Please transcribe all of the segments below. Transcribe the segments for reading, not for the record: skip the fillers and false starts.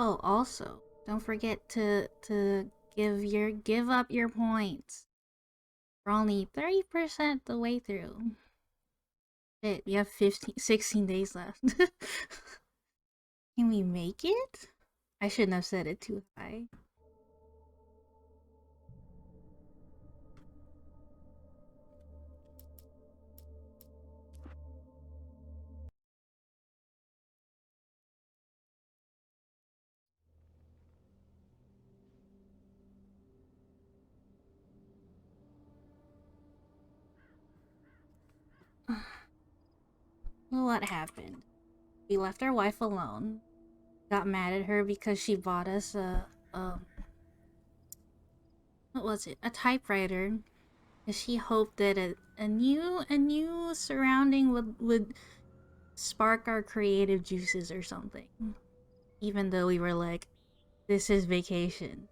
Oh, also, don't forget to give up your points. We're only 30% the way through. Shit, we have 16 days left. Can we make it? I shouldn't have said it too high. Well, what happened? We left our wife alone. Got mad at her because she bought us what was it? A typewriter. And she hoped that a new surrounding would spark our creative juices or something. Even though we were like, this is vacation.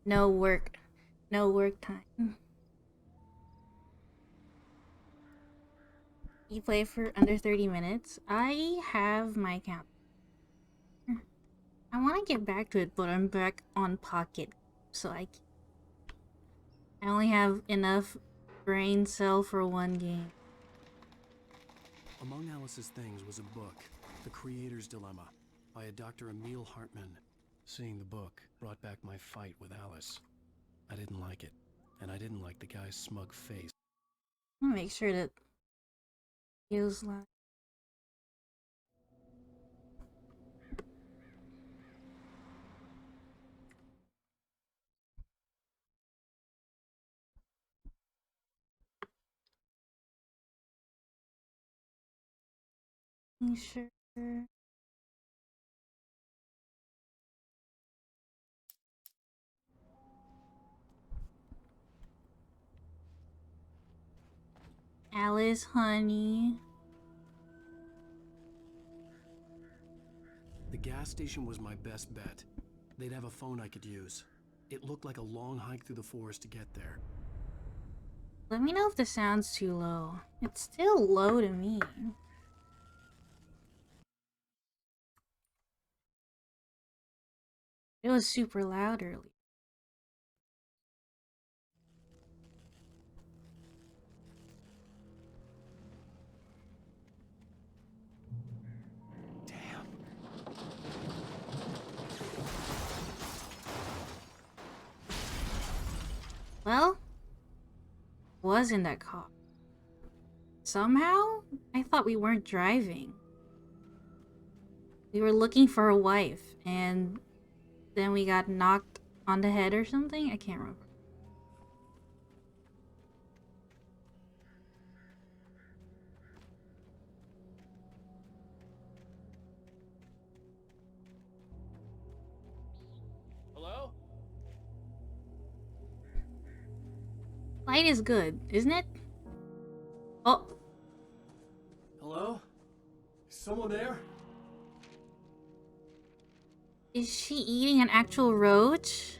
No work. No work time. You play for under 30 minutes. I have my count. I want to get back to it, but I'm back on pocket. So I only have enough brain cell for one game. Among Alice's things was a book, The Creator's Dilemma, by a Dr. Emil Hartman. Seeing the book brought back my fight with Alice. I didn't like it, and I didn't like the guy's smug face. I'm gonna make sure that feels like sure. Alice, honey. The gas station was my best bet. They'd have a phone I could use. It looked like a long hike through the forest to get there. Let me know if the sound's too low. It's still low to me. It was super loud earlier. Damn. Well, was in that car. Somehow, I thought we weren't driving. We were looking for a wife, and then we got knocked on the head or something? I can't remember. Hello? Light is good, isn't it? Oh, Hello? Is someone there? is she eating an actual roach?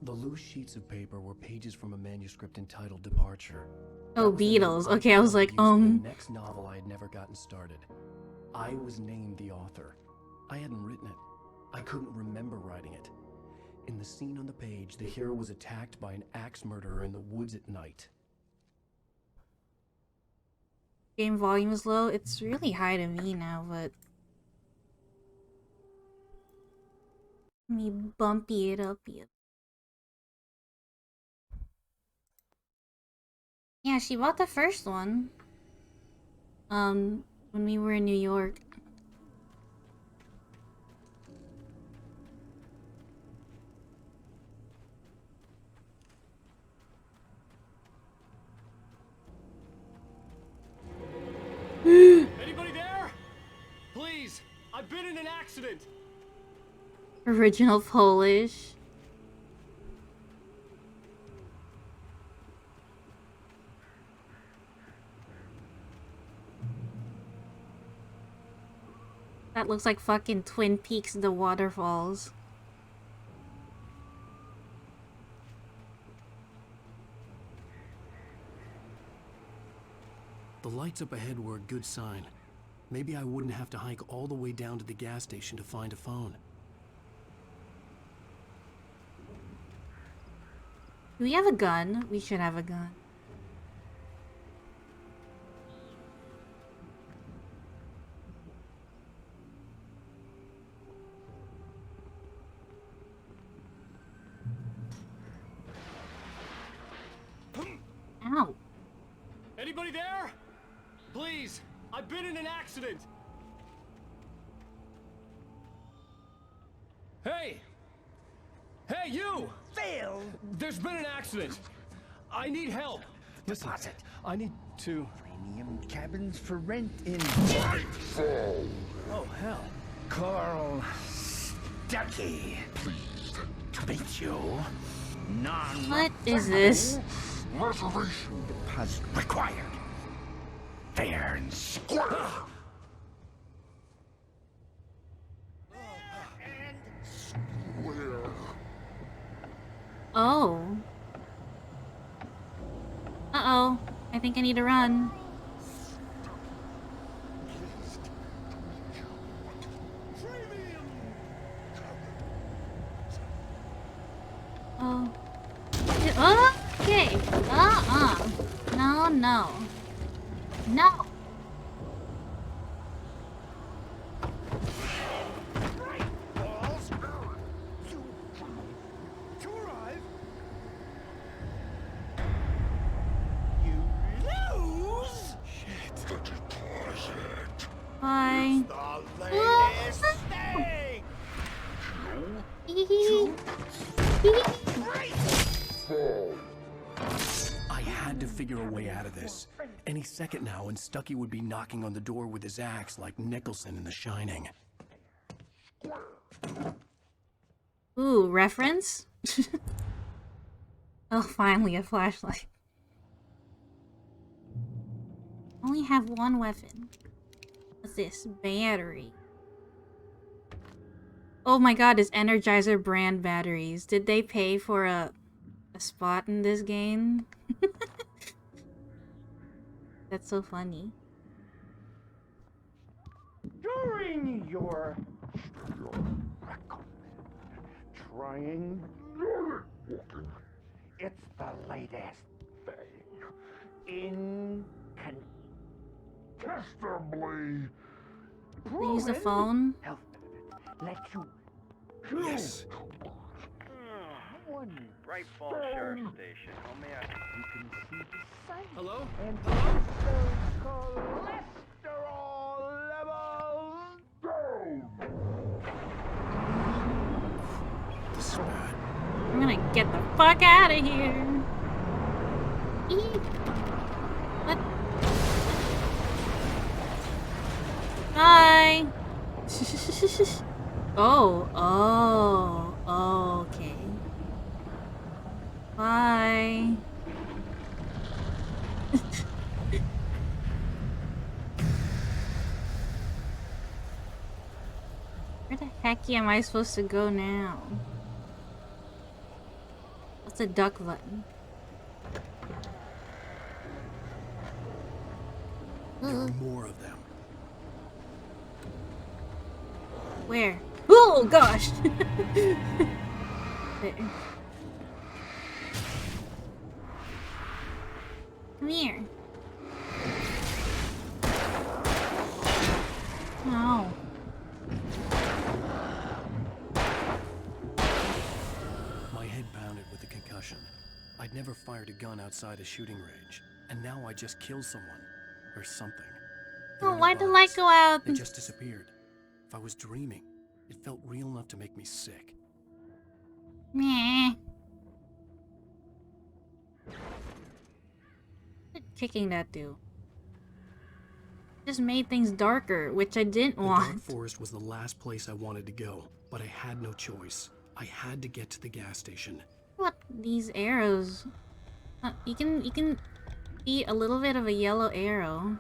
The loose sheets of paper were pages from a manuscript entitled Departure. Oh, That was the Beatles. note Okay, I was wanted like, used in the next novel I had never gotten started. I was named the author. I hadn't written it. I couldn't remember writing it. In the scene on the page, the hero was attacked by an axe murderer in the woods at night. Game volume is low. It's really high to me now, but let me bumpy it up yet. Yeah, she bought the first one. When we were in New York. Anybody there? Please, I've been in an accident. Original Polish. That looks like fucking Twin Peaks, the waterfalls. The lights up ahead were a good sign. Maybe I wouldn't have to hike all the way down to the gas station to find a phone. Do we have a gun? We should have a gun. Ow. Anybody there? Please, I've been in an accident. Hey! Hey, you! Phil! There's been an accident. I need help. Listen, Deposit. I need to... Premium cabins for rent in... Oh, hell. Carl Stuckey. Pleased to meet you. What is this? Reservation deposit required. Fair and square. Oh. Uh-oh. I think I need to run. Oh. Okay. No, no. No. To arrive. You lose. Shit. Bye. The latest thing. I had to figure a way out of this. Any second now, and Stucky would be knocking on the door with his axe like Nicholson in The Shining. Ooh, reference? Oh, finally a flashlight. Only have one weapon. What's this? Battery. Oh my god, it's Energizer brand batteries. Did they pay for a spot in this game? That's so funny. During your trying, it's the latest thing. Incontestably. They use the phone? Health let you Yes. one Bright Falls Sheriff Station. How may I? you can see the sight Hello? and the cholesterol levels down. This is bad. I'm gonna get the fuck out of here. Eek. What? Hi. Oh, okay. Bye. Where the heck am I supposed to go now? What's a duck button? There are more of them. Where? Oh gosh! There. Come here. No. My head pounded with the concussion. I'd never fired a gun outside a shooting range, and now I just killed someone. Or something. There Oh, were no why'd the light bodies. go out? They just disappeared. If I was dreaming, it felt real enough to make me sick. Meh. What kicking that do? Just made things darker, which I didn't The dark want. forest was the last place I wanted to go, but I had no choice. I had to get to the gas station. What these arrows? You can see a little bit of a yellow arrow.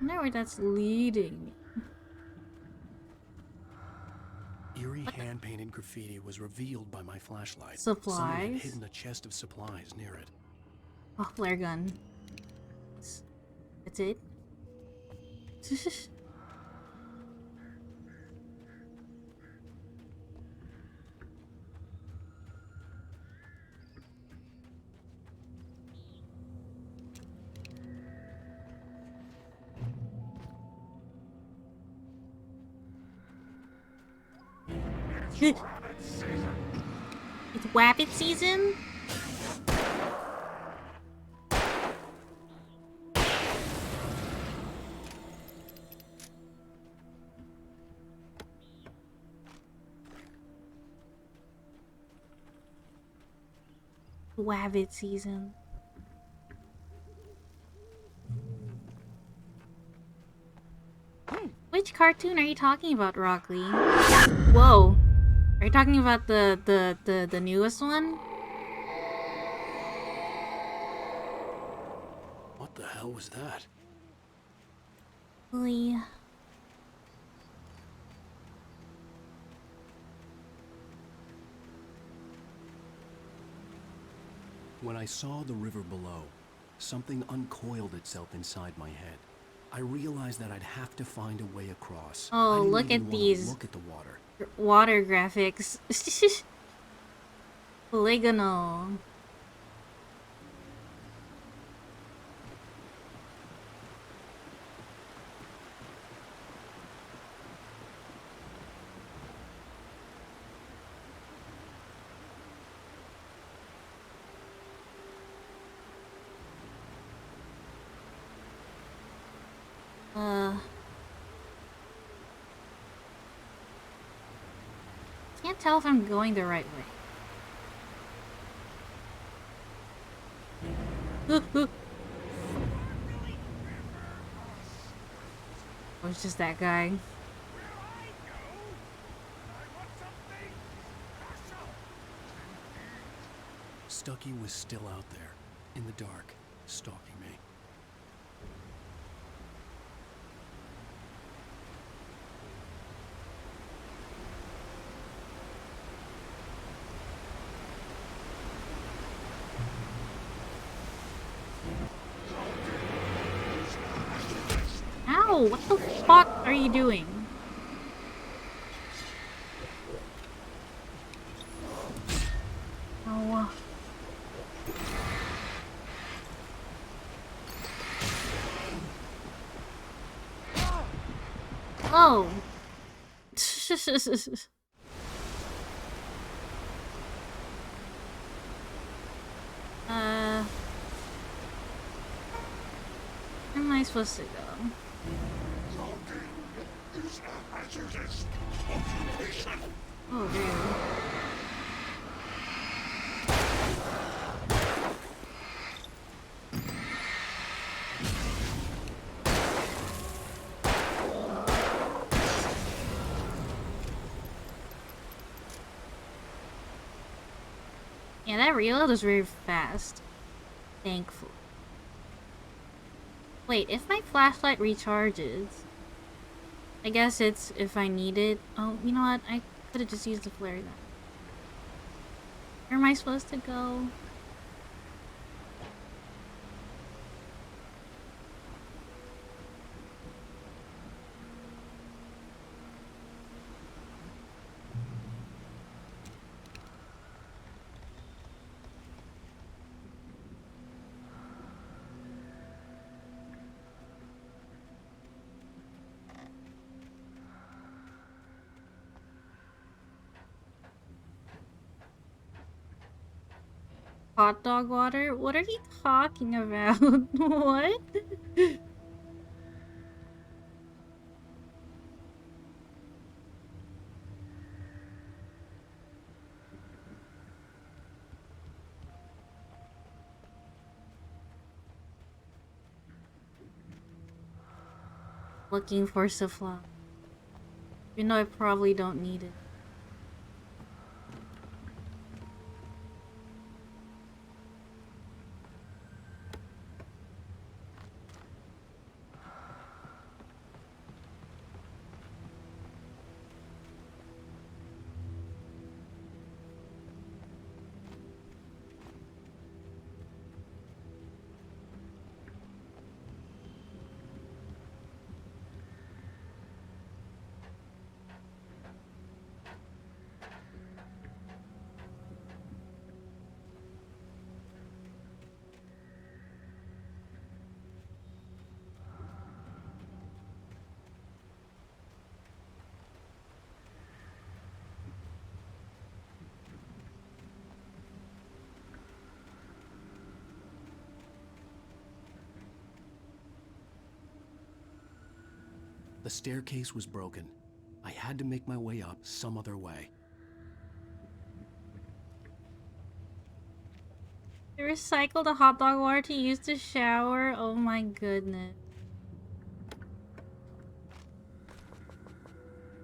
I wonder where that's leading me. Eerie hand-painted graffiti was revealed by my flashlight. Supplies? Someone had hidden a chest of supplies near it. Oh, flare gun. That's it? It's Wabbit season? Wabbit season. Which cartoon are you talking about, Rockley? Whoa. Are you talking about the newest one? What the hell was that? Really? When I saw the river below, something uncoiled itself inside my head. I realized that I'd have to find a way across. Oh, I didn't look even at wanna these look at the water. water graphics. Polygonal. Can't tell if I'm going the right way. Oh, it's just that guy. Stucky was still out there, in the dark, stalking me. Ow! What the fuck are you doing? Oh. Oh. Where am I supposed to go? Oh, dude. Yeah, that reload was very fast. Thankful. Wait, if my flashlight recharges... I guess it's if I need it. Oh, you know what? I could have just used the flare then. Where am I supposed to go? Hot dog water? What are you talking about? What? Looking for supply. You know I probably don't need it. The staircase was broken. I had to make my way up some other way. They recycled the hot dog water to use to shower. Oh my goodness.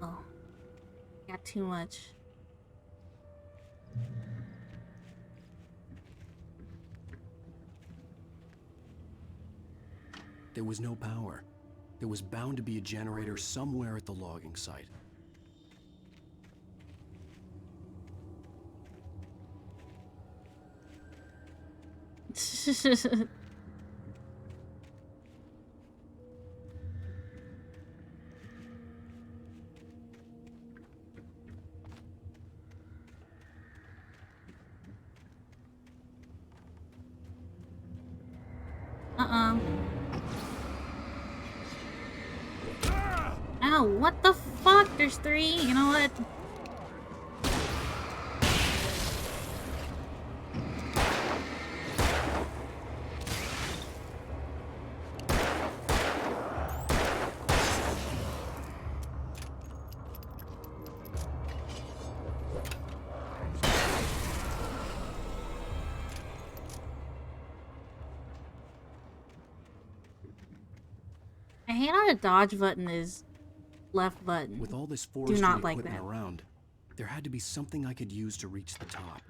Oh. Got too much. There was no power. There was bound to be a generator somewhere at the logging site. Ow, what the fuck? There's 3? You know what? I hate how the dodge button is left button. With all this Do forestry not like equipment that. around, there had to be something I could use to reach the top.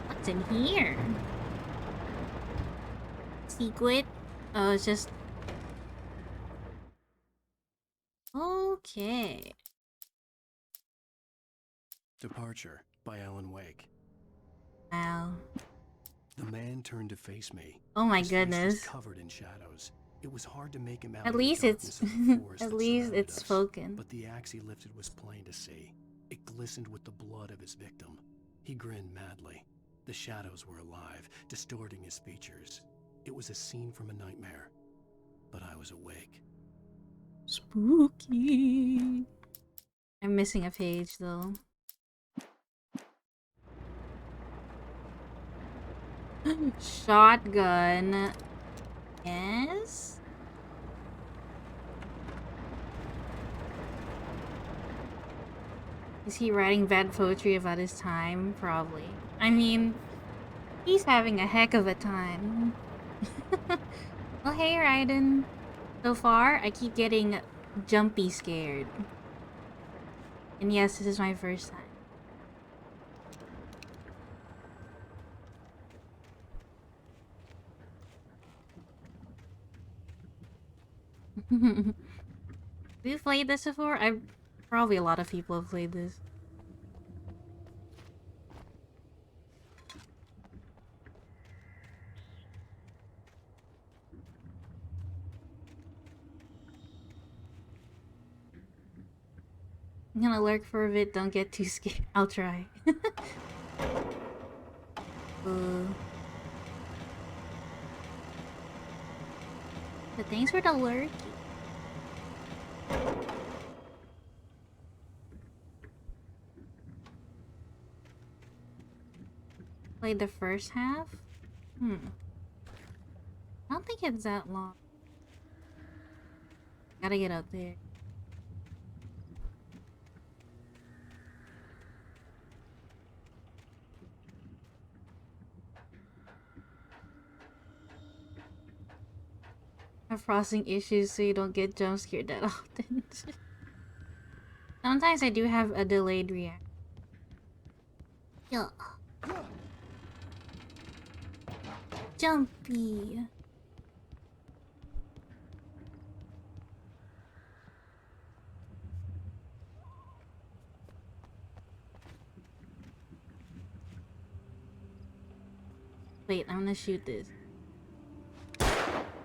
What's in here? Secret? Oh, it's just... Okay. Departure by Alan Wake. Wow. The man turned to face me. Oh my His face was goodness. covered in shadows. It was hard to make him out At in the least it's... darkness of the forest At that least surrounded it's us. spoken. But the axe he lifted was plain to see. It glistened with the blood of his victim. He grinned madly. The shadows were alive, distorting his features. It was a scene from a nightmare. But I was awake. Spooky. I'm missing a page though. Shotgun. Yes? Is he writing bad poetry about his time? Probably. I mean, he's having a heck of a time. Well, hey, Raiden. So far, I keep getting jumpy scared. And yes, this is my first time. Have you played this before? Probably a lot of people have played this. I'm gonna lurk for a bit, don't get too scared. I'll try. But thanks for the lurk. Played the first half? I don't think it's that long. Gotta get up there. Have processing issues so you don't get jump scared that often. Sometimes I do have a delayed reaction. Yeah. Jumpy. Wait, I'm gonna shoot this.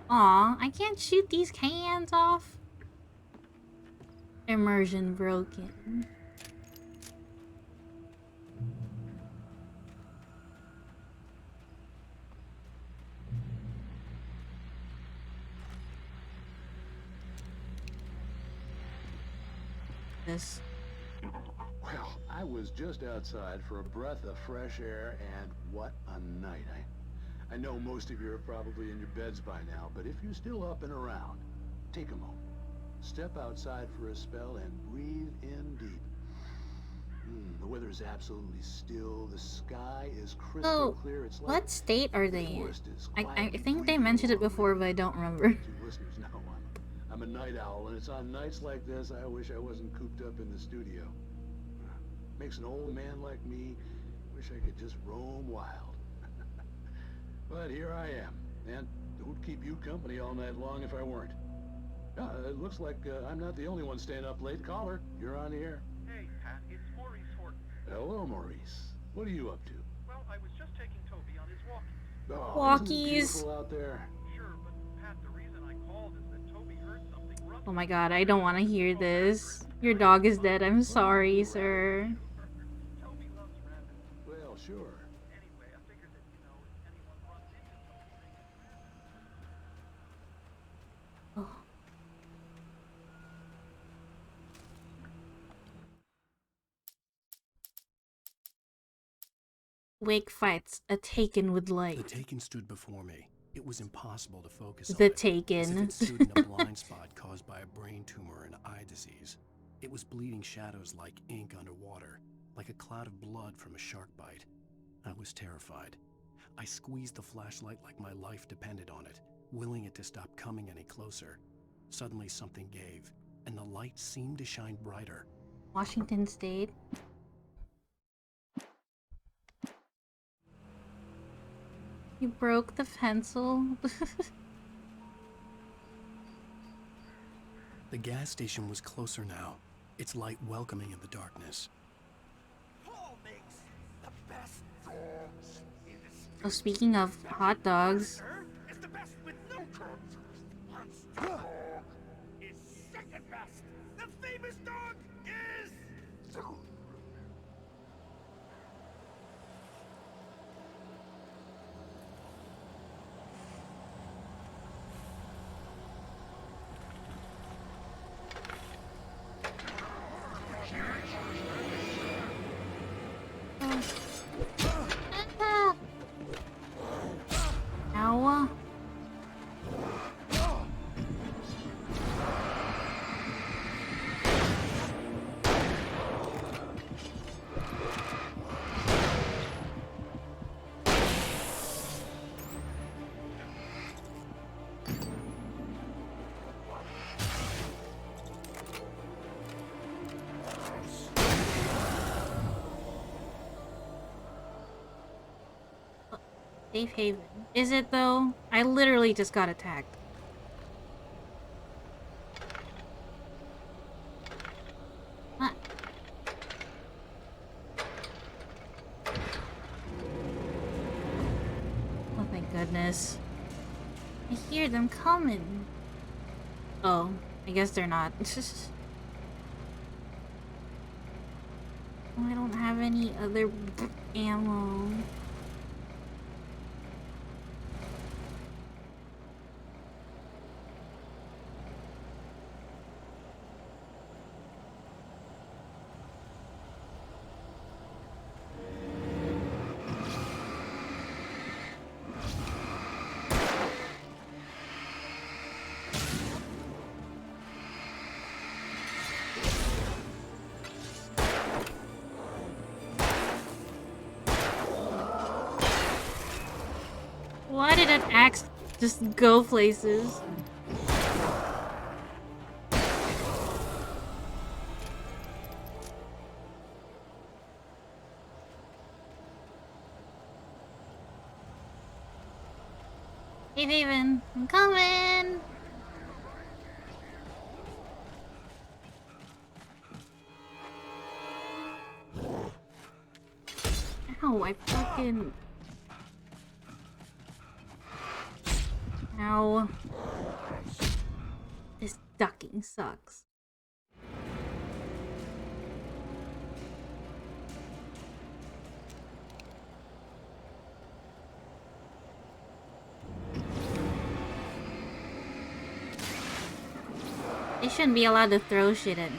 Aw, I can't shoot these cans off. Immersion broken. this. Well, I was just outside for a breath of fresh air, and what a night. I know most of you are probably in your beds by now, but if you're still up and around, take a moment. Step outside for a spell and breathe in deep. The weather is absolutely still. The sky is crystal So, clear. It's like what state are the they in? forest is I quietly think they breathing mentioned it along before, with but I you. don't remember. To listeners know, I'm a night owl, and it's on nights like this I wish I wasn't cooped up in the studio. Makes an old man like me wish I could just roam wild. But here I am, and don't keep you company all night long if I weren't. It looks like I'm not the only one staying up late. Caller, you're on the air. Hey, Pat, it's Maurice Horton. Hello, Maurice. What are you up to? Well, I was just taking Toby on his walkies. Oh, isn't it Walkies. beautiful out there? Sure, but Pat, the reason I called is that Toby heard something rough. Oh my god, I don't want to hear this. Your dog is dead. I'm sorry, sir. Toby loves rabbits. Well, sure. Anyway, I figured that, if anyone runs into Toby, they can grab him. Oh. Wake fights, a Taken with The light. Taken stood before me. It was impossible to focus The on it. As if Taken. it stood in a blind spot caused by a brain tumor and eye disease. It was bleeding shadows like ink underwater, like a cloud of blood from a shark bite. I was terrified. I squeezed the flashlight like my life depended on it, willing it to stop coming any closer. Suddenly something gave, and the light seemed to shine brighter. Washington State. You broke the pencil? The gas station was closer now, its light welcoming in the darkness. Paul makes the best dogs in the street. Oh, speaking of hot dogs. Sir is the best with no contest. Monster dog is second best. The famous dog is... Ah. Ow. Safe haven. Is it though? I literally just got attacked. What? Oh thank goodness. I hear them coming. Oh, I guess they're not. I don't have any other ammo. Why did an axe just go places? Hey, Haven, I'm coming! Ow, I fucking... Ow. This ducking sucks. They shouldn't be allowed to throw shit at me.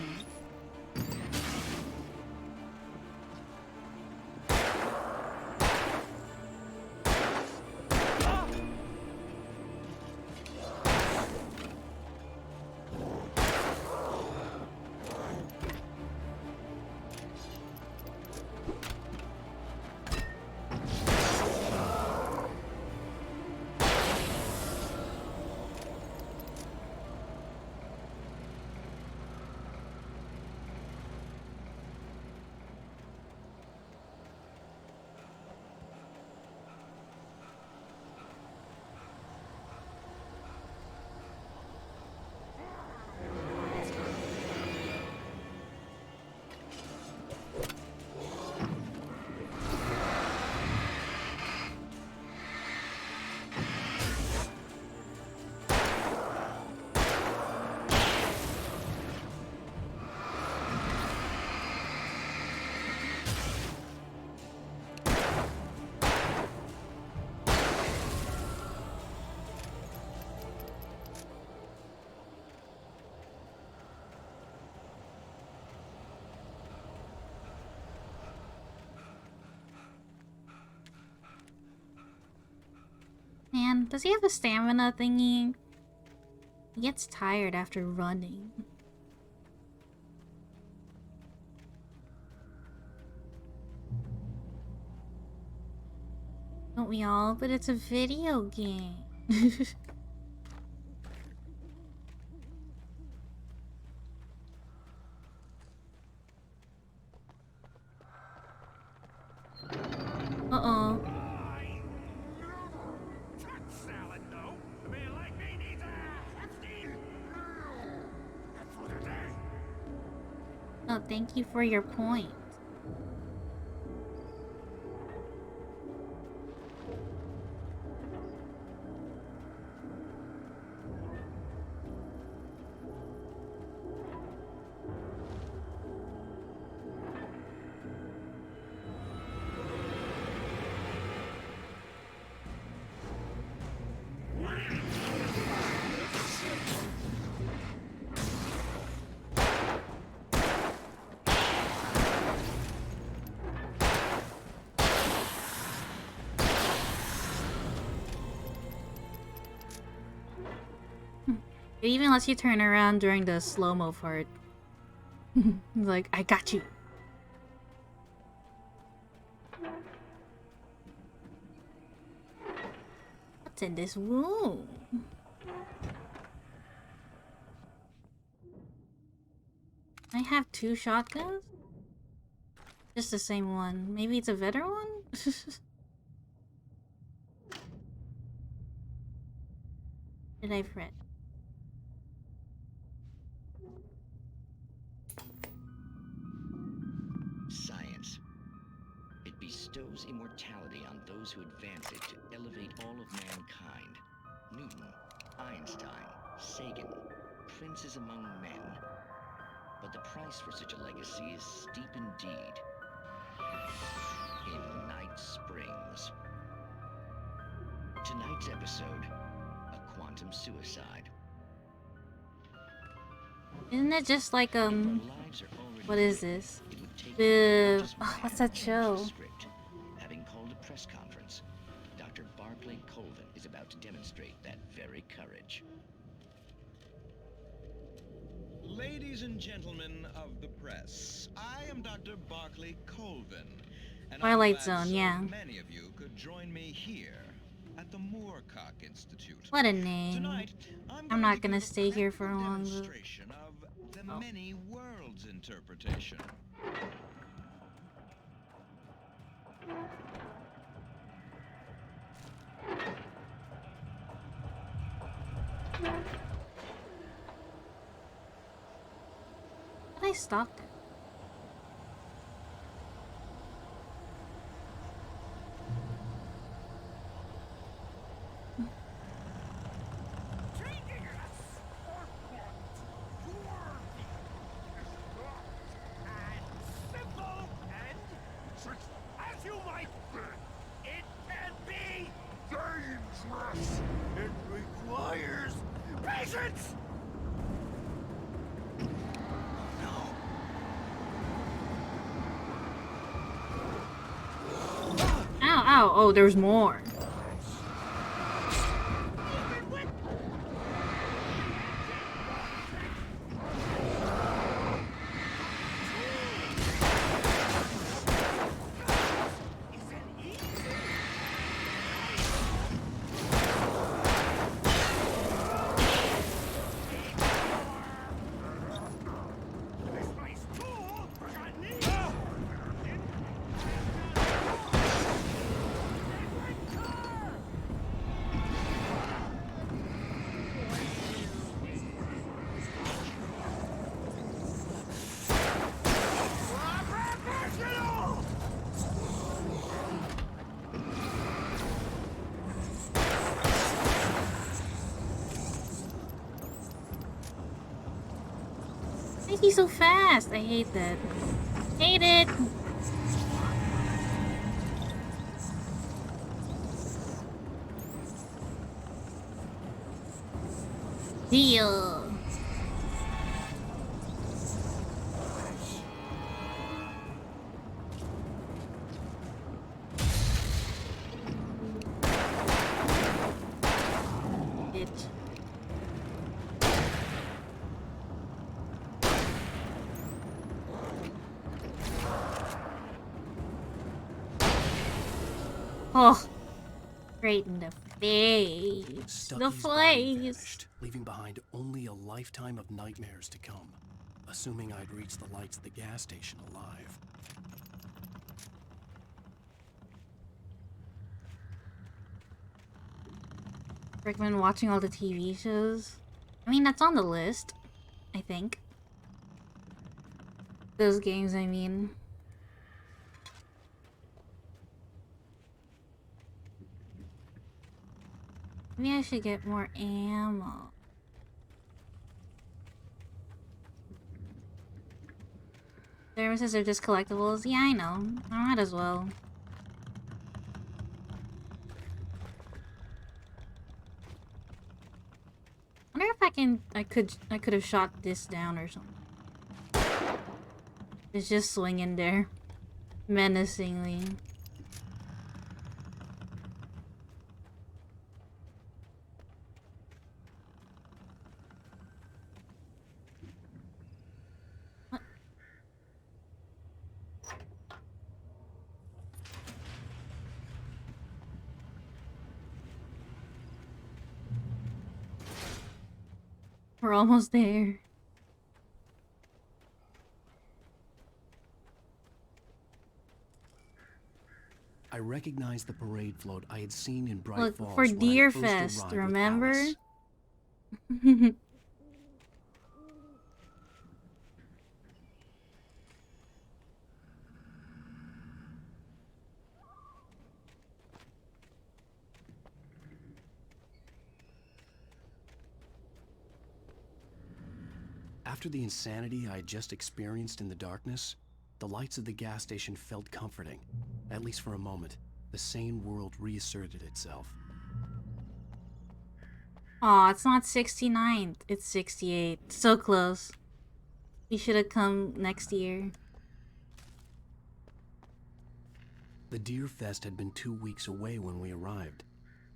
Does he have a stamina thingy? He gets tired after running. Don't we all? But it's a video game. Uh-oh. Salad, no. A man like me needs a hefty. That's what it is. Oh, thank you for your point. It even lets you turn around during the slow-mo part. Like, I got you. What's in this room? I have 2 shotguns? Just the same one. Maybe it's a better one? Did I fret? Science. It bestows immortality on those who advance it to elevate all of mankind. Newton, Einstein, Sagan, princes among men. But the price for such a legacy is steep indeed. In Night Springs. Tonight's episode, a quantum suicide. Isn't it just like, If our lives are already what is written, this? it would take The... just oh, what's one that change show? the script. Having called a press conference, Dr. Barclay Colvin is about to demonstrate that very courage. Ladies and gentlemen of the press, I am Dr. Barclay Colvin, and Twilight I'm glad Zone, so yeah. many of you could join me here at the Moorcock Institute. What a name. Tonight, I'm not to gonna give a stay here for practical long, though. demonstration of the many worlds interpretation. I stopped it. Changing us or what? Worthy is not and simple and just as you might think. It can be dangerous. It requires patience. Ow, ow, oh, there's more. This place cool. Forgotten it. Professional! Why is he so fast? I hate that. Hate it! Deal. Oh, straight in the face. The Stucky's body face. vanished, leaving behind only a lifetime of nightmares to come. Assuming I'd reach the lights of the gas station alive. Recommend watching all the TV shows. I mean, that's on the list, I think. Those games, I mean. Maybe I should get more ammo. Services are just collectibles? Yeah, I know. I might as well. I wonder if I could have shot this down or something. It's just swinging there. Menacingly. What? We're almost there. I recognized the parade float I had seen in Bright Look, Falls for when I Deer first Fest, arrived with remember? Alice. After the insanity I had just experienced in the darkness, the lights of the gas station felt comforting. At least for a moment, the sane world reasserted itself. Aw, it's not 69th, it's 68. So close. We should have come next year. The Deer Fest had been 2 weeks away when we arrived.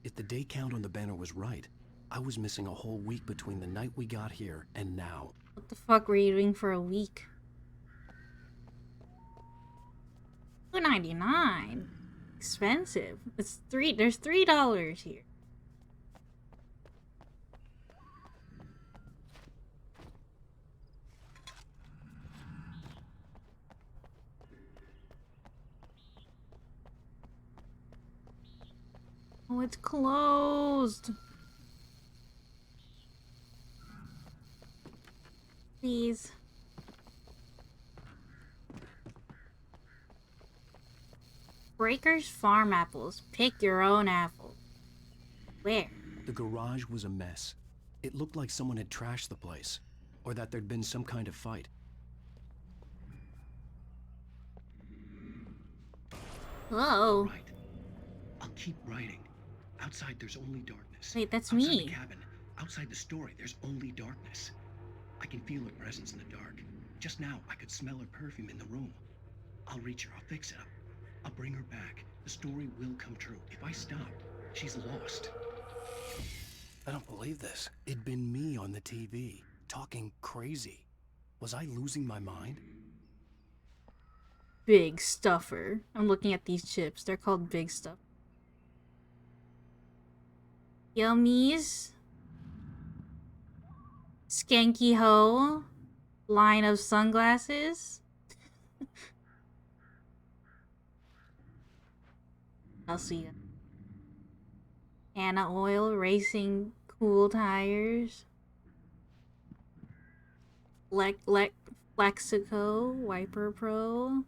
If the day count on the banner was right, I was missing a whole week between the night we got here and now. What the fuck were you doing for a week? $2.99. Expensive. There's $3 here. Oh, it's closed. Please. Breaker's Farm Apples. Pick your own apple. Where? The garage was a mess. It looked like someone had trashed the place, or that there'd been some kind of fight. Hello. Right. I'll keep writing. Outside, there's only darkness. Wait, that's Outside me. the cabin, outside the story, there's only darkness. I can feel her presence in the dark. Just now, I could smell her perfume in the room. I'll reach her. I'll fix it up. I'll bring her back. The story will come true. If I stop, she's lost. I don't believe this. It'd been me on the TV, talking crazy. Was I losing my mind? Big Stuffer. I'm looking at these chips. They're called Big Stuff. Yummies. Skanky Ho. Line of sunglasses. I'll see you. Anna Oil Racing Cool Tires. Flexico Wiper Pro.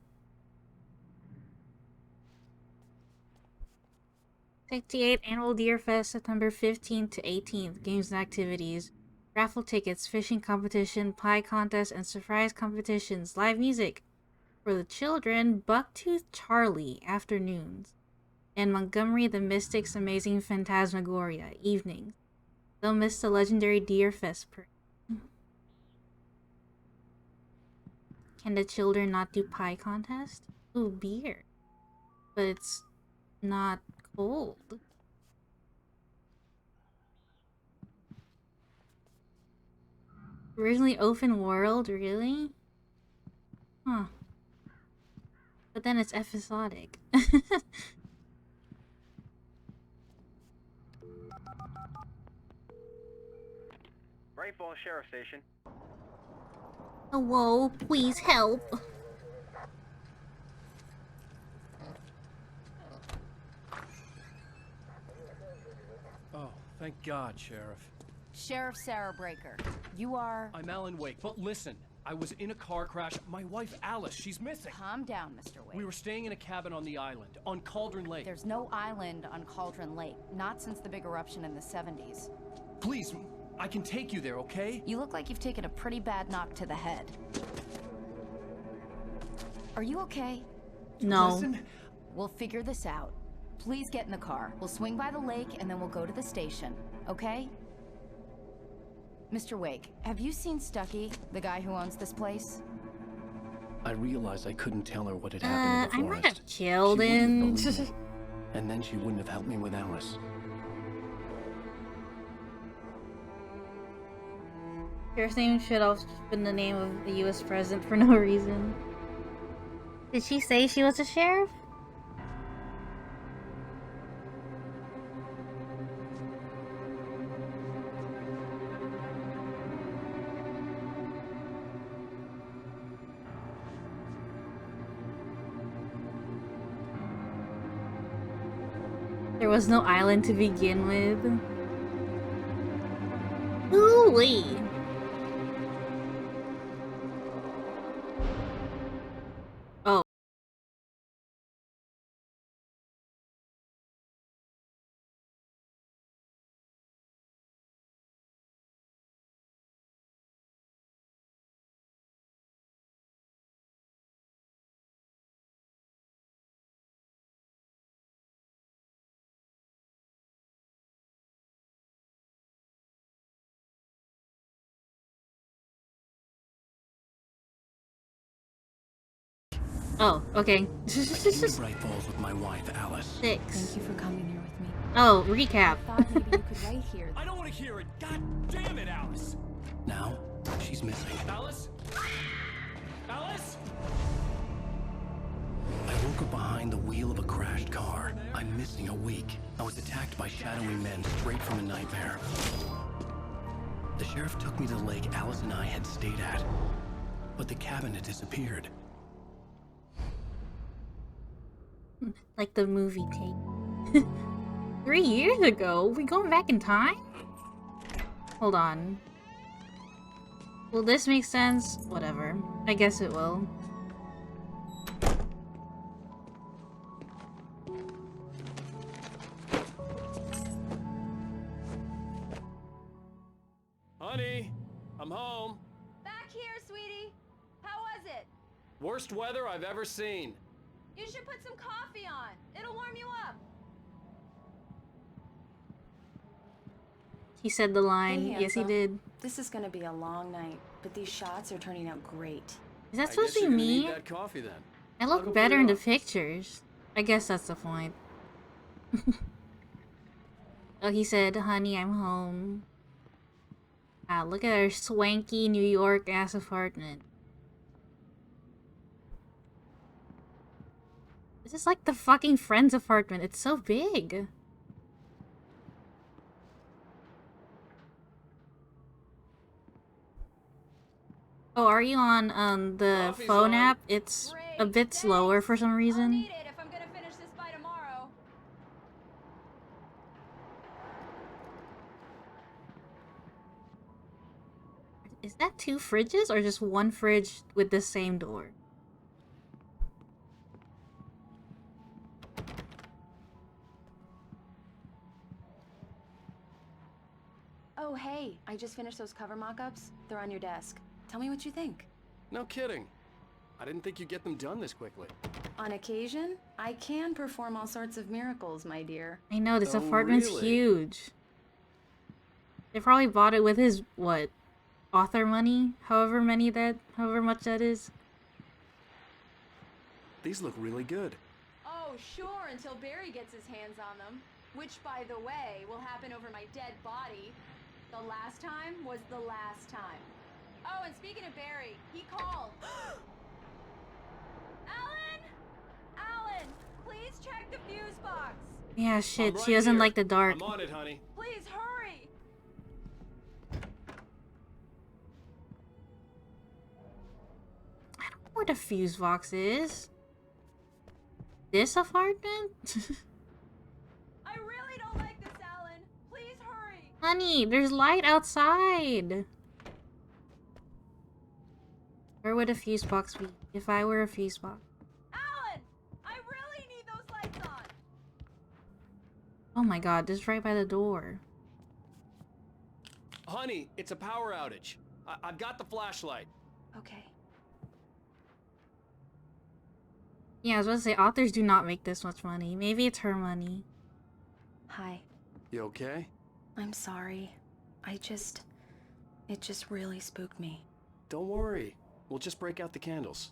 68th Annual Deer Fest, September 15th to 18th. Games and activities. Raffle tickets, fishing competition, pie contest, and surprise competitions. Live music. For the children, Bucktooth Charlie, afternoons. And Montgomery the Mystic's Amazing Phantasmagoria, evenings. Don't miss the legendary Deer Fest parade. Can the children not do pie contest? Ooh, beer. But it's not cold. Originally open world, really? Huh. But then it's episodic. Great Falls Sheriff Station. Oh, whoa, please help. Oh, thank God, Sheriff. Sheriff Sarah Breaker. You are... I'm Alan Wake, but listen. I was in a car crash. My wife, Alice, she's missing. Calm down, Mr. Wake. We were staying in a cabin on the island, on Cauldron Lake. There's no island on Cauldron Lake. Not since the big eruption in the 70s. Please, I can take you there, okay? You look like you've taken a pretty bad knock to the head. Are you okay? No. Listen. We'll figure this out. Please get in the car. We'll swing by the lake and then we'll go to the station, okay? Mr. Wake, have you seen Stucky, the guy who owns this place? I realized I couldn't tell her what had happened I in the might forest. have killed She wouldn't him. have believed me. And then she wouldn't have helped me with Alice. First name should have been the name of the U.S. president for no reason. Did she say she was a sheriff? There was no island to begin with. Ooh-wee. Oh. Oh, okay. I came to Bright Falls with my wife, Alice. Thank 6. you for coming here with me. Oh, recap. I thought maybe you could wait here. I don't want to hear it. God damn it, Alice. Now, she's missing. Alice? Alice? I woke up behind the wheel of a crashed car. I'm missing a week. I was attacked by shadowy men straight from a nightmare. The sheriff took me to the lake Alice and I had stayed at. But the cabin had disappeared. Like the movie tape. 3 years ago? We going back in time? Hold on. Will this make sense? Whatever. I guess it will. Honey, I'm home. Back here, sweetie. How was it? Worst weather I've ever seen. You should put some coffee on. It'll warm you up. He said the line. Hey, Yes, he handsome. did. This is gonna be a long night, but these shots are turning out great. Is that I supposed guess to you're be gonna need me? that coffee then. I I'll look go better put it in the on. pictures. I guess that's the point. Oh, he said, honey, I'm home. Ah, look at our swanky New York ass apartment. This is like the fucking friend's apartment. It's so big. Oh, are you on the Coffee's phone on. app? It's a bit slower for some I'll reason. need it if I'm gonna finish this by tomorrow. Is that 2 fridges or just 1 fridge with the same door? Oh, hey, I just finished those cover mock-ups. They're on your desk. Tell me what you think. No kidding. I didn't think you'd get them done this quickly. On occasion, I can perform all sorts of miracles, my dear. I know, this Oh, apartment's really? huge. They probably bought it with his, what, author money? However much that is. These look really good. Oh, sure, until Barry gets his hands on them. Which, by the way, will happen over my dead body. The last time was the last time. Oh, and speaking of Barry, he called. Alan! Alan, please check the fuse box. Yeah, shit, I'm she right doesn't here. like the dark. I'm on it, honey. Please hurry. where the fuse box is. This apartment? I really don't like this, Alan. Please hurry. Honey, there's light outside. Where would a fuse box be if I were a fuse box? Alan, I really need those lights on. Oh my god, this is right by the door. Honey, it's a power outage. I've got the flashlight. Okay. Yeah, I was about to say, authors do not make this much money. Maybe it's her money. Hi. You okay? I'm sorry. It just really spooked me. Don't worry. We'll just break out the candles.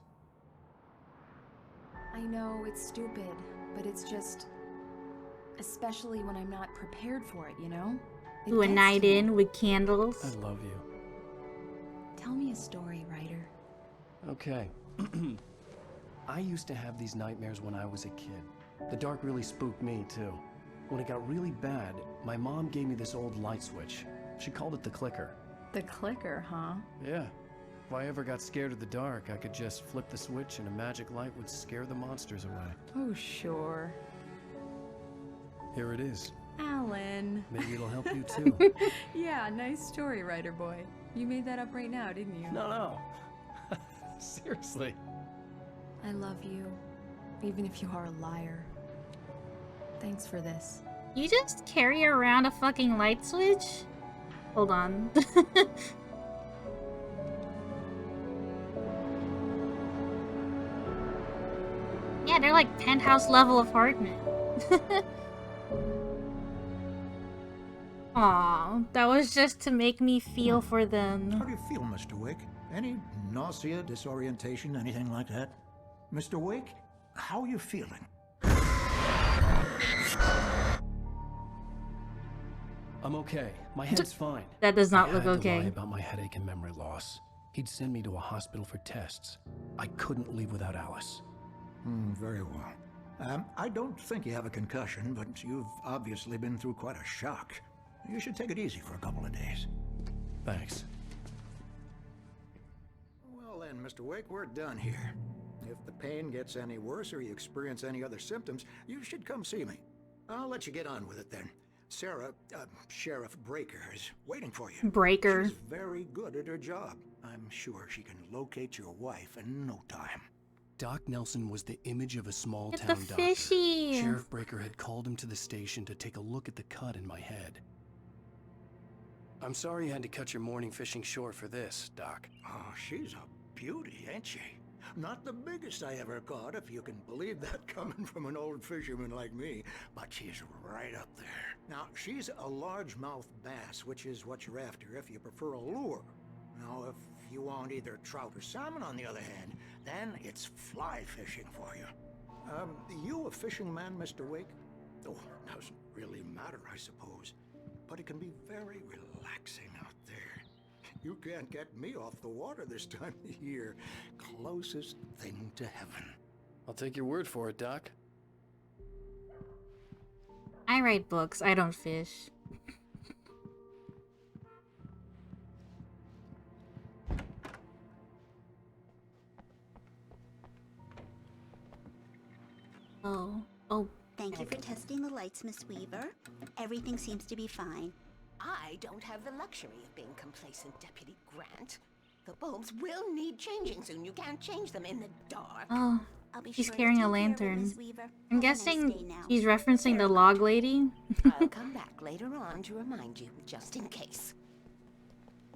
I know it's stupid, but it's just... especially when I'm not prepared for it, you know? It Ooh, a gets night to me. in with candles. I love you. Tell me a story, writer. Okay. I used to have these nightmares when I was a kid. The dark really spooked me, too. When it got really bad, my mom gave me this old light switch. She called it the clicker. The clicker, huh? Yeah. If I ever got scared of the dark, I could just flip the switch and a magic light would scare the monsters away. Oh, sure. Here it is. Alan. Maybe it'll help you, too. Yeah, nice story, writer boy. You made that up right now, didn't you? No. Seriously. I love you, even if you are a liar. Thanks for this. You just carry around a fucking light switch? Hold on. Yeah, they're like penthouse level apartment. Aw, that was just to make me feel for them. How do you feel, Mr. Wake? Any nausea, disorientation, anything like that? Mr. Wake, how are you feeling? I'm okay. My head's fine. That does not I look had to okay. lie about my headache and memory loss. He'd send me to a hospital for tests. I couldn't leave without Alice. Very well. I don't think you have a concussion, but you've obviously been through quite a shock. You should take it easy for a couple of days. Thanks. Well then, Mr. Wake, we're done here. If the pain gets any worse or you experience any other symptoms, you should come see me. I'll let you get on with it then. Sarah, Sheriff Breaker, is waiting for you. Breaker. She's very good at her job. I'm sure she can locate your wife in no time. Doc Nelson was the image of a small It's town the doctor. fishy. Sheriff Breaker had called him to the station to take a look at the cut in my head. I'm sorry you had to cut your morning fishing short for this, Doc. Oh, she's a beauty, ain't she? Not the biggest I ever caught, if you can believe that coming from an old fisherman like me, but she's right up there. Now, she's a largemouth bass, which is what you're after if you prefer a lure. Now, if you want either trout or salmon, on the other hand, then it's fly fishing for you. You a fishing man, Mr. Wake? Oh, it doesn't really matter, I suppose. But it can be very relaxing out there. You can't get me off the water this time of year. Closest thing to heaven. I'll take your word for it, Doc. I write books, I don't fish. Oh. Thank you for testing the lights, Miss Weaver. Everything seems to be fine. I don't have the luxury of being complacent, Deputy Grant. The bulbs will need changing soon. You can't change them in the dark. Oh, I'll be she's sure to carrying take a care of it, lantern. Miss Weaver. I'm Have a nice guessing day now. he's referencing the log lady. I'll come back later on to remind you, just in case.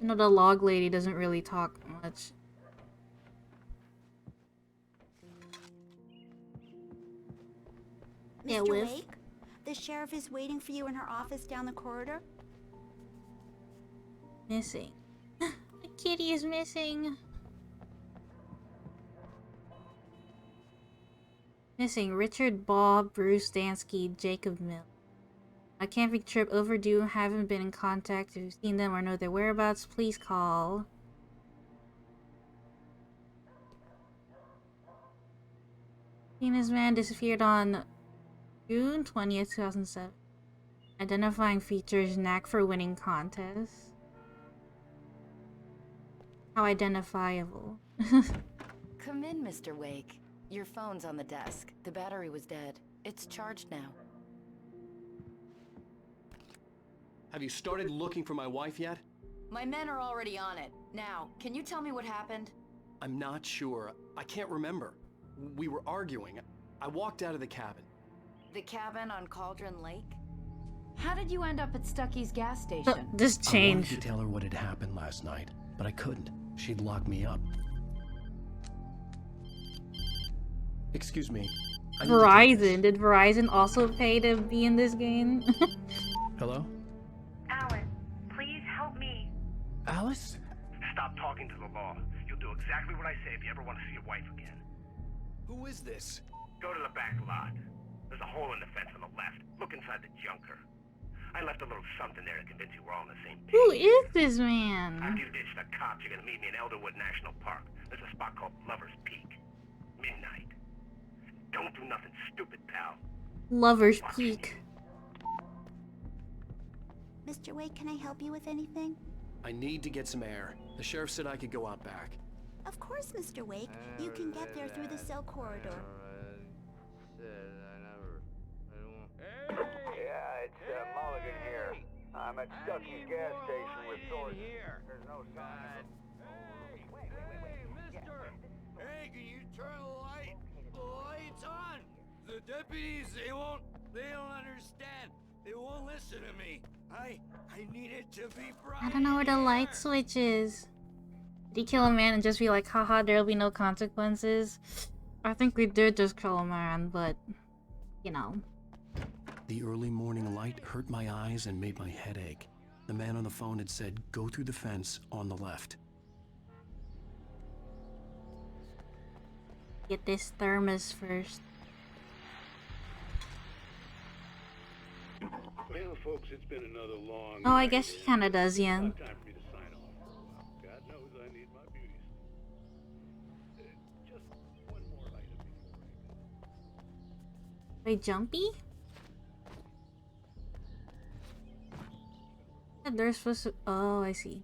No, the log lady doesn't really talk much. Yeah, Mr. Whiff. Wake, the sheriff is waiting for you in her office down the corridor. Missing. The kitty is missing. Missing Richard, Bob, Bruce Dansky, Jacob Mill. A camping trip overdue. Haven't been in contact. If you've seen them or know their whereabouts, please call. Venus man disappeared on June 20th, 2007. Identifying features, knack for winning contests. How identifiable. Come in, Mr. Wake. Your phone's on the desk. The battery was dead. It's charged now. Have you started looking for my wife yet? My men are already on it. Now, can you tell me what happened? I'm not sure. I can't remember. We were arguing. I walked out of the cabin. The cabin on Cauldron Lake? How did you end up at Stucky's gas station? This I changed. wanted to tell her what had happened last night, but I couldn't. She'd lock me up. Excuse me. Verizon. Did Verizon also pay to be in this game? Hello? Alice, please help me. Alice? Stop talking to the law. You'll do exactly what I say if you ever want to see your wife again. Who is this? Go to the back lot. There's a hole in the fence on the left. Look inside the junker. I left a little something there to convince you we're all on the same page. Who is this man? After you ditch the cops, you're gonna meet me in Elderwood National Park. There's a spot called Lover's Peak. Midnight. Don't do nothing stupid, pal. Lover's Peak. Mr. Wake, can I help you with anything? I need to get some air. The sheriff said I could go out back. Of course, Mr. Wake. You can get there through the cell corridor. Yeah, it's Mulligan here. I'm at Stucky's gas station with sources. There's no sign Hey, can you turn the lights on? The deputies, they don't understand. They won't listen to me. I need it to be bright. I don't know where the light switch is. Did he kill a man and just be like, haha, there'll be no consequences? I think we did just kill a man, but, you know. The early morning light hurt my eyes and made my head ache. The man on the phone had said, go through the fence on the left. Get this thermos first. Well, folks, it's been another long Oh, I guess he kinda does, yeah. Time for me to sign off for a while. God knows I need my beauties. Just one more item before I go. Wait, Jumpy? They're supposed to... Oh, I see.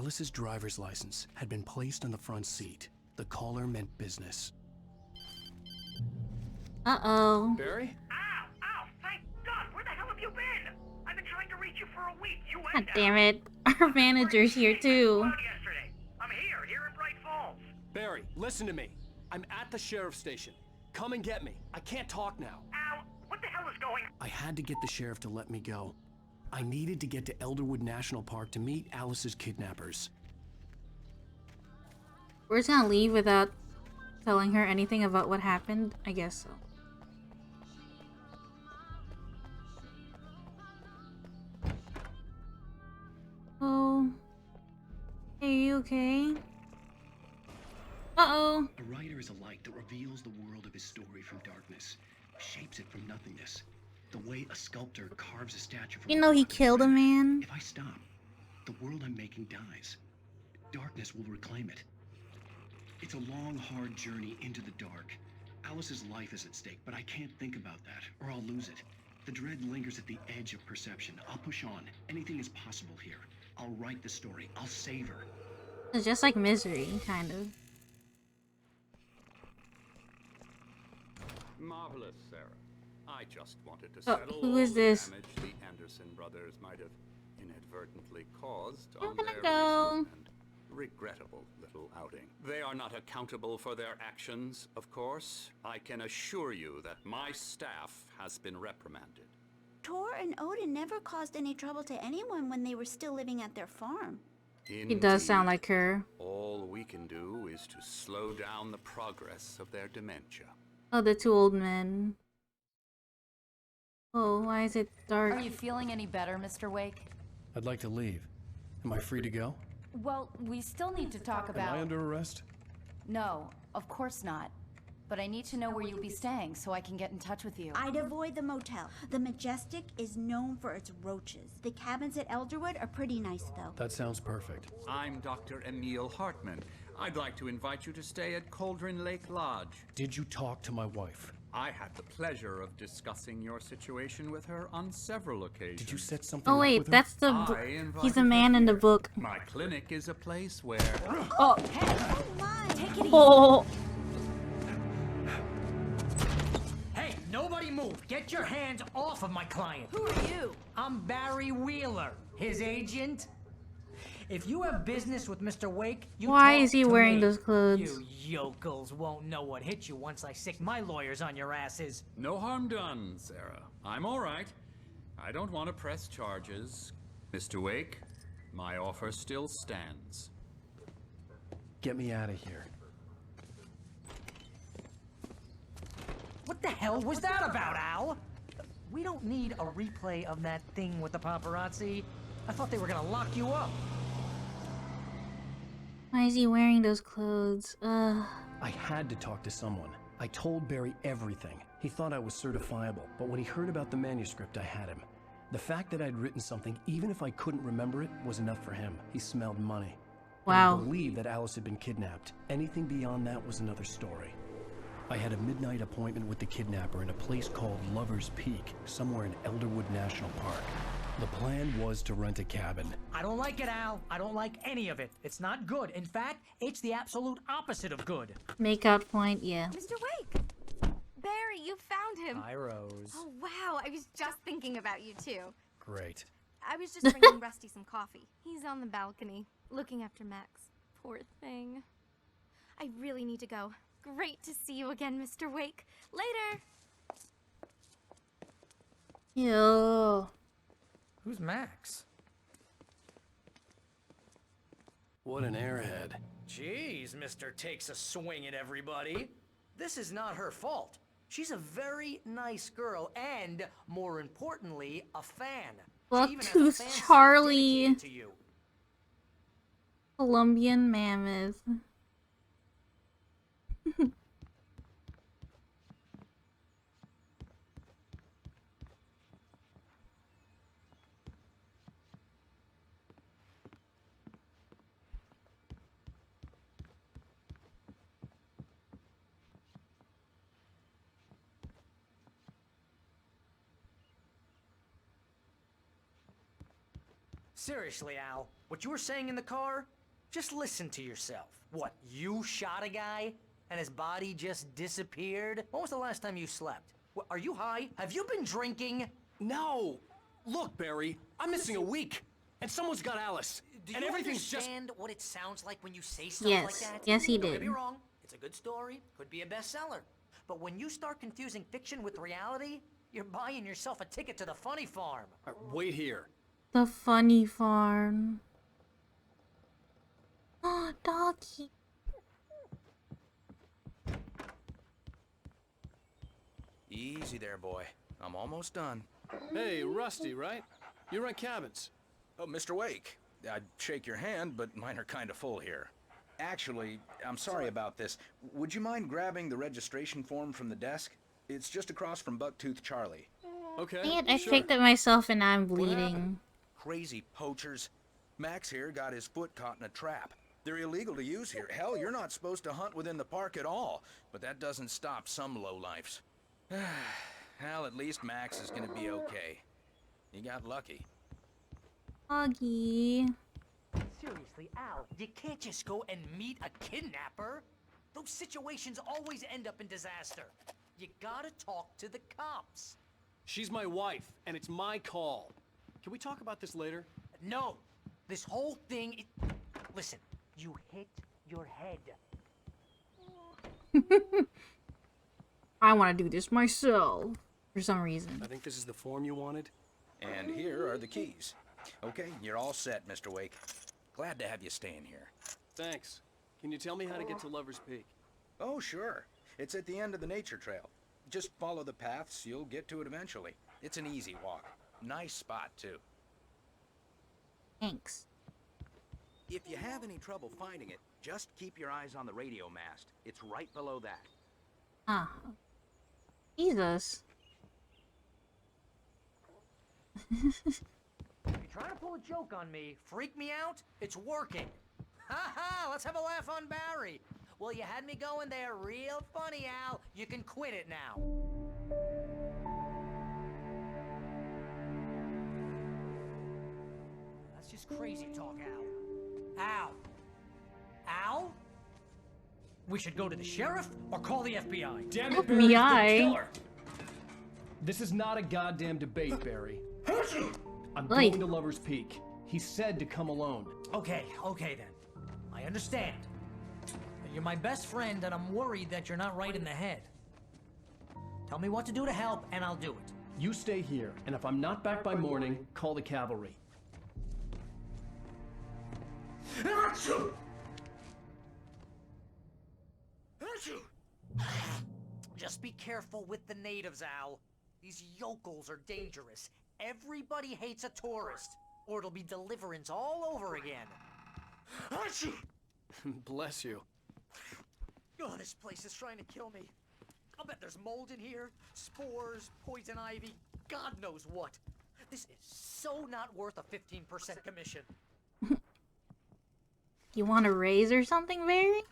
Alice's driver's license had been placed on the front seat. The caller meant business. Uh-oh. Barry? Ow, thank God. Where the hell have you been? I've been trying to reach you for a week. You God and damn it. Our manager's here too. yesterday. I'm here in Bright Falls. Barry, listen to me. I'm at the sheriff's station. Come and get me. I can't talk now. Ow, what the hell is going on? I had to get the sheriff to let me go. I needed to get to Elderwood National Park to meet Alice's kidnappers. We're just gonna leave without telling her anything about what happened? I guess so. Oh. Hey, you okay? Uh-oh. A writer is a light that reveals the world of his story from darkness, shapes it from nothingness. The way a sculptor carves a statue from You know he killed a man? If I stop, the world I'm making dies. Darkness will reclaim it. It's a long, hard journey into the dark. Alice's life is at stake, but I can't think about that, or I'll lose it. The dread lingers at the edge of perception. I'll push on. Anything is possible here. I'll write the story. I'll save her. It's just like Misery, kind of. Marvelous, Sarah. I just wanted to Oh, settle who all is the this? damage the Anderson brothers might have inadvertently caused I'm on gonna their go. recent and regrettable little outing. They are not accountable for their actions, of course. I can assure you that my staff has been reprimanded. Tor and Odin never caused any trouble to anyone when they were still living at their farm. He does sound like her. All we can do is to slow down the progress of their dementia. Oh, the two old men. Oh, why is it dark? Are you feeling any better, Mr. Wake? I'd like to leave. Am I free to go? Well, we still need to talk about... Am I under arrest? No, of course not. But I need to know where you'll be staying so I can get in touch with you. I'd avoid the motel. The Majestic is known for its roaches. The cabins at Elderwood are pretty nice, though. That sounds perfect. I'm Dr. Emil Hartman. I'd like to invite you to stay at Cauldron Lake Lodge. Did you talk to my wife? I had the pleasure of discussing your situation with her on several occasions. Did you set something Oh up wait, with her? that's the I he's a invited man her in the here. book. My clinic is a place where... Oh. Take it easy. Oh. Hey, nobody move. Get your hands off of my client. Who are you? I'm Barry Wheeler, his agent. If you have business with Mr. Wake, you Why talk is he to wearing me. those clothes? You yokels won't know what hit you once I sick my lawyers on your asses. No harm done, Sarah. I'm all right. I don't want to press charges. Mr. Wake, my offer still stands. Get me out of here. What the hell was that about, Al? We don't need a replay of that thing with the paparazzi. I thought they were gonna lock you up. Why is he wearing those clothes? Ugh. I had to talk to someone. I told Barry everything. He thought I was certifiable, but when he heard about the manuscript, I had him. The fact that I'd written something, even if I couldn't remember it, was enough for him. He smelled money. Wow. And he believed that Alice had been kidnapped. Anything beyond that was another story. I had a midnight appointment with the kidnapper in a place called Lover's Peak, somewhere in Elderwood National Park. The plan was to rent a cabin. I don't like it, Al. I don't like any of it. It's not good. In fact, it's the absolute opposite of good. Makeout point, yeah. Mr. Wake! Barry, you found him! Hi, Rose. Oh, wow. I was just thinking about you, too. Great. I was just bringing Rusty some coffee. He's on the balcony, looking after Max. Poor thing. I really need to go. Great to see you again, Mr. Wake. Later! Ew. Who's Max? What an airhead. Jeez, Mr. Takes a swing at everybody. This is not her fault. She's a very nice girl and, more importantly, a fan. Bucktooth Charlie. Colombian mammoth. Seriously, Al, what you were saying in the car? Just listen to yourself. What, you shot a guy and his body just disappeared? When was the last time you slept? What, are you high? Have you been drinking? No! Look, Barry, I'm missing a week, and someone's got Alice. Do and you everything's just... understand what it sounds like when you say stuff Yes. like that? Yes, he Don't did. get me wrong. It's a good story. Could be a bestseller. But when you start confusing fiction with reality, you're buying yourself a ticket to the funny farm. Wait here. The funny farm. Oh, doggy. Easy there, boy. I'm almost done. Hey, Rusty, right? You rent cabins. Oh, Mr. Wake. I'd shake your hand, but mine are kind of full here. Actually, I'm sorry about this. Would you mind grabbing the registration form from the desk? It's just across from Bucktooth Charlie. Okay, Dang it, I faked it myself and now I'm What bleeding. happened? Crazy poachers. Max here got his foot caught in a trap. They're illegal to use here. Hell, you're not supposed to hunt within the park at all. But that doesn't stop some lowlifes. Well, at least Max is gonna be okay. You got lucky. Doggy. Seriously, Al, you can't just go and meet a kidnapper. Those situations always end up in disaster. You gotta talk to the cops. She's my wife, and it's my call. Can we talk about this later? No, this whole thing Listen, you hit your head. I want to do this myself. For some reason. I think this is the form you wanted. And here are the keys. Okay, you're all set, Mr. Wake. Glad to have you staying here. Thanks. Can you tell me how to get to Lover's Peak? Oh, sure. It's at the end of the nature trail. Just follow the paths, you'll get to it eventually. It's an easy walk. Nice spot, too. Thanks. If you have any trouble finding it, just keep your eyes on the radio mast. It's right below that. Ah. Jesus. You're trying to pull a joke on me, freak me out? It's working. Ha ha! Let's have a laugh on Barry. Well, you had me going there real funny, Al. You can quit it now. That's just crazy talk, Al. Al? Al? We should go to the sheriff or call the FBI. Damn it, Barry, FBI? the killer! This is not a goddamn debate, Barry. I'm Like- going to Lover's Peak. He said to come alone. Okay then. I understand. You're my best friend, and I'm worried that you're not right in the head. Tell me what to do to help, and I'll do it. You stay here, and if I'm not back by morning, call the cavalry. Just be careful with the natives, Al. These yokels are dangerous. Everybody hates a tourist, or it'll be deliverance all over again. Bless you. Oh, this place is trying to kill me. I'll bet there's mold in here, spores, poison ivy, God knows what. This is so not worth a 15% commission. You want a raise or something, Barry?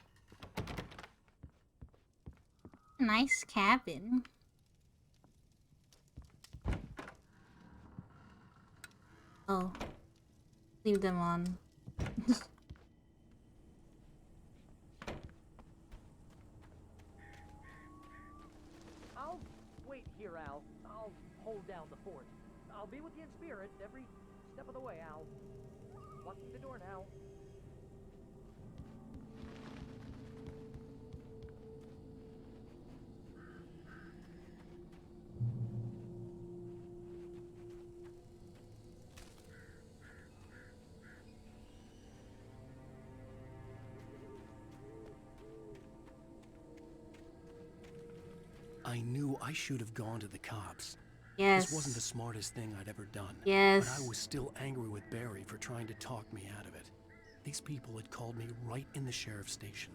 Nice cabin. Oh. Leave them on. I'll wait here, Al. I'll hold down the fort. I'll be with you in spirit every step of the way, Al. Locking the door now. I knew I should have gone to the cops. Yes. This wasn't the smartest thing I'd ever done. Yes. But I was still angry with Barry for trying to talk me out of it. These people had called me right in the sheriff's station.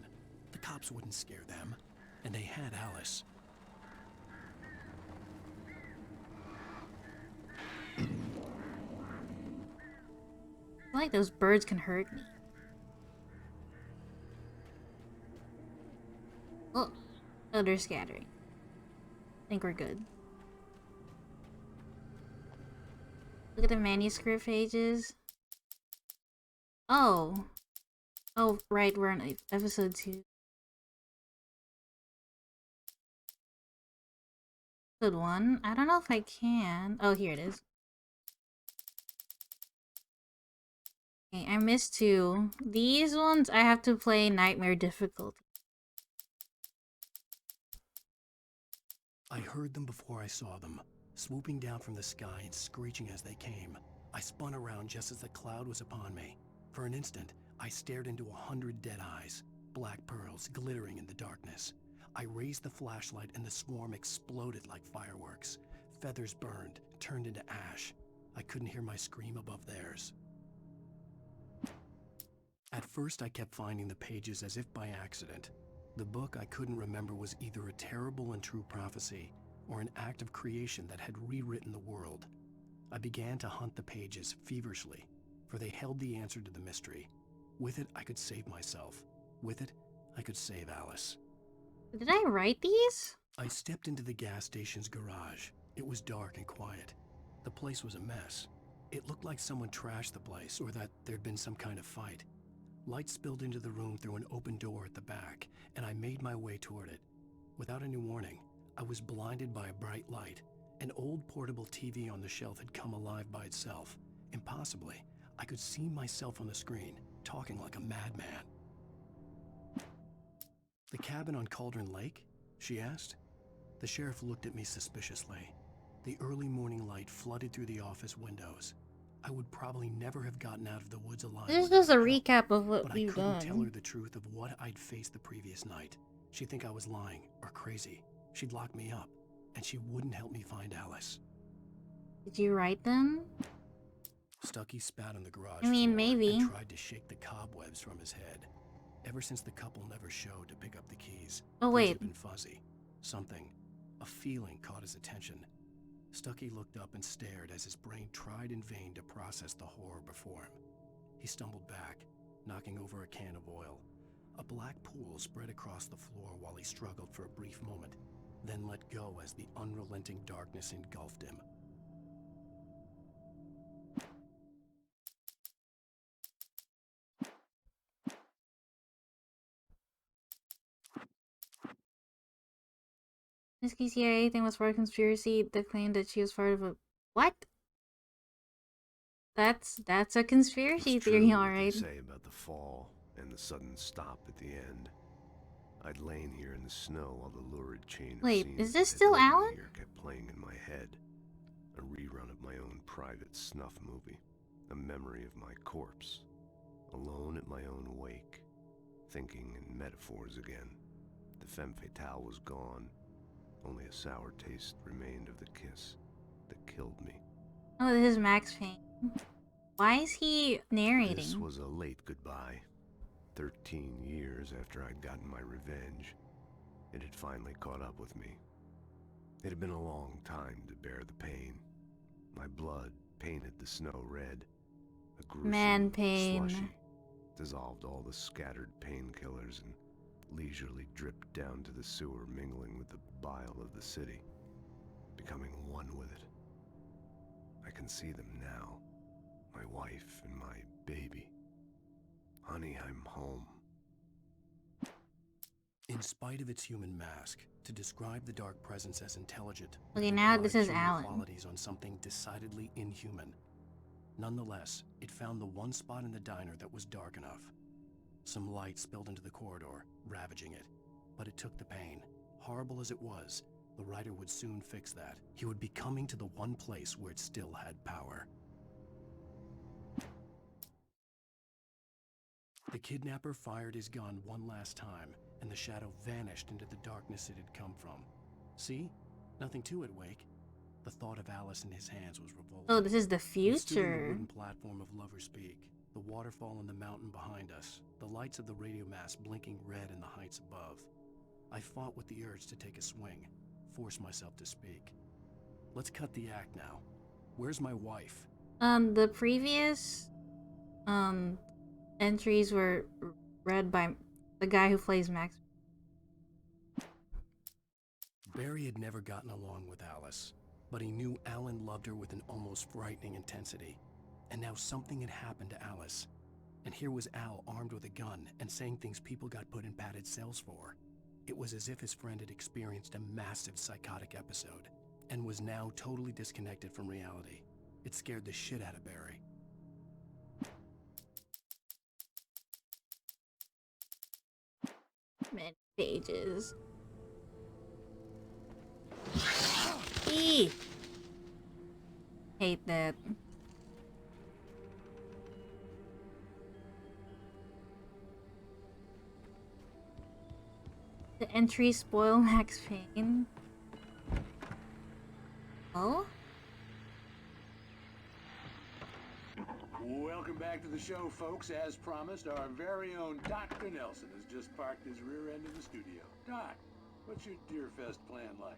The cops wouldn't scare them. And they had Alice. I feel like those birds can hurt me. Oh, they're scattering. I think we're good. Look at the manuscript pages. Oh. Oh, right, we're on episode 2. Episode 1? I don't know if I can. Oh, here it is. Okay, I missed 2. These ones I have to play Nightmare difficulty. I heard them before I saw them, swooping down from the sky and screeching as they came. I spun around just as the cloud was upon me. For an instant, I stared into 100 dead eyes, black pearls glittering in the darkness. I raised the flashlight and the swarm exploded like fireworks. Feathers burned, turned into ash. I couldn't hear my scream above theirs. At first, I kept finding the pages as if by accident. The book I couldn't remember was either a terrible and true prophecy or an act of creation that had rewritten the world. I began to hunt the pages feverishly, for they held the answer to the mystery. With it, I could save myself. With it, I could save Alice. Did I write these? I stepped into the gas station's garage. It was dark and quiet. The place was a mess. It looked like someone trashed the place or that there'd been some kind of fight. Light spilled into the room through an open door at the back, and I made my way toward it. Without any warning, I was blinded by a bright light. An old portable TV on the shelf had come alive by itself. Impossibly, I could see myself on the screen, talking like a madman. "The cabin on Cauldron Lake?" she asked. The sheriff looked at me suspiciously. The early morning light flooded through the office windows. I would probably never have gotten out of the woods alive. This is just a recap of what But we've I couldn't done. tell her the truth of what I'd faced the previous night. She'd think I was lying or crazy. She'd lock me up, and she wouldn't help me find Alice. Did you write them? Stucky spat on the garage I mean, floor maybe. and tried to shake the cobwebs from his head. Ever since the couple never showed to pick up the keys, Oh, things wait. had been fuzzy. Something, a feeling caught his attention. Stucky looked up and stared as his brain tried in vain to process the horror before him. He stumbled back, knocking over a can of oil. A black pool spread across the floor while he struggled for a brief moment, then let go as the unrelenting darkness engulfed him. Miss KCA thing was for a conspiracy that claimed that she was part of a what? That's a conspiracy theory, alright. They say about the fall and the sudden stop at the end. I'd lain here in the snow while the lurid chain of Wait, scenes is this that still led me Alan? here kept playing in my head. A rerun of my own private snuff movie. A memory of my corpse. Alone at my own wake. Thinking in metaphors again. The femme fatale was gone. Only a sour taste remained of the kiss that killed me. Oh, this is Max Payne. Why is he narrating? This was a late goodbye. 13 years after I'd gotten my revenge, it had finally caught up with me. It had been a long time to bear the pain. My blood painted the snow red. A gruesome Man pain. slushy dissolved all the scattered painkillers and leisurely dripped down to the sewer, mingling with the bile of the city, becoming one with it. I can see them now. My wife and my baby. Honey, I'm home. In spite of its human mask, to describe the dark presence as intelligent, Okay, now this is human Alan. qualities on something decidedly inhuman. Nonetheless, it found the one spot in the diner that was dark enough. Some light spilled into the corridor, ravaging it. But it took the pain. Horrible as it was, the writer would soon fix that. He would be coming to the one place where it still had power. The kidnapper fired his gun one last time, and the shadow vanished into the darkness it had come from. See? Nothing to it, Wake. The thought of Alice in his hands was revolting. Oh, this is the We stood on the future. wooden platform of Lover's Peak, the waterfall on the mountain behind us, the lights of the radio mast blinking red in the heights above. I fought with the urge to take a swing, force myself to speak. Let's cut the act now. Where's my wife? The previous entries were read by the guy who plays Max. Barry had never gotten along with Alice, but he knew Alan loved her with an almost frightening intensity. And now something had happened to Alice. And here was Al armed with a gun and saying things people got put in padded cells for. It was as if his friend had experienced a massive psychotic episode and was now totally disconnected from reality. It scared the shit out of Barry. Many pages. Eee! Hate that. The entries spoil Max Payne. Oh? Welcome back to the show, folks. As promised, our very own Dr. Nelson has just parked his rear end in the studio. Doc, what's your Deerfest plan like?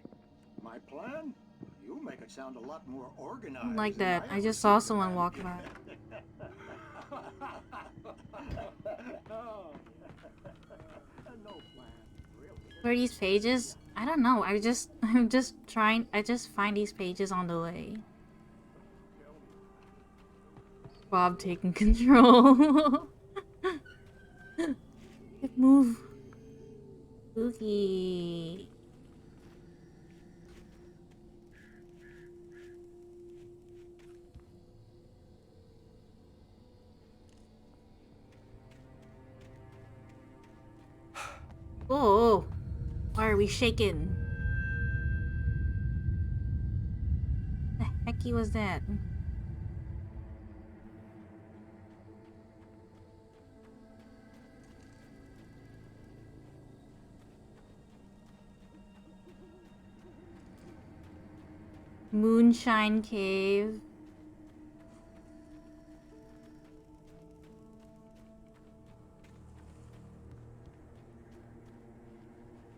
My plan? You make it sound a lot more organized. Like than that. I I ever just seem saw to someone manage walk it. by. Oh. No plan, really. Where are these pages? I don't know. I'm just trying. I just find these pages on the way. Bob taking control. Move. Spooky. Oh, why are we shaking? The hecky was that? Moonshine Cave.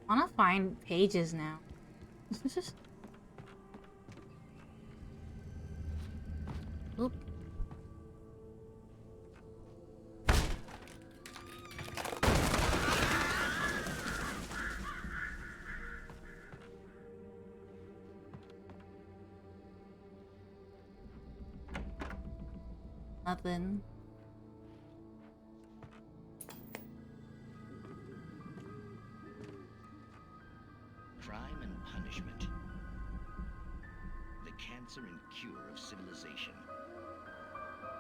I wanna find pages now. Oop. Nothing. Crime and punishment. The cancer and cure of civilization.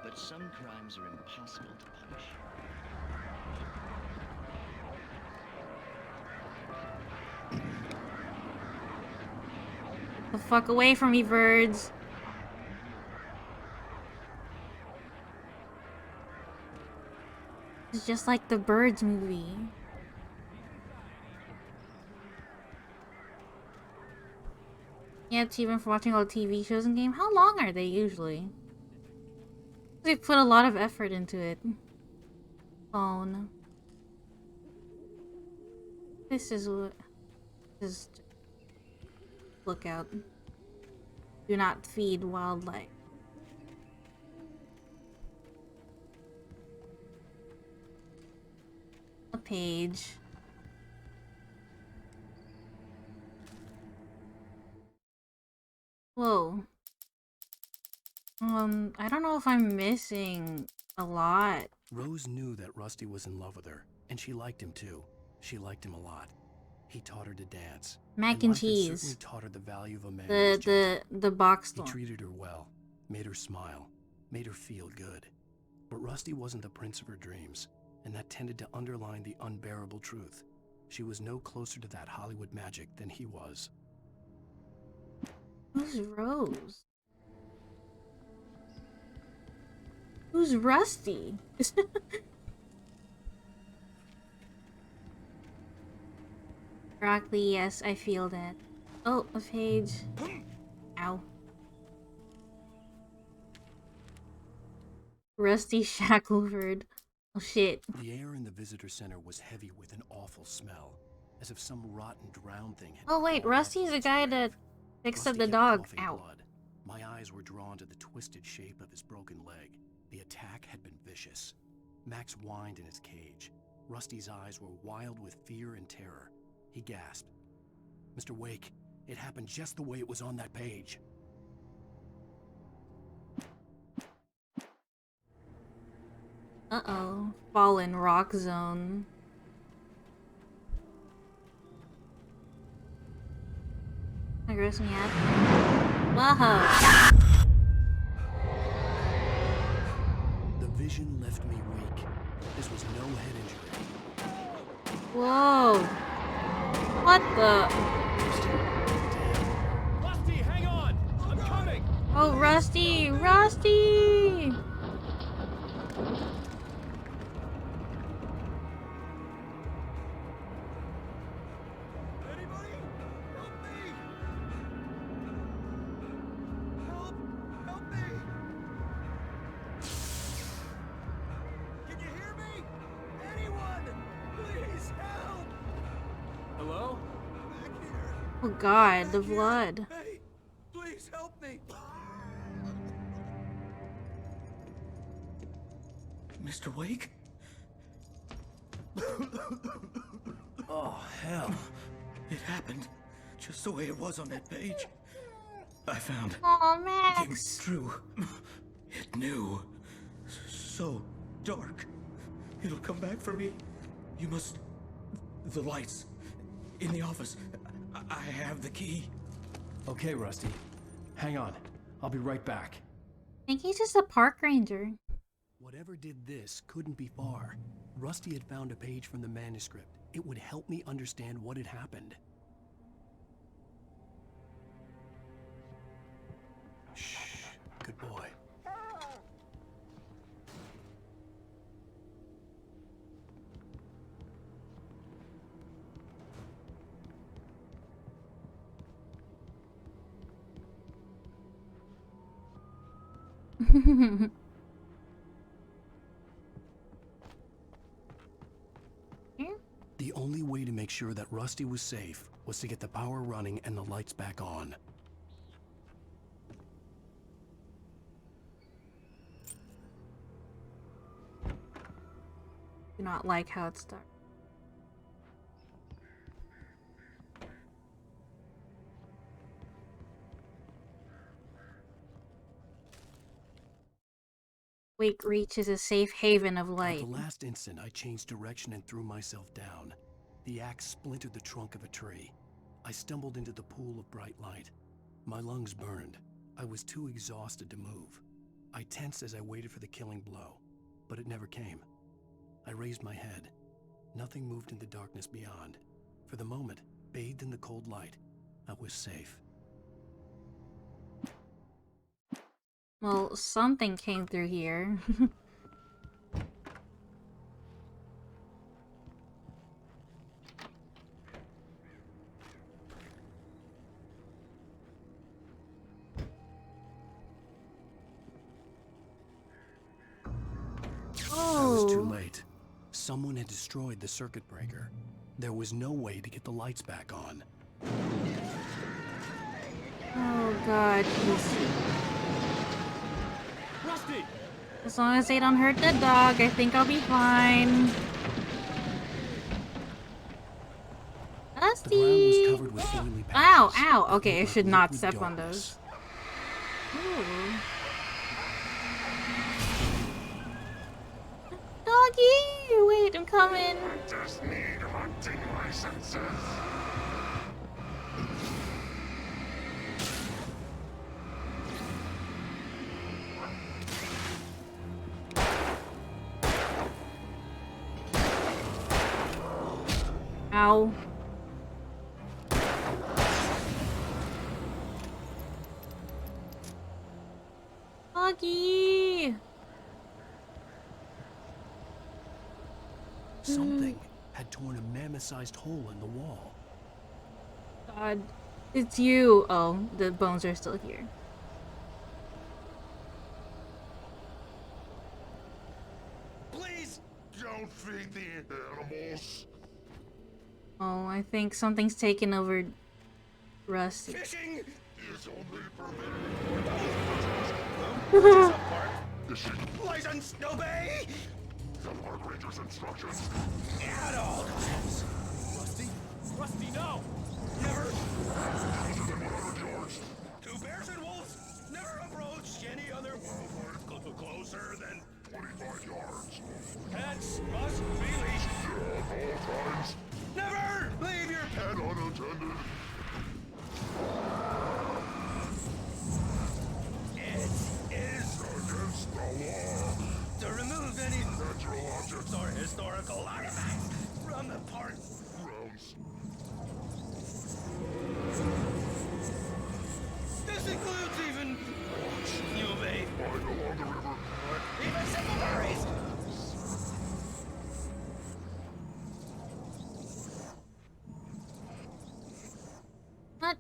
But some crimes are impossible to punish. The fuck away from me, birds. It's just like the Birds movie. Yeah, it's even for watching all the TV shows and game. How long are they usually? They put a lot of effort into it. Phone. This is what. Just look out. Do not feed wildlife. A page. Whoa. I don't know if I'm missing a lot. Rose knew that Rusty was in love with her, and she liked him too. She liked him a lot. He taught her to dance. Mac and life had cheese. certainly taught her the value of a man who was gentle. The box He one. treated her well, made her smile, made her feel good. But Rusty wasn't the prince of her dreams, and that tended to underline the unbearable truth. She was no closer to that Hollywood magic than he was. Who's Rose? Who's Rusty? Broccoli, yes, I feel that. Oh, a page. Ow. Rusty Shackleford. Oh shit. The air in the visitor center was heavy with an awful smell, as if some rotten drowned thing had... Oh wait, Rusty's the guy that fixed up Rusty the kept dog. coughing Ow. blood. My eyes were drawn to the twisted shape of his broken leg. The attack had been vicious. Max whined in his cage. Rusty's eyes were wild with fear and terror. He gasped. Mr. Wake, it happened just the way it was on that page. Uh-oh. Fallen rock zone. That gross me out. Whoa. The vision left me weak. This was no head injury. Whoa. What the? Rusty, hang on! I'm coming! Oh, Rusty! Rusty! Anybody? Help me! Help! Help me! Can you hear me? Anyone! Please help! Hello? Back here! Oh god, the blood. Hey! Please help me! Mr. Wake? Oh, hell. It happened just the way it was on that page. I found Oh, it Max. was true. It knew. So dark. It'll come back for me. You must... The lights. In the office. I have the key. Okay, Rusty. Hang on. I'll be right back. I think he's just a park ranger. Whatever did this couldn't be far. Rusty had found a page from the manuscript. It would help me understand what had happened. Shh. Good boy. The only way to make sure that Rusty was safe was to get the power running and the lights back on. Do not like how it starts. Wake reaches a safe haven of At light. the last instant, I changed direction and threw myself down. The axe splintered the trunk of a tree. I stumbled into the pool of bright light. My lungs burned. I was too exhausted to move. I tensed as I waited for the killing blow, but it never came. I raised my head. Nothing moved in the darkness beyond. For the moment, bathed in the cold light, I was safe. Well, something came through here. I was too late. Someone had destroyed the circuit breaker. There was no way to get the lights back on. Oh god, jeez. Rusty! As long as they don't hurt the dog, I think I'll be fine. The ground was Rusty! covered with oily Ow, patches. ow! that Okay, I looked should like not liquid step on darkness. those. Ooh. Doggy! Wait, I'm coming! I just need hunting licenses. Ow. Doggy! Something had torn a mammoth-sized hole in the wall. God. It's you! Oh, the bones are still here. Please don't feed the animals. Oh, I think something's taken over Rusty. Fishing is only permitted for fishing. License, obey! The park ranger's instructions. At all times. Rusty? Rusty, no! Never. Closer than 100 yards. Two bears and wolves. Never approach any other wildlife closer than 25 yards. pets must be leashed. Yeah, at all times. Never leave your Pet unattended. It is Against the law. to remove any Natural objects or historical artifacts from the park. grounds. This includes even you obey. Mine along the river. Even simple berries. What?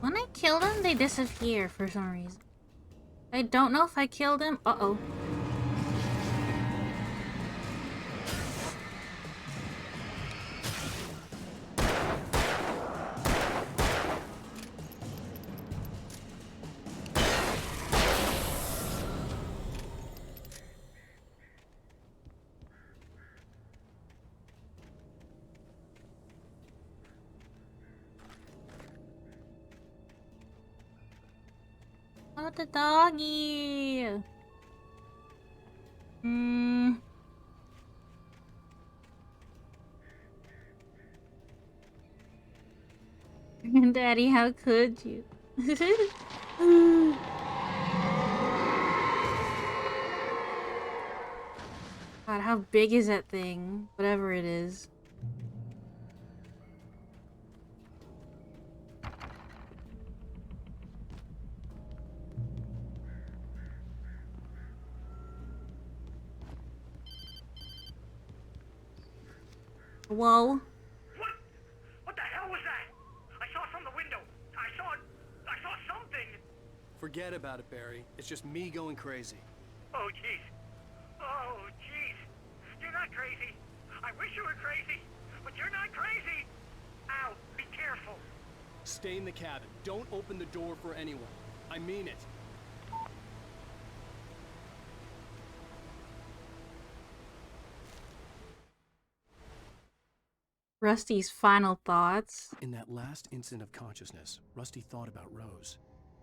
When I kill them, they disappear for some reason. I don't know if I killed him. Uh-oh. Oh, the doggy. Daddy, how could you? God, how big is that thing? Whatever it is. Whoa. What the hell was that? I saw from the window. I saw something. Forget about it, Barry. It's just me going crazy. Oh, jeez. Oh, jeez. You're not crazy. I wish you were crazy, but you're not crazy. Ow, be careful. Stay in the cabin. Don't open the door for anyone. I mean it. Rusty's final thoughts. In that last instant of consciousness, Rusty thought about Rose.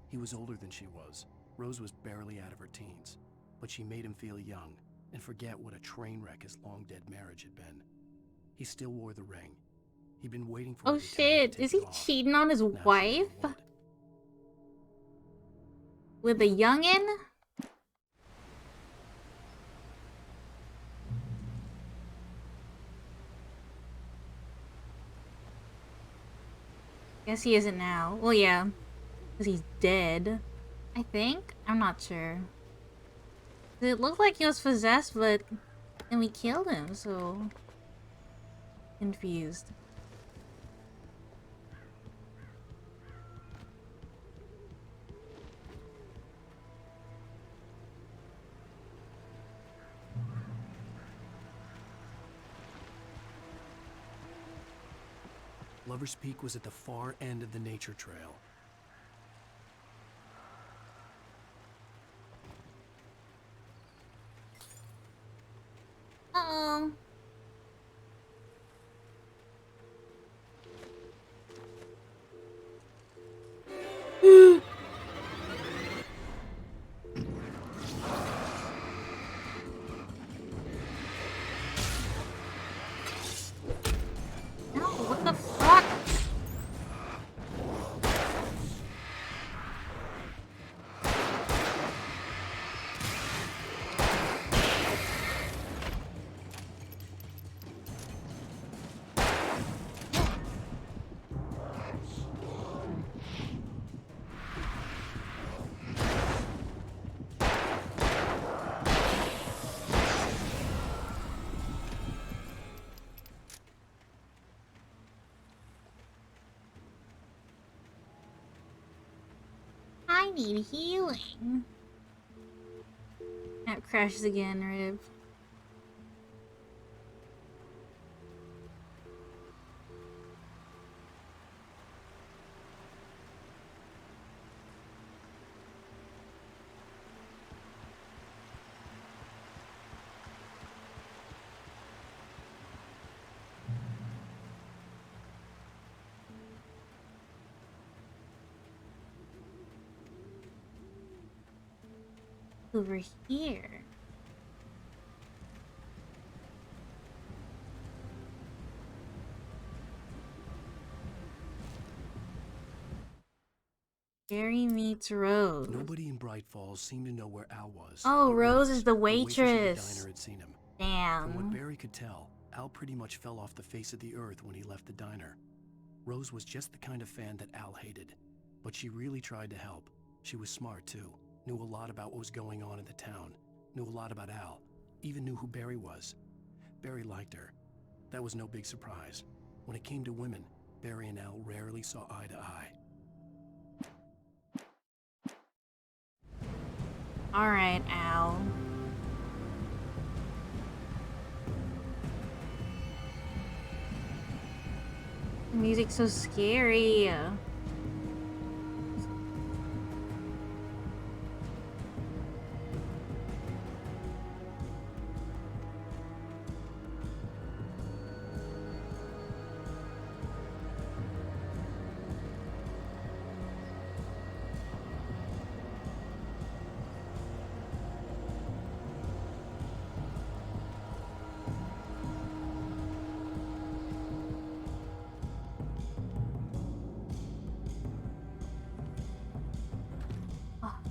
He was older than she was. Rose was barely out of her teens, but she made him feel young and forget what a train wreck his long-dead marriage had been. He still wore the ring. He'd been waiting for Oh her to tell him to shit, take is it he off. cheating on his wife? With a youngin'? Guess he isn't now. Well, yeah. Because he's dead. I think? I'm not sure. It looked like he was possessed, but then we killed him, so... Confused. Lover's Peak was at the far end of the nature trail. Uh-oh. No, what the fuck? I need healing. That crashes again, Rib. Over here. Barry meets Rose. Nobody in Bright Falls seemed to know where Al was. Oh, but Rose is the waitress at the waitress. diner had seen him. Damn. From what Barry could tell, Al pretty much fell off the face of the earth when he left the diner. Rose was just the kind of fan that Al hated, but she really tried to help. She was smart too, knew a lot about what was going on in the town, knew a lot about Al, even knew who Barry was. Barry liked her. That was no big surprise. When it came to women, Barry and Al rarely saw eye to eye. Alright, Al. The music's so scary.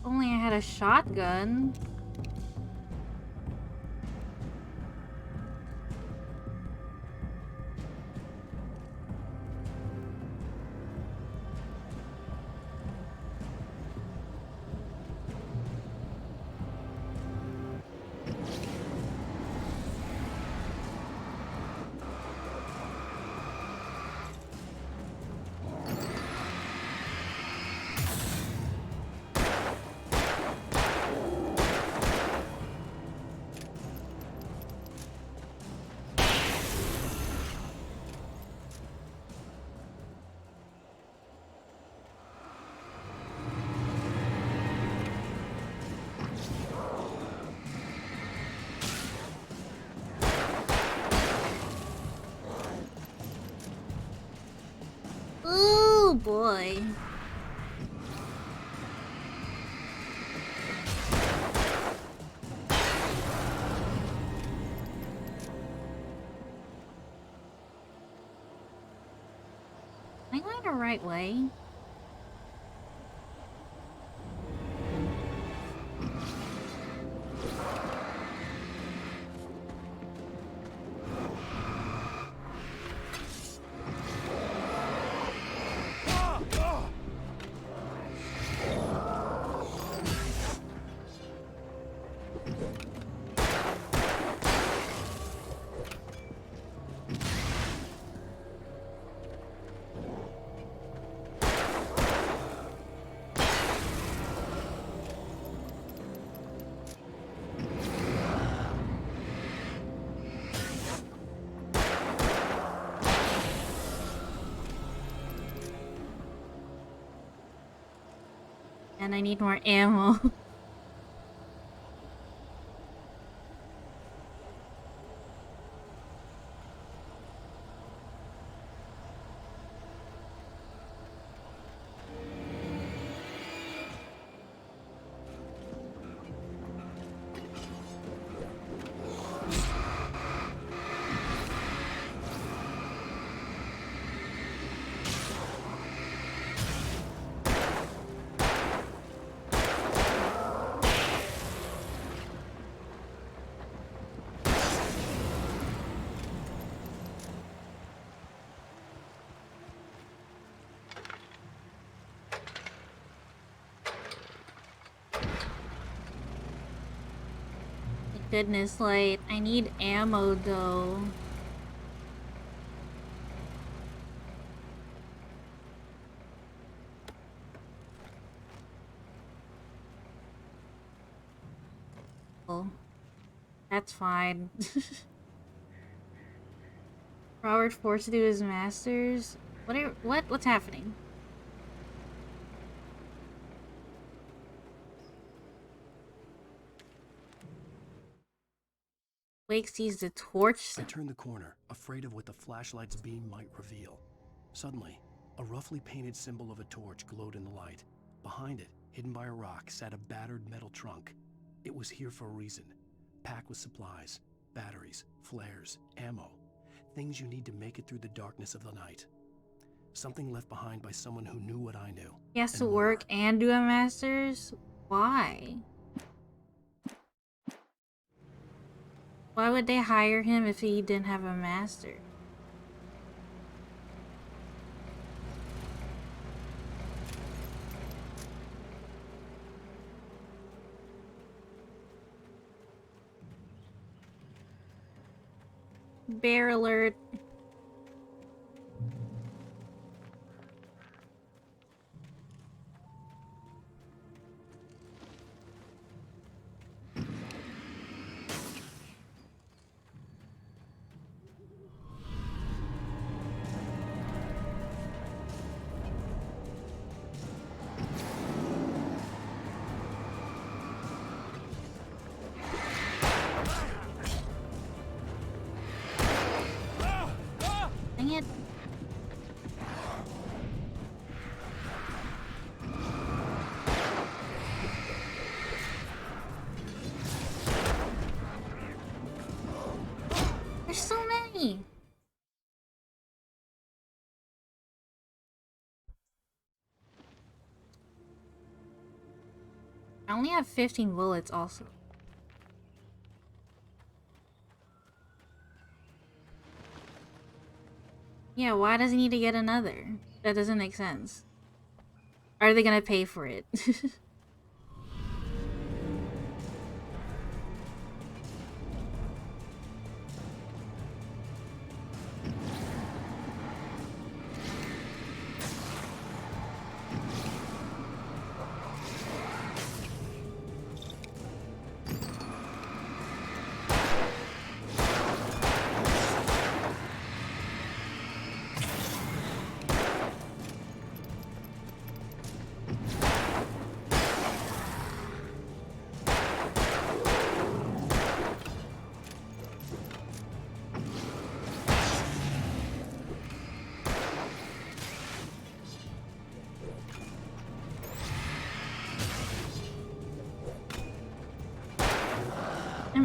Only I had a shotgun. Oh boy. Am I going the right way? And I need more ammo. Goodness, light. I need ammo though. Oh, that's fine. Robert forced to do his masters. What's happening? Wake sees the torch. I turned the corner, afraid of what the flashlight's beam might reveal. Suddenly, a roughly painted symbol of a torch glowed in the light. Behind it, hidden by a rock, sat a battered metal trunk. It was here for a reason. Packed with supplies, batteries, flares, ammo. Things you need to make it through the darkness of the night. Something left behind by someone who knew what I knew. He has to work and do a master's? Why? Why would they hire him if he didn't have a master? Bear alert. Dang it. There's so many. I only have 15 bullets also. Yeah, why does he need to get another? That doesn't make sense. Are they gonna pay for it?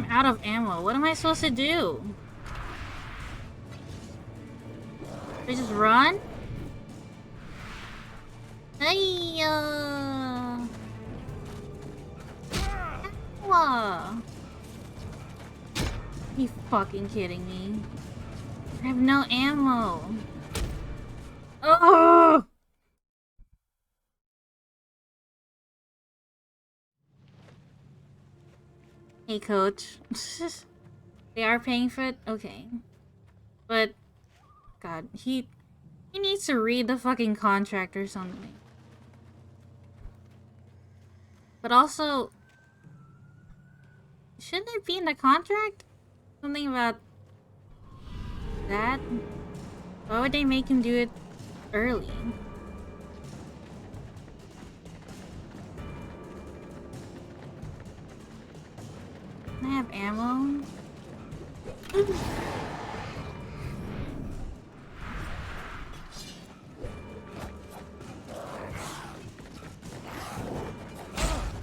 I'm out of ammo. What am I supposed to do? I just run? Hey, Are you fucking kidding me? I have no ammo. Oh! Hey, coach. They are paying for it? Okay. But, God, he needs to read the fucking contract or something. But also, shouldn't it be in the contract? Something about that? Why would they make him do it early? Can I have ammo? Do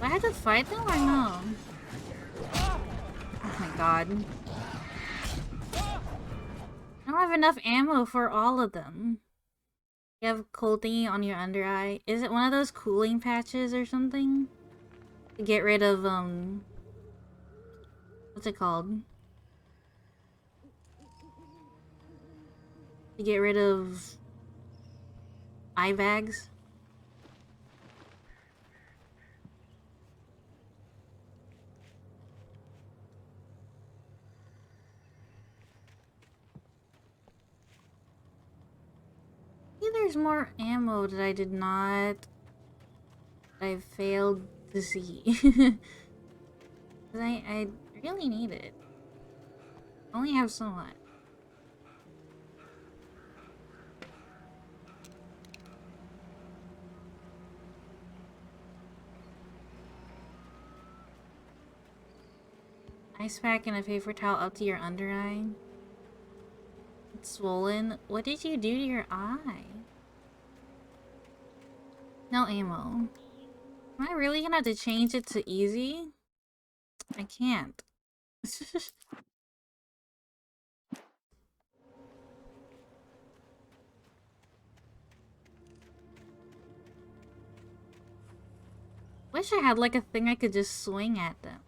I have to fight them or no? Oh my god. I don't have enough ammo for all of them. You have cold thingy on your under eye. Is it one of those cooling patches or something? To get rid of, what's it called? To get rid of eye bags? See, there's more ammo that I did not... I failed to see. I really need it. I only have so much. Ice pack and a paper towel up to your under eye. It's swollen. What did you do to your eye? No ammo. Am I really gonna have to change it to easy? I can't. Wish I had like a thing I could just swing at them.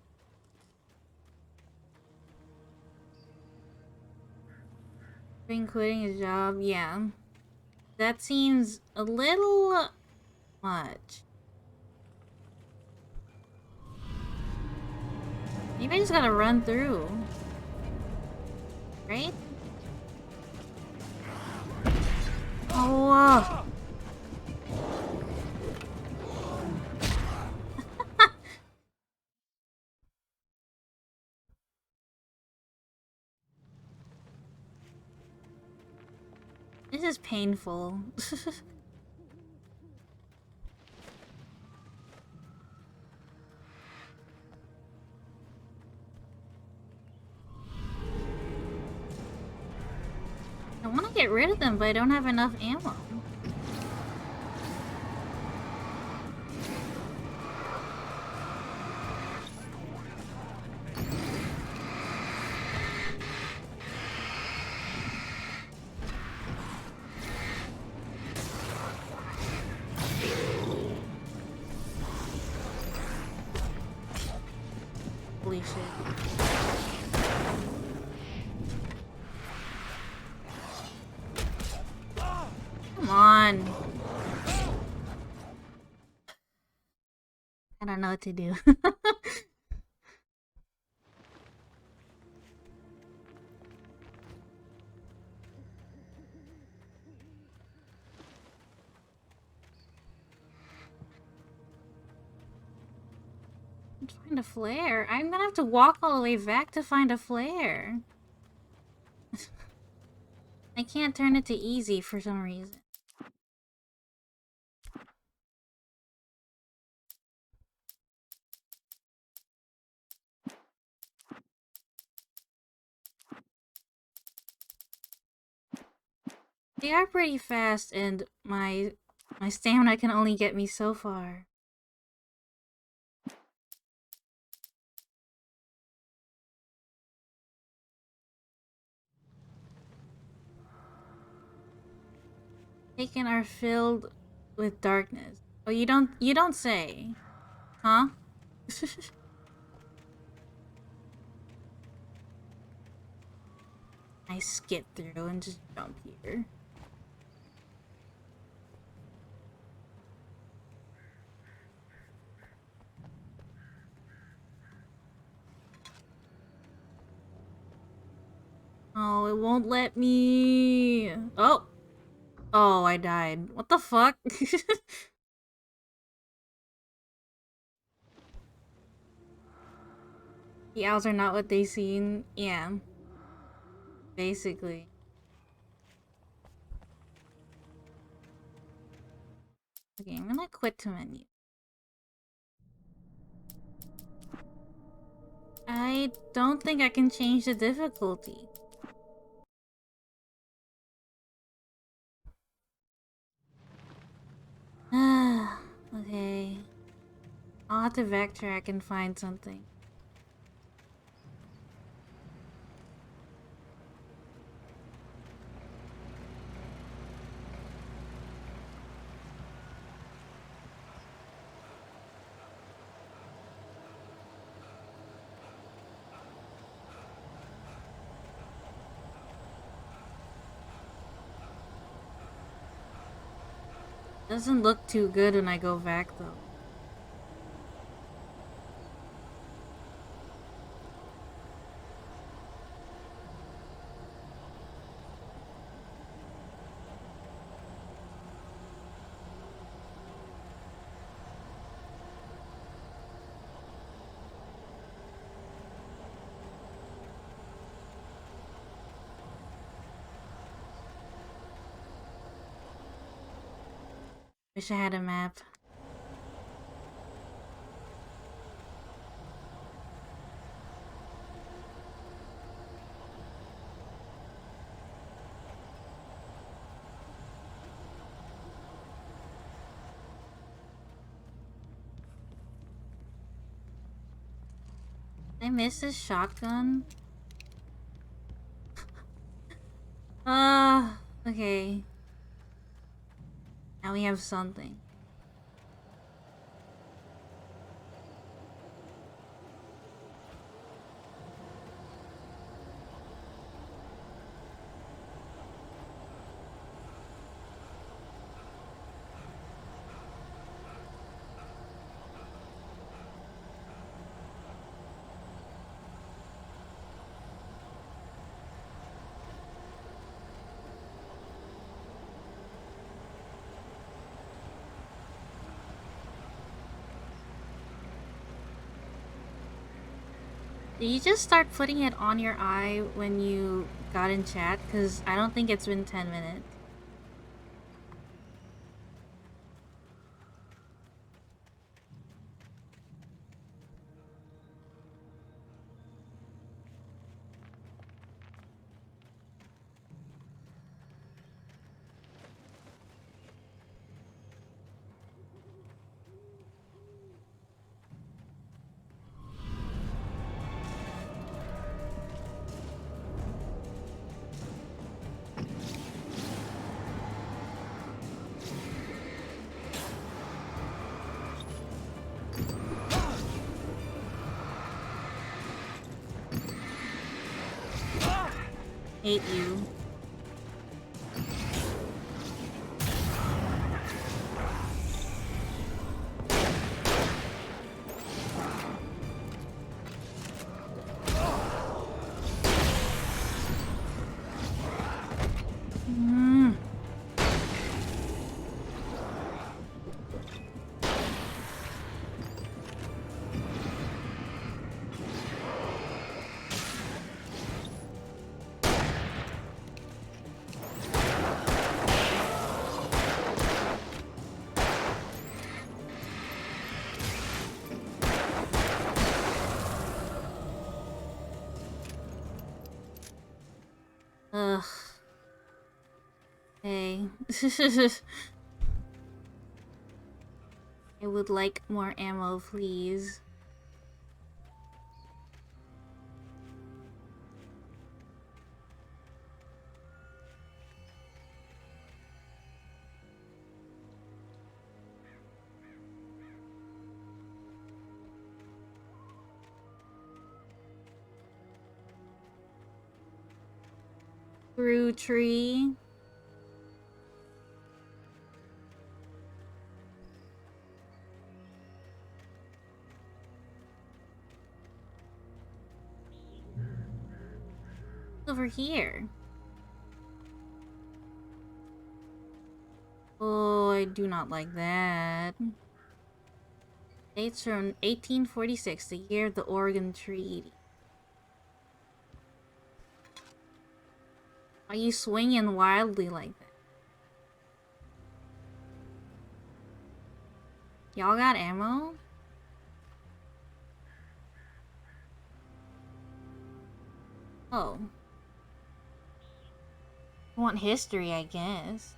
Been quitting his job, yeah. That seems a little much. Maybe I just gotta run through. Right? Oh, this is painful. I want to get rid of them, but I don't have enough ammo. Holy shit. Come on. I don't know what to do. Find a flare? I'm gonna have to walk all the way back to find a flare. I can't turn it to easy for some reason. They are pretty fast, and my stamina can only get me so far. taken are filled with darkness. Oh, you don't say. Huh? I skip through and just jump here. Oh, it won't let me. Oh. Oh, I died. What the fuck? The owls are not what they seem. Yeah. Basically. Okay, I'm gonna quit to menu. I don't think I can change the difficulty. Ah, okay. I'll have to backtrack and find something. Doesn't look too good when I go back though. Wish I had a map. Did I miss this shotgun? Okay. Now we have something. Did you just start putting it on your eye when you got in chat? Because I don't think it's been 10 minutes. Hate you. Mm. Ugh. Hey. I would like more ammo, please. Through tree. Over here. Oh, I do not like that. Dates from 1846, the year of the Oregon Treaty. Are you swinging wildly like that? Y'all got ammo? Oh. I want history, I guess.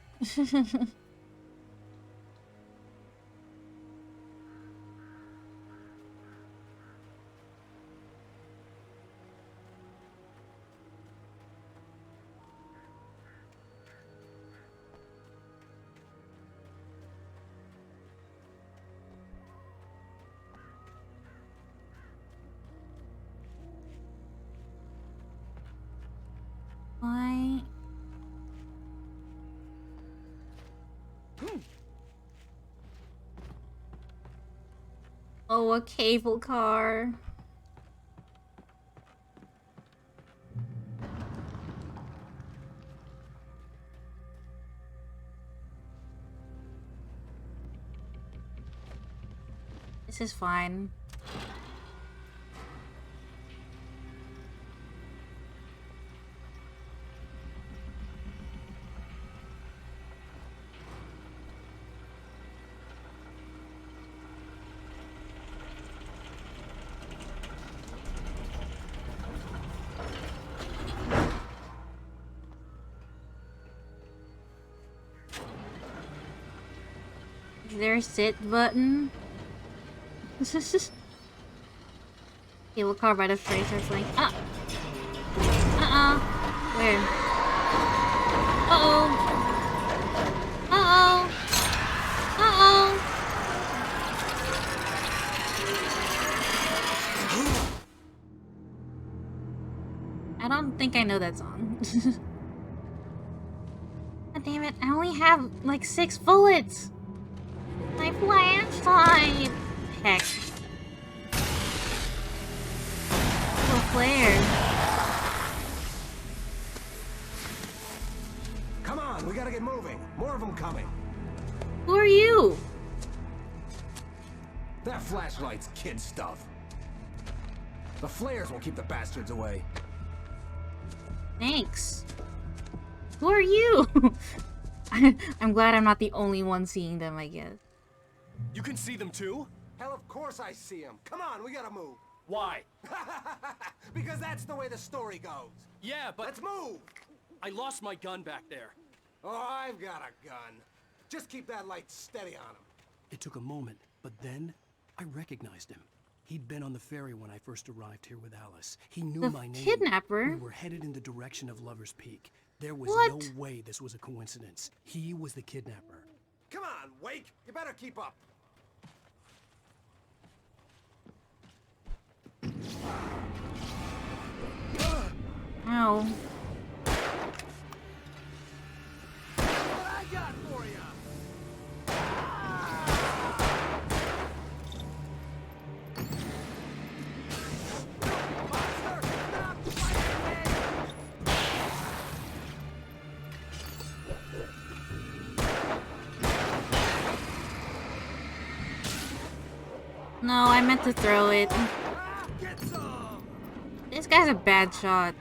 Why? Oh, a cable car. This is fine. Is there a sit button? Cable car by the phrase that's like, ah! Where? Uh-oh! Uh-oh! Uh-oh! I don't think I know that song. God damn it, I only have like 6 bullets! My flashlight! Heck. Oh, flare. Come on, we gotta get moving. More of them coming. Who are you? That flashlight's kid stuff. The flares will keep the bastards away. Thanks. Who are you? I'm glad I'm not the only one seeing them, I guess. You can see them too? Hell, of course I see them. Come on, we gotta move. Why? Because that's the way the story goes. Yeah, but... Let's move! I lost my gun back there. Oh, I've got a gun. Just keep that light steady on him. It took a moment, but then I recognized him. He'd been on the ferry when I first arrived here with Alice. He knew The my name. kidnapper? We were headed in the direction of Lover's Peak. There was no way this was a coincidence. He was the kidnapper. Come on, Wake. You better keep up. Ow. What I got for you? No, I meant to throw it. This guy's a bad shot.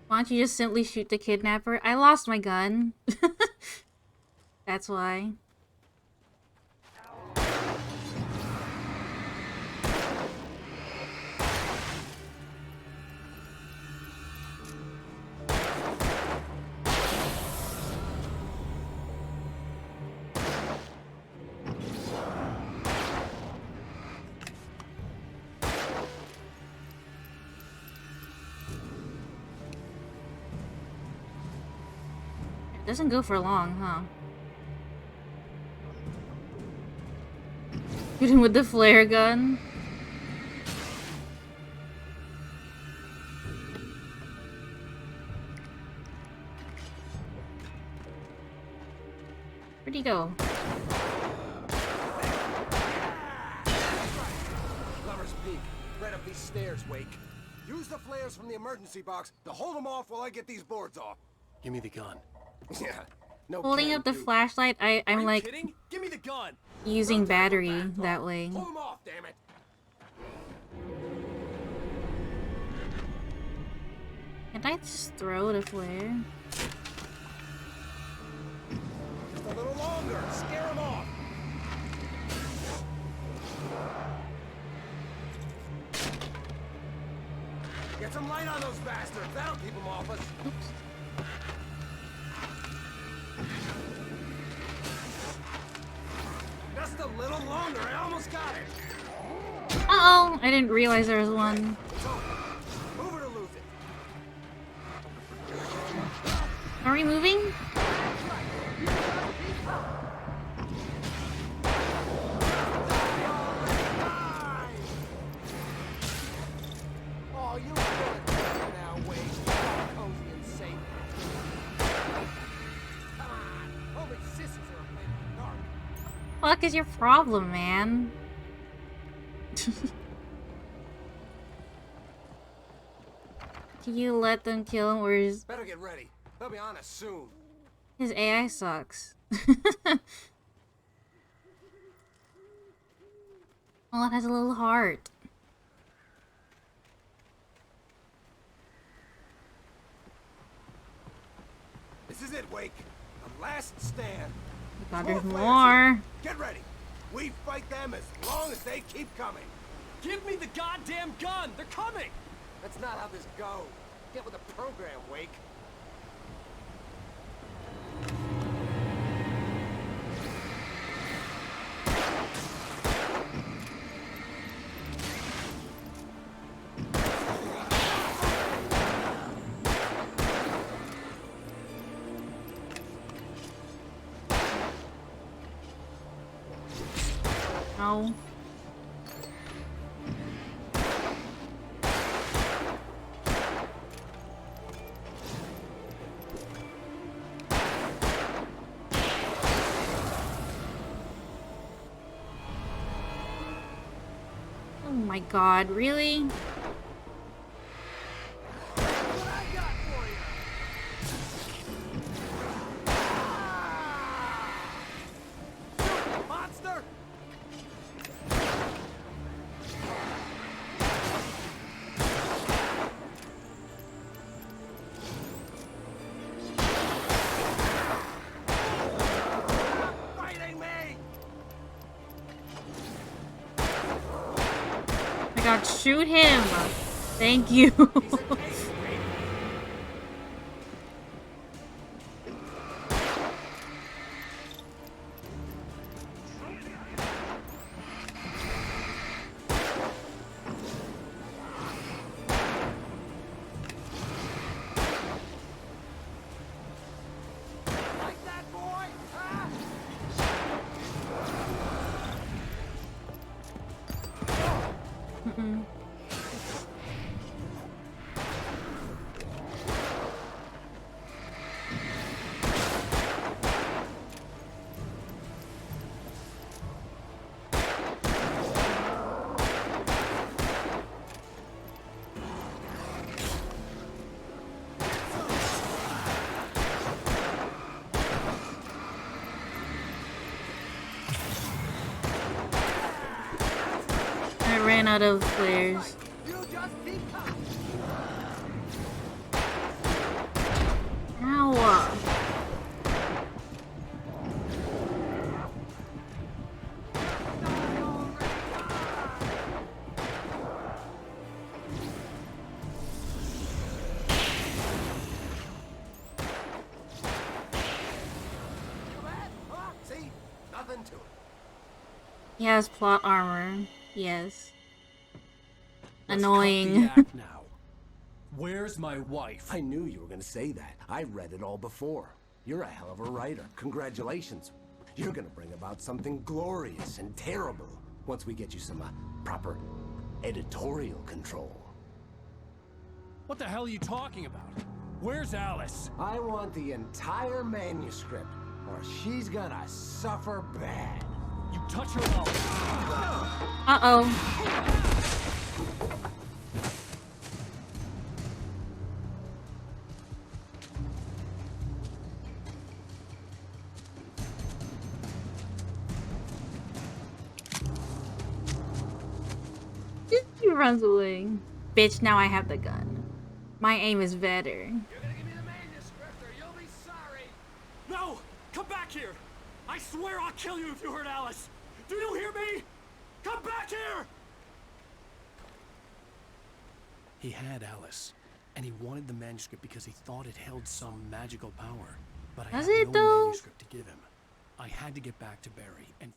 Why don't you just simply shoot the kidnapper? I lost my gun. That's why. Doesn't go for long, huh? Shoot him with the flare gun. Where'd he go? Lover's Peak, right up these stairs, Wake. Use the flares from the emergency box to hold them off while I get these boards off. Give me the gun. Yeah. No Holding can up the do. flashlight, I'm like Kidding? Give me the gun. using battery that way. Hold them off, damn it. Can't I just throw the flare? Just a little longer. Scare them off. Get some light on those bastards. That'll keep them off us. Oops. Just a little longer. I almost got it. Uh-oh! I didn't realize there was one. It's over. Move it or lose it. Are we moving? Oh, you now, Wade. Cozy and safe. Come on. Only sissies are afraid of the dark. Fuck is your problem, man? Can you let them kill him, or is Better get ready. They'll be on us soon. his AI sucks? Oh, it has a little heart. This is it, Wake. The last stand. God, there's Flares more. here. Get ready. We fight them as long as they keep coming. Give me the goddamn gun! They're coming! That's not how this goes. Get with the program, Wake. No. Oh my god, really? Monster! Fighting me! Oh my god, shoot him! Thank you. Like that, boy? Huh? Mm-mm. I ran out of flares. You just keep coming. Ow! Huh? See? Nothing to it. He has plot armor. Yes. Let's Annoying. cut the act now. Where's my wife? I knew you were gonna say that. I read it all before. You're a hell of a writer. Congratulations. You're gonna bring about something glorious and terrible once we get you some proper editorial control. What the hell are you talking about? Where's Alice? I want the entire manuscript. or she's gonna suffer bad. You touch her mouth. Uh-oh. He runs away. Bitch, now I have the gun. My aim is better. No! Come back here! I swear I'll kill you if you hurt Alice! Do you hear me? Come back here! He had Alice, and he wanted the manuscript because he thought it held some magical power. But I Does had it, no though? manuscript to give him. I had to get back to Barry, and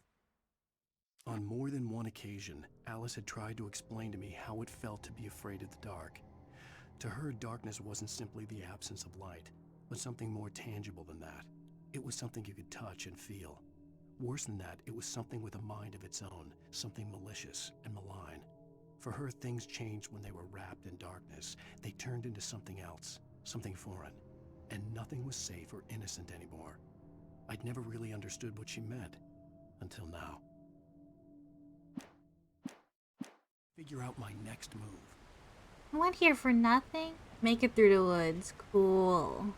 on more than one occasion, Alice had tried to explain to me how it felt to be afraid of the dark. To her, darkness wasn't simply the absence of light, but something more tangible than that. It was something you could touch and feel. Worse than that, it was something with a mind of its own, something malicious and malign. For her, things changed when they were wrapped in darkness. They turned into something else, something foreign, and nothing was safe or innocent anymore. I'd never really understood what she meant, until now. Figure out my next move. I went here for nothing? Make it through the woods. Cool.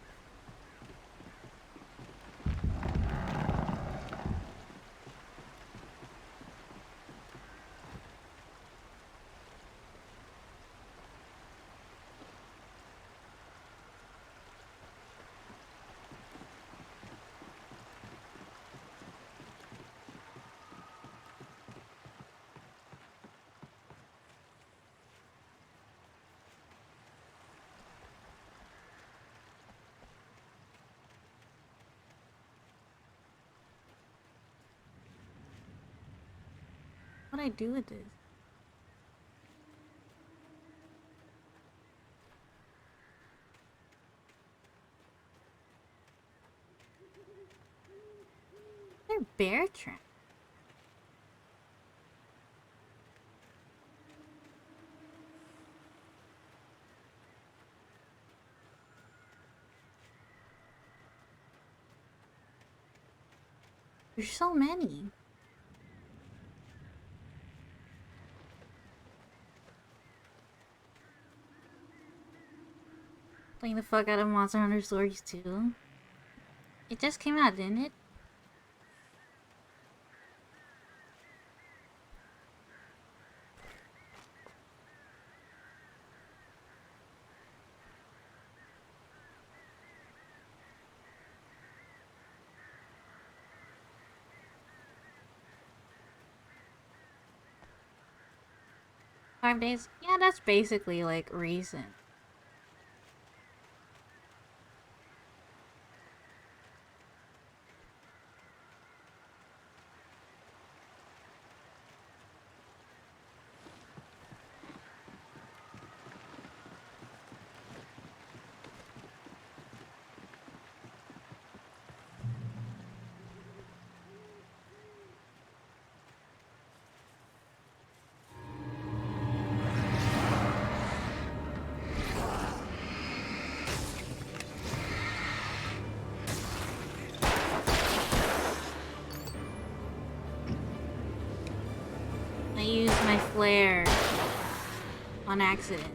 What do I do with this? They're bear traps. There's so many. Playing the fuck out of Monster Hunter Stories 2. It just came out, didn't it? Five days? Yeah, that's basically like recent. I used my flare on accident.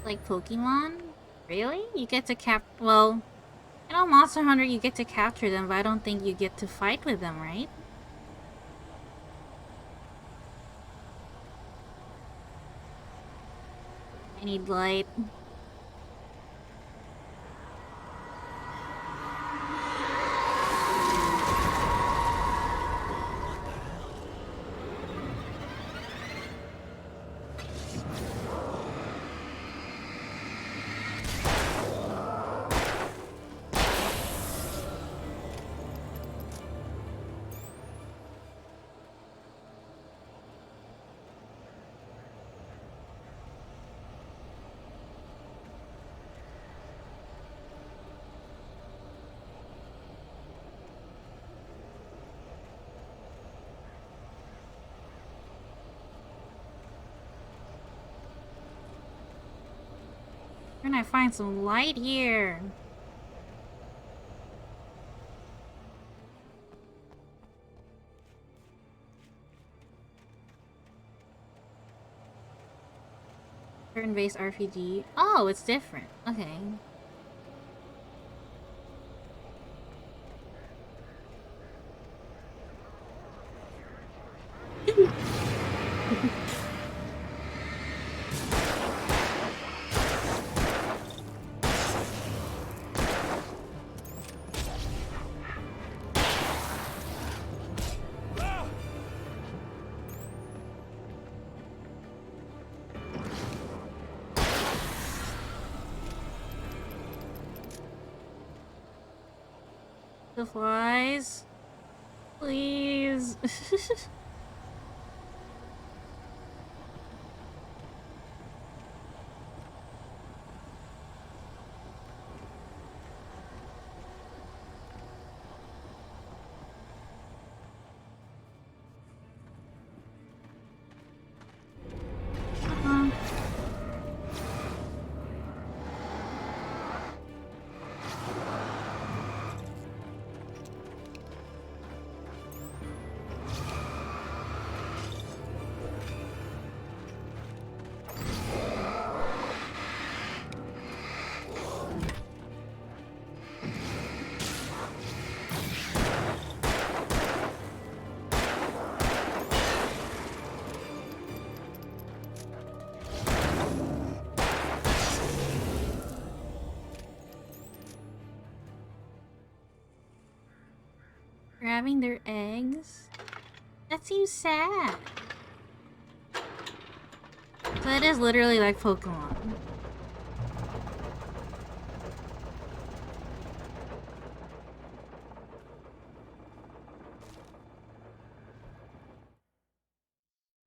Like Pokemon? Really? You get to well, you know, Monster Hunter, you get to capture them, but I don't think you get to fight with them, right? I need light. Where can I find some light here? Turn-based RPG. Oh, it's different. Okay. The flies. Please. Grabbing their eggs? That seems sad. So it is literally like Pokemon.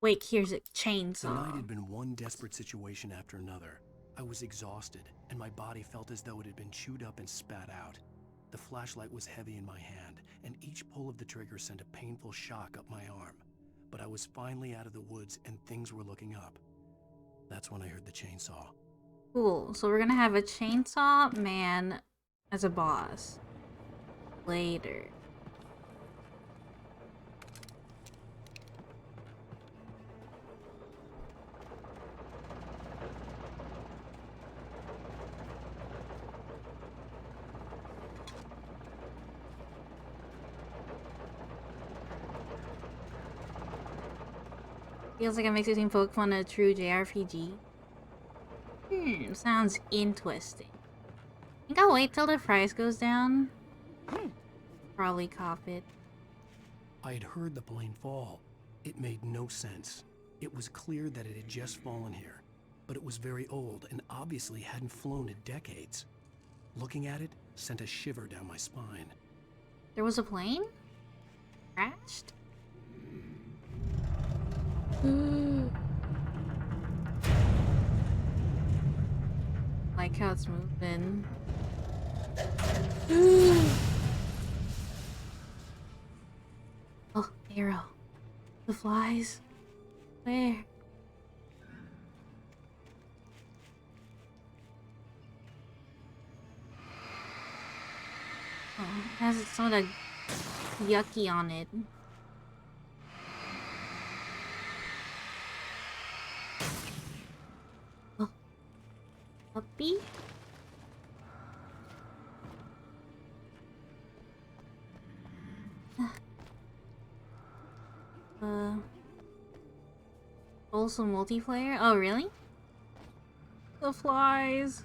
Wait, here's a chainsaw. The night had been one desperate situation after another. I was exhausted, and my body felt as though it had been chewed up and spat out. The flashlight was heavy in my hand, and each pull of the trigger sent a painful shock up my arm. But I was finally out of the woods, and things were looking up. That's when I heard the chainsaw. Cool. So we're gonna have a chainsaw man as a boss. Later. Feels like a mix between Pokemon and a true JRPG. Sounds interesting. I think I'll wait till the price goes down. Probably cop it. I had heard the plane fall. It made no sense. It was clear that it had just fallen here, but it was very old and obviously hadn't flown in decades. Looking at it sent a shiver down my spine. There was a plane? Crashed? Like how it's moving. Oh, arrow. The flies. Where? Oh, it has some of the yucky on it. Oh. Puppy? Also multiplayer? Oh, really? The flies.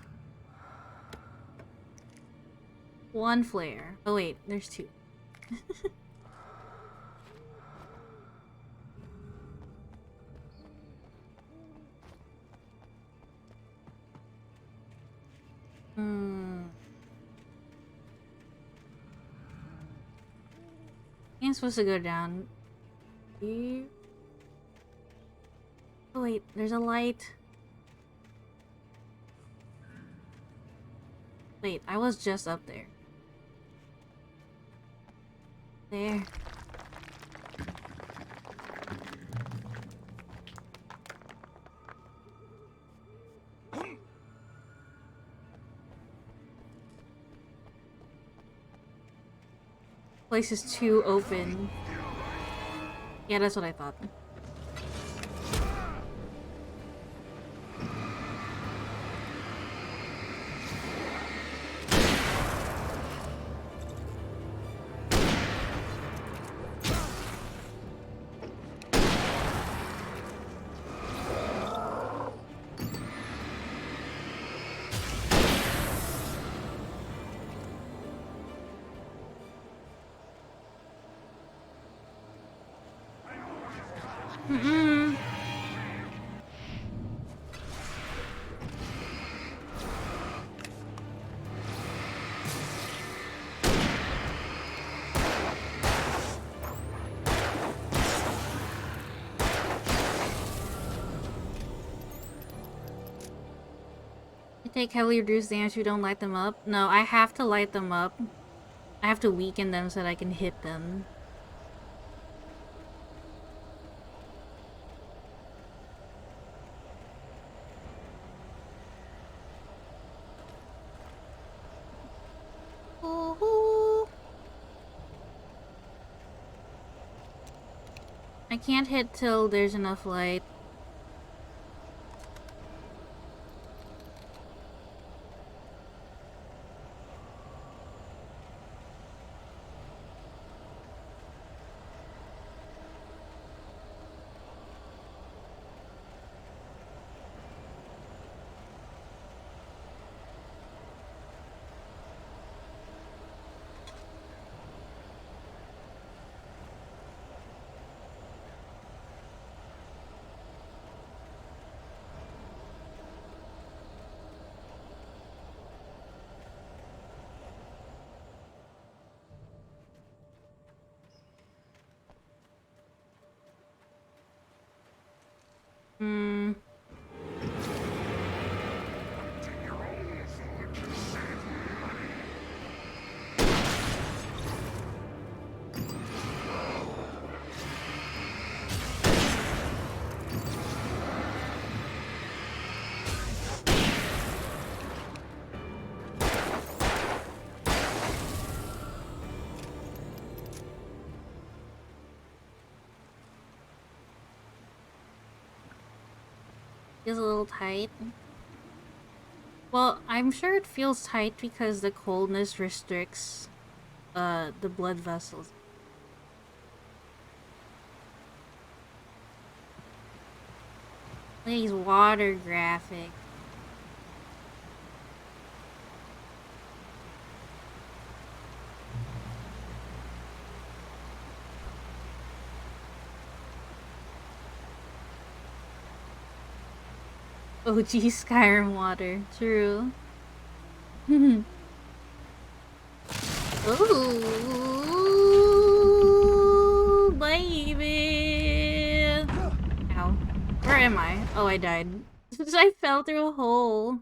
One flare. Oh wait, there's two. I'm supposed to go down here. Oh wait, there's a light. Wait, I was just up there. There. Place is too open. Yeah, that's what I thought. Mm-mm. You take heavily reduced damage if you don't light them up? No, I have to light them up. I have to weaken them so that I can hit them. Ooh. I can't hit till there's enough light. Hmm. Feels a little tight. Well, I'm sure it feels tight because the coldness restricts the blood vessels. Look at these water graphics. OG Skyrim water. True. Ooh, baby. Ow. Where am I? Oh, I died. I fell through a hole.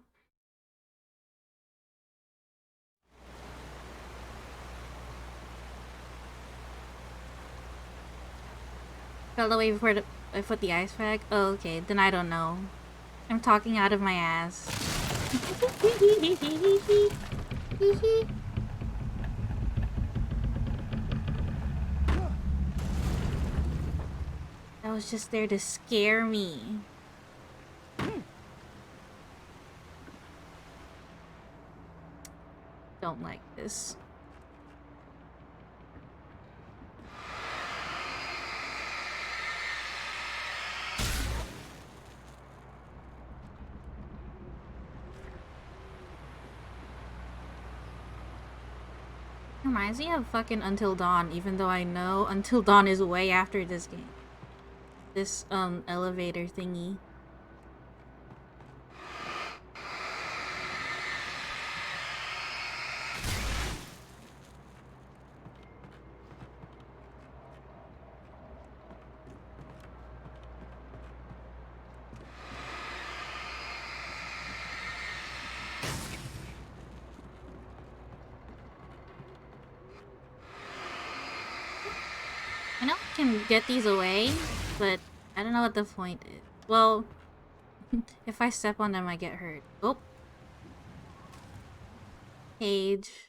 Fell away before I put the ice pack? Oh, okay. Then I don't know. I'm talking out of my ass. That was just there to scare me. Don't like this. Reminds me of fucking Until Dawn, even though I know Until Dawn is way after this game. This, elevator thingy. I know I can get these away, but I don't know what the point is. Well, if I step on them, I get hurt. Oh. Page.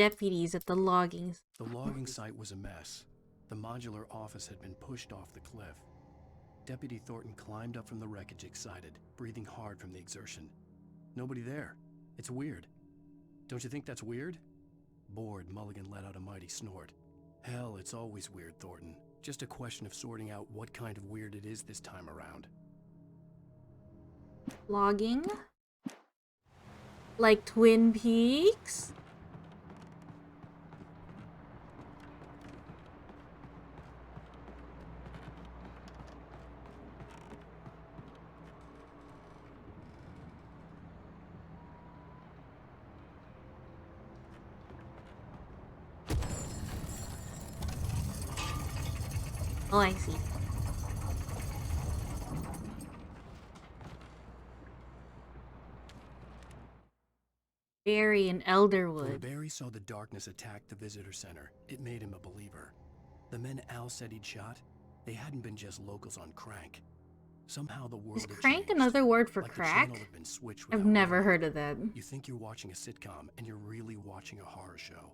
deputies at the logging. The logging site was a mess. The modular office had been pushed off the cliff. Deputy Thornton climbed up from the wreckage excited, breathing hard from the exertion. Nobody there. It's weird. Don't you think that's weird? Bored, Mulligan let out a mighty snort. Hell, it's always weird, Thornton. Just a question of sorting out what kind of weird it is this time around. Logging? Like Twin Peaks? Oh, I see. Barry and Elderwood. When Barry saw the darkness attack the visitor center, it made him a believer. The men Al said he'd shot, they hadn't been just locals on crank. Somehow the world Is had crank changed, another word for like the channel crack? had been switched I've without never warning. heard of that. You think you're watching a sitcom, and you're really watching a horror show.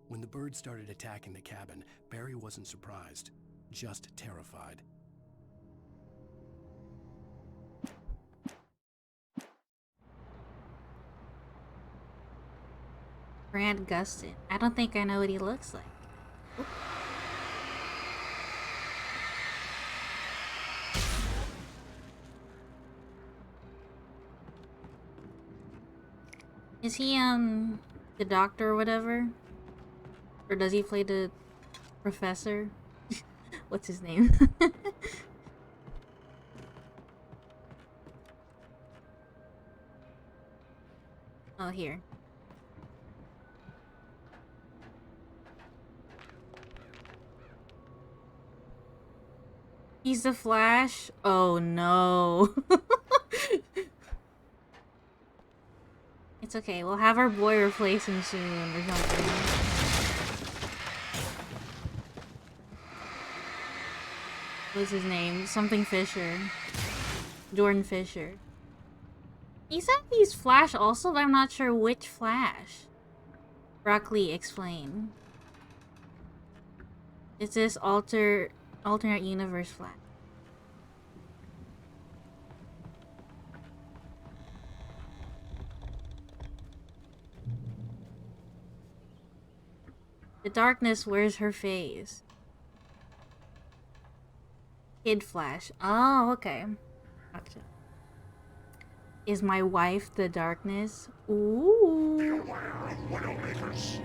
When the birds started attacking the cabin, Barry wasn't surprised, just terrified. Grant Gustin. I don't think I know what he looks like. Oop. Is he, the doctor or whatever? Or does he play the professor? What's his name? Oh, here. He's the Flash? Oh no. It's okay, we'll have our boy replace him soon or something. What's his name? Something Fisher. Jordan Fisher. He said he's Flash also, but I'm not sure which Flash. Broccoli, explain. Is this alternate universe Flash? The darkness wears her face. Kid Flash. Oh, okay. Gotcha. Is my wife the darkness? Ooh. Beware of Widowmakers.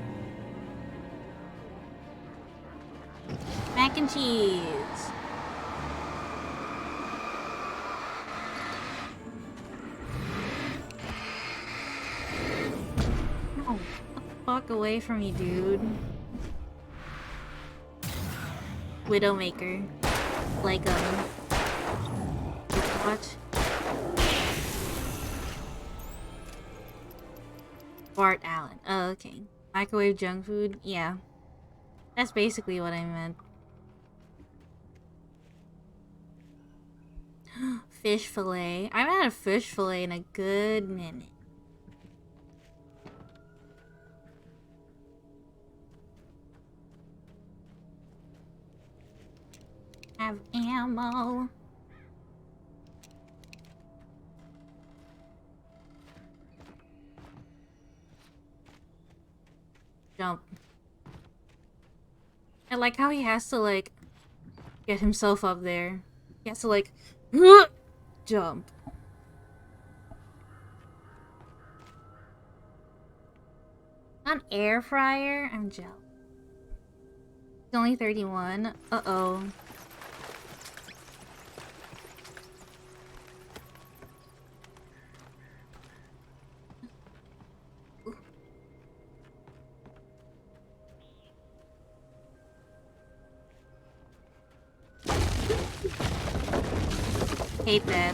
Mac and cheese. No, get the fuck away from me, dude. Widowmaker. Like, what? Bart Allen. Oh, okay. Microwave junk food? Yeah. That's basically what I meant. Fish fillet. I haven't had a fish fillet in a good minute. Have ammo. Jump. I like how he has to, like, get himself up there. He has to, like, jump. An air fryer? I'm jealous. It's only 31. Uh-oh. Hate that.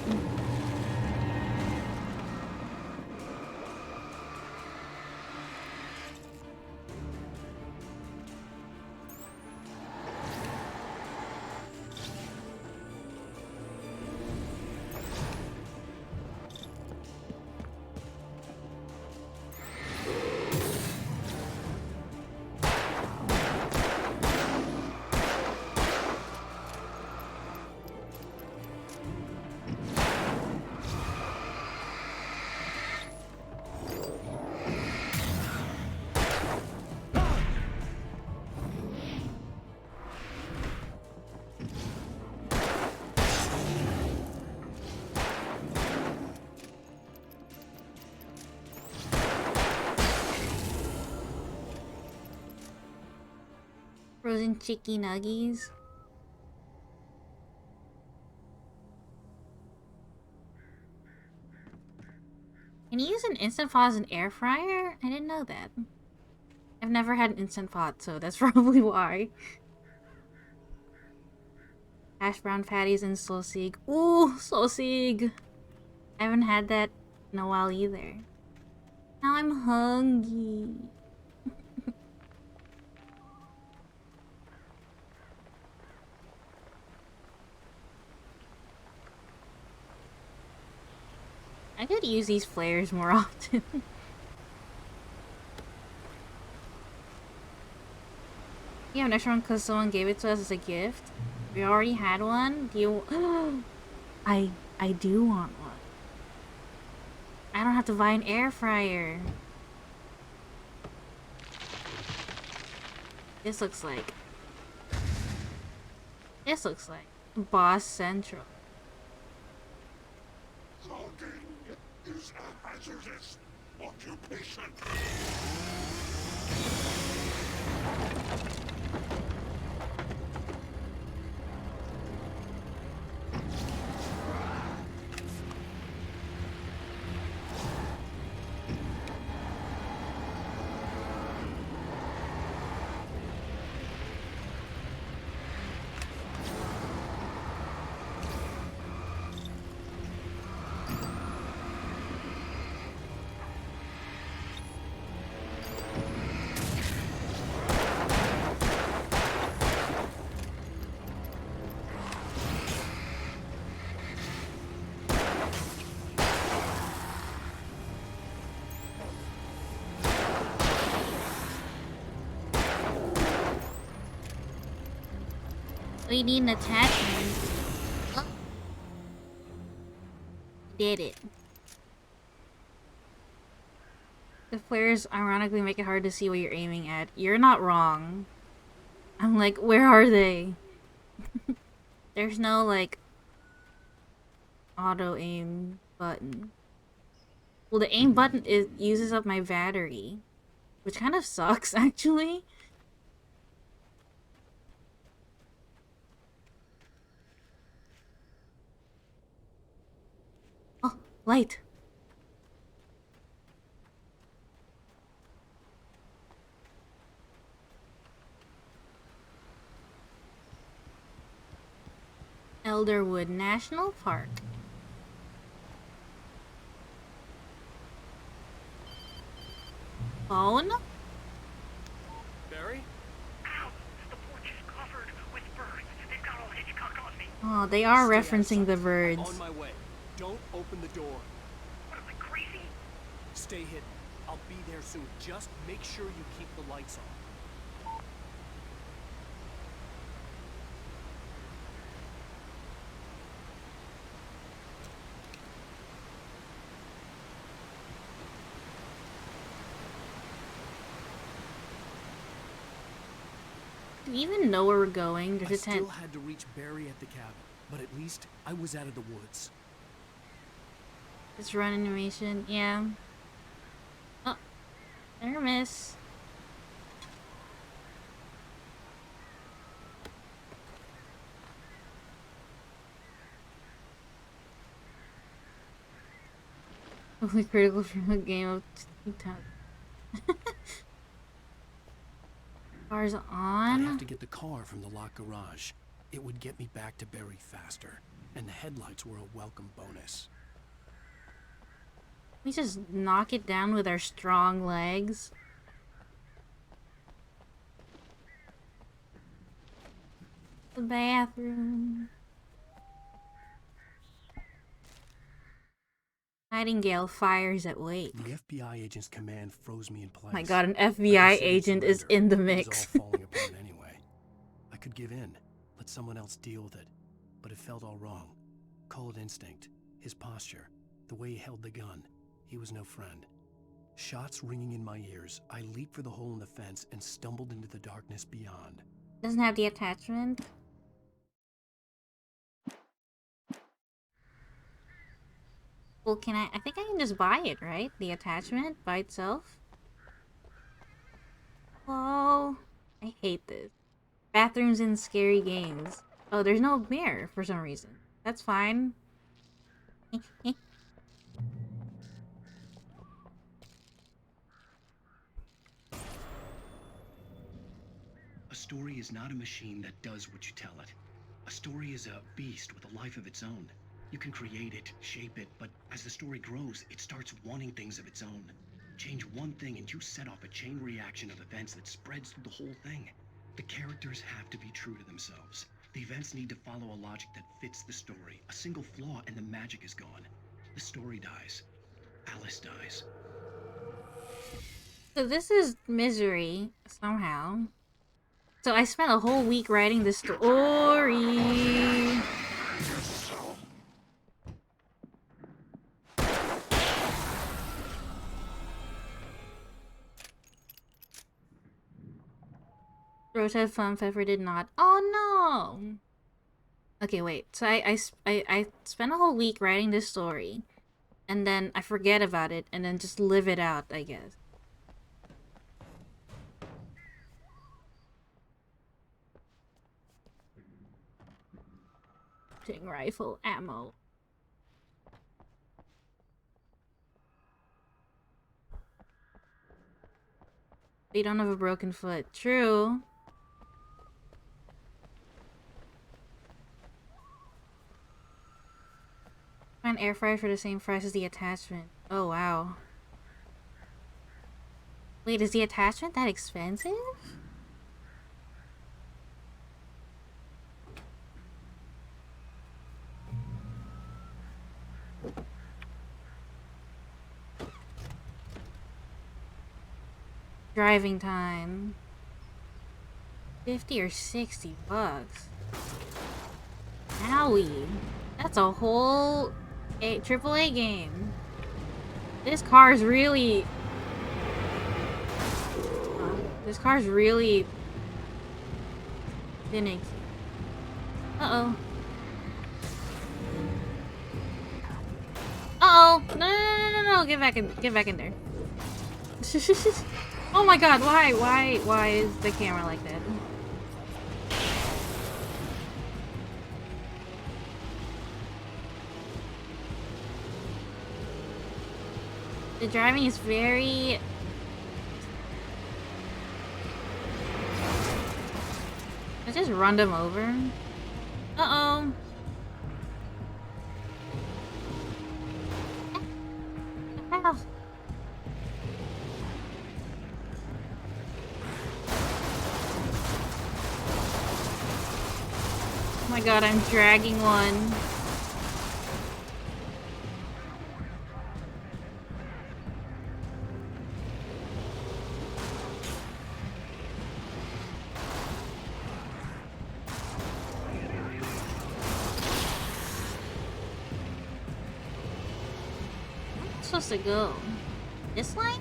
Frozen chicky nuggies. Can you use an Instant Pot as an air fryer? I didn't know that. I've never had an Instant Pot, so that's probably why. Hash brown patties and sausage. Ooh, sausage! I haven't had that in a while either. Now I'm hungry. I could use these flares more often. You have an extra one because someone gave it to us as a gift? We already had one? Do you... I do want one. I don't have to buy an air fryer. This looks like Boss Central. Logging is a hazardous occupation. We need an attachment. Oh. Did it. The flares ironically make it hard to see what you're aiming at. You're not wrong. I'm like, where are they? There's no, like, auto-aim button. Well, the aim button uses up my battery. Which kind of sucks, actually. Oh, light. Elderwood National Park. Phone? Barry? Ow! The porch is covered with birds. They've got all Hitchcock on me. Oh, they are Stay referencing the outside. birds. On my way. Don't open the door. What am I, crazy? Stay hidden. I'll be there soon. Just make sure you keep the lights on. Do we even know where we're going? There's I a tent. still had to reach Barry at the cabin, but at least I was out of the woods. This run animation, yeah. Oh, there, miss. Only critical from a game of TikTok. Car's I on. have to get the car from the locked garage. It would get me back to Barry faster, and the headlights were a welcome bonus. We just knock it down with our strong legs. The bathroom. Nightingale fires at Wake. The FBI agent's command froze me in place. My god, an I FBI considered agent is surrender. in the It was mix. all falling apart anyway. I could give in, let someone else deal with it, but it felt all wrong. Call it instinct, his posture, the way he held the gun. He was no friend. Shots ringing in my ears, I leaped for the hole in the fence and stumbled into the darkness beyond. Doesn't have the attachment. Well, can I think I can just buy it, right? The attachment by itself? Oh, I hate this. Bathrooms in scary games. Oh, there's no mirror for some reason. That's fine. A story is not a machine that does what you tell it. A story is a beast with a life of its own. You can create it, shape it, but as the story grows, it starts wanting things of its own. Change one thing and you set off a chain reaction of events that spreads through the whole thing. The characters have to be true to themselves. The events need to follow a logic that fits the story. A single flaw and the magic is gone. The story dies. Alice dies. So this is Misery, somehow. So I spent a whole week writing this story. Rose had fun, Pfeffer did not. Oh no! Okay, wait. So I spent a whole week writing this story. And then I forget about it, and then just live it out, I guess. Rifle ammo. You don't have a broken foot. True. Find air fryer for the same price as the attachment. Oh wow. Wait, is the attachment that expensive? Driving time. 50 or 60 bucks. Owie. That's a whole AAA game. This car's really... this car's really... finicky. Uh-oh. Uh-oh! No, get back in there. Oh my god, why is the camera like that? The driving is very... I just run them over. Uh-oh. Ow. Oh my god, I'm dragging one. Supposed to go this way?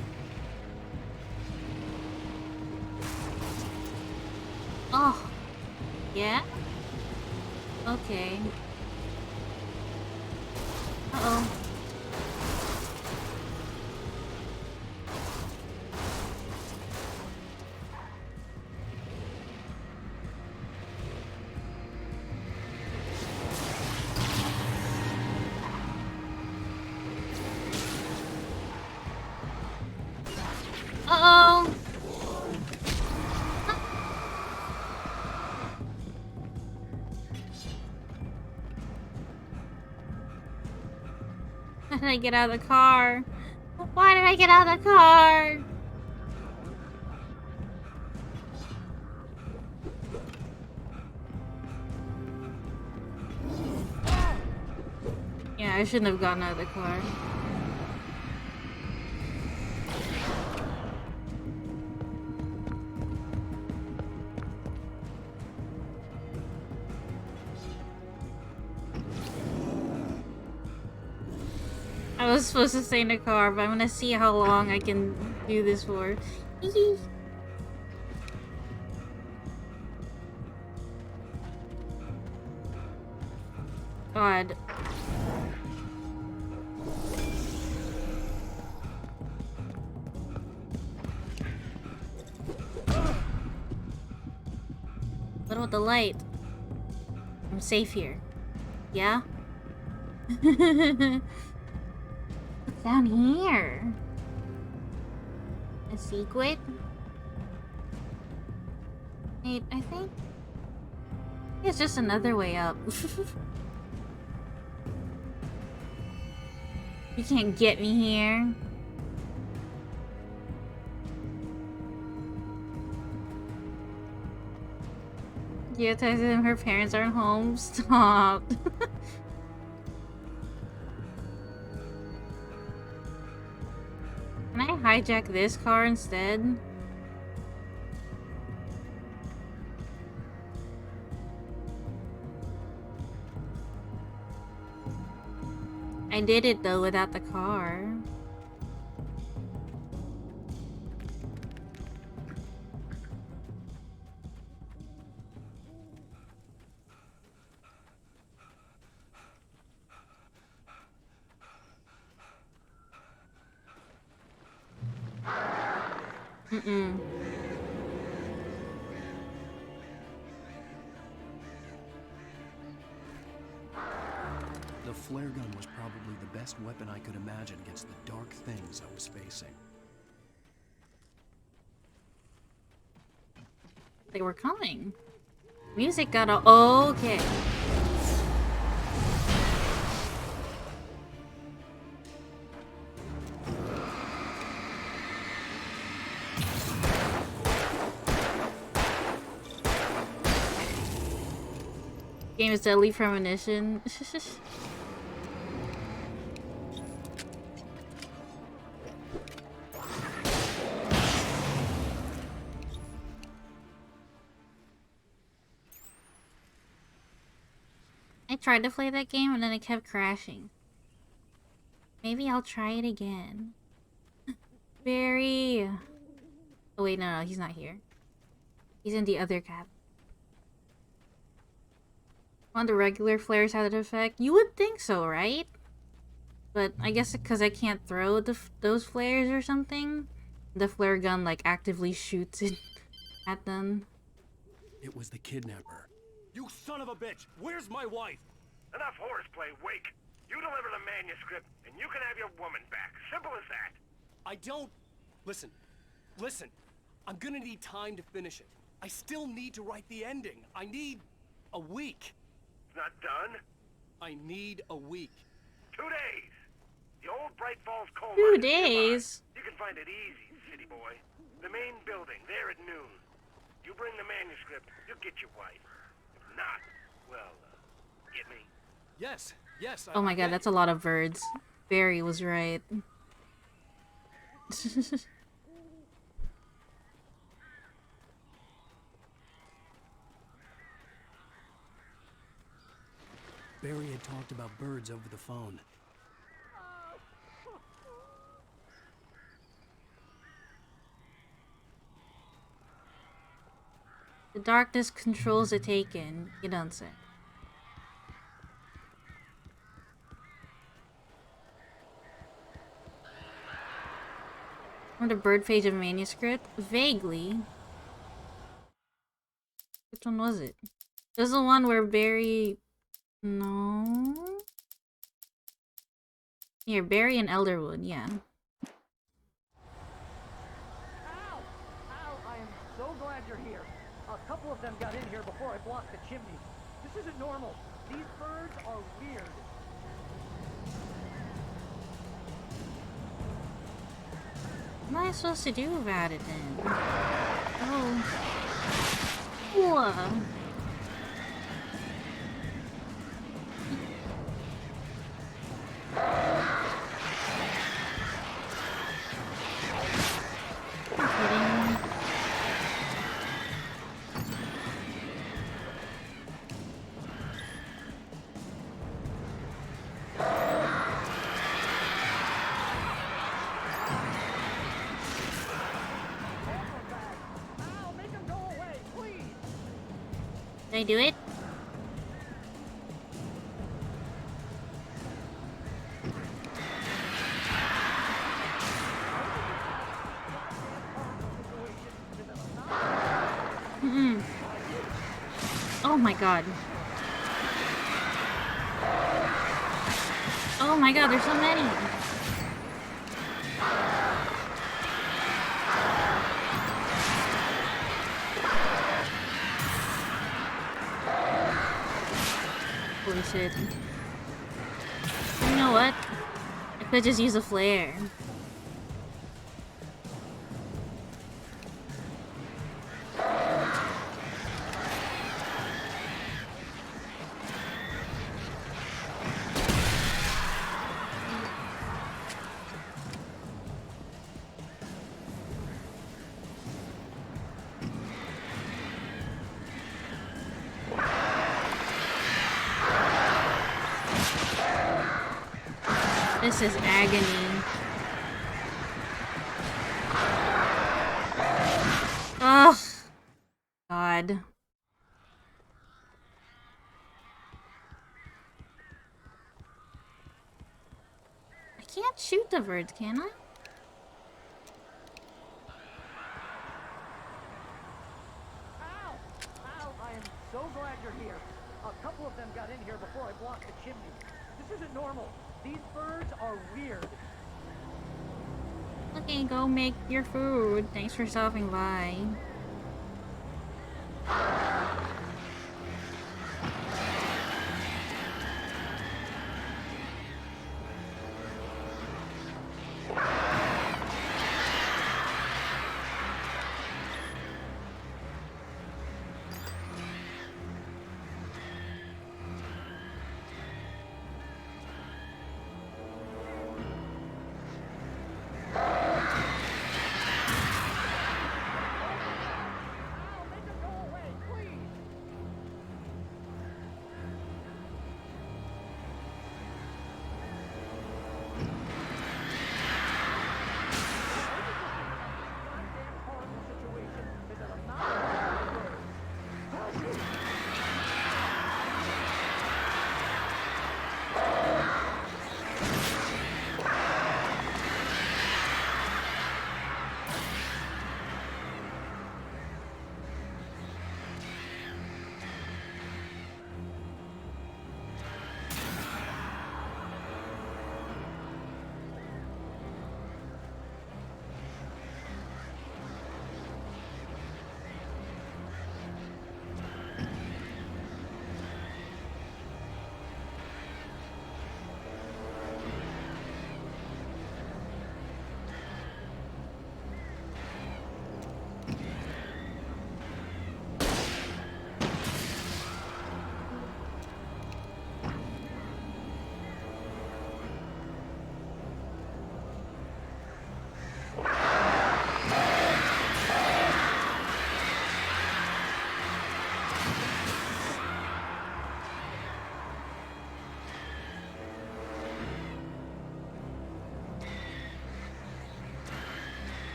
Oh, yeah. Okay. Uh-oh. Uh-oh. How did I get out of the car? Why did I get out of the car? Yeah, I shouldn't have gotten out of the car. I was supposed to stay in the car, but I'm gonna see how long I can do this for. God. What about the light? I'm safe here. Yeah? What's down here? A secret? Wait, I think it's just another way up. You can't get me here. Yeah, tells him her parents aren't home. Stop. Can I hijack this car instead? I did it though without the car. Mm-mm. The flare gun was probably the best weapon I could imagine against the dark things I was facing. They were coming. Music got a okay. Game is deadly premonition. I tried to play that game and then it kept crashing. Maybe I'll try it again. Barry! Oh wait, no, he's not here. He's in the other cab. On the regular flares had an effect? You would think so, right? But I guess because I can't throw those flares or something, the flare gun like actively shoots it at them. It was the kidnapper. You son of a bitch! Where's my wife? Enough horseplay, Wake. You deliver the manuscript, and you can have your woman back. Simple as that. I don't... Listen. Listen. I'm gonna need time to finish it. I still need to write the ending. I need... a week. It's not done? I need a week. 2 days. The old Bright Falls coal 2 mine is days? nearby. You can find it easy, city boy. The main building, there at noon. You bring the manuscript, you'll get your wife. If not, well, get me. Yes, yes. Oh my god, that's a lot of birds. Barry was right. Barry had talked about birds over the phone. The darkness controls the taken. You don't say. On the bird page of manuscript? Vaguely. Which one was it? This is the one where Barry... No? Here, Barry and Elderwood, yeah. Ow! Ow! I am so glad you're here. A couple of them got in here before I blocked the chimney. This isn't normal. These birds are weird. What am I supposed to do about it then? Oh. Whoa. Did I do it? Oh my god. Oh my god, there's so many! Holy shit. You know what? I could just use a flare. This is agony. Ugh. God. I can't shoot the birds, can I? Al, I am so glad you're here. A couple of them got in here before I blocked the chimney. This isn't normal. These birds are weird. Okay, go make your food. Thanks for stopping by.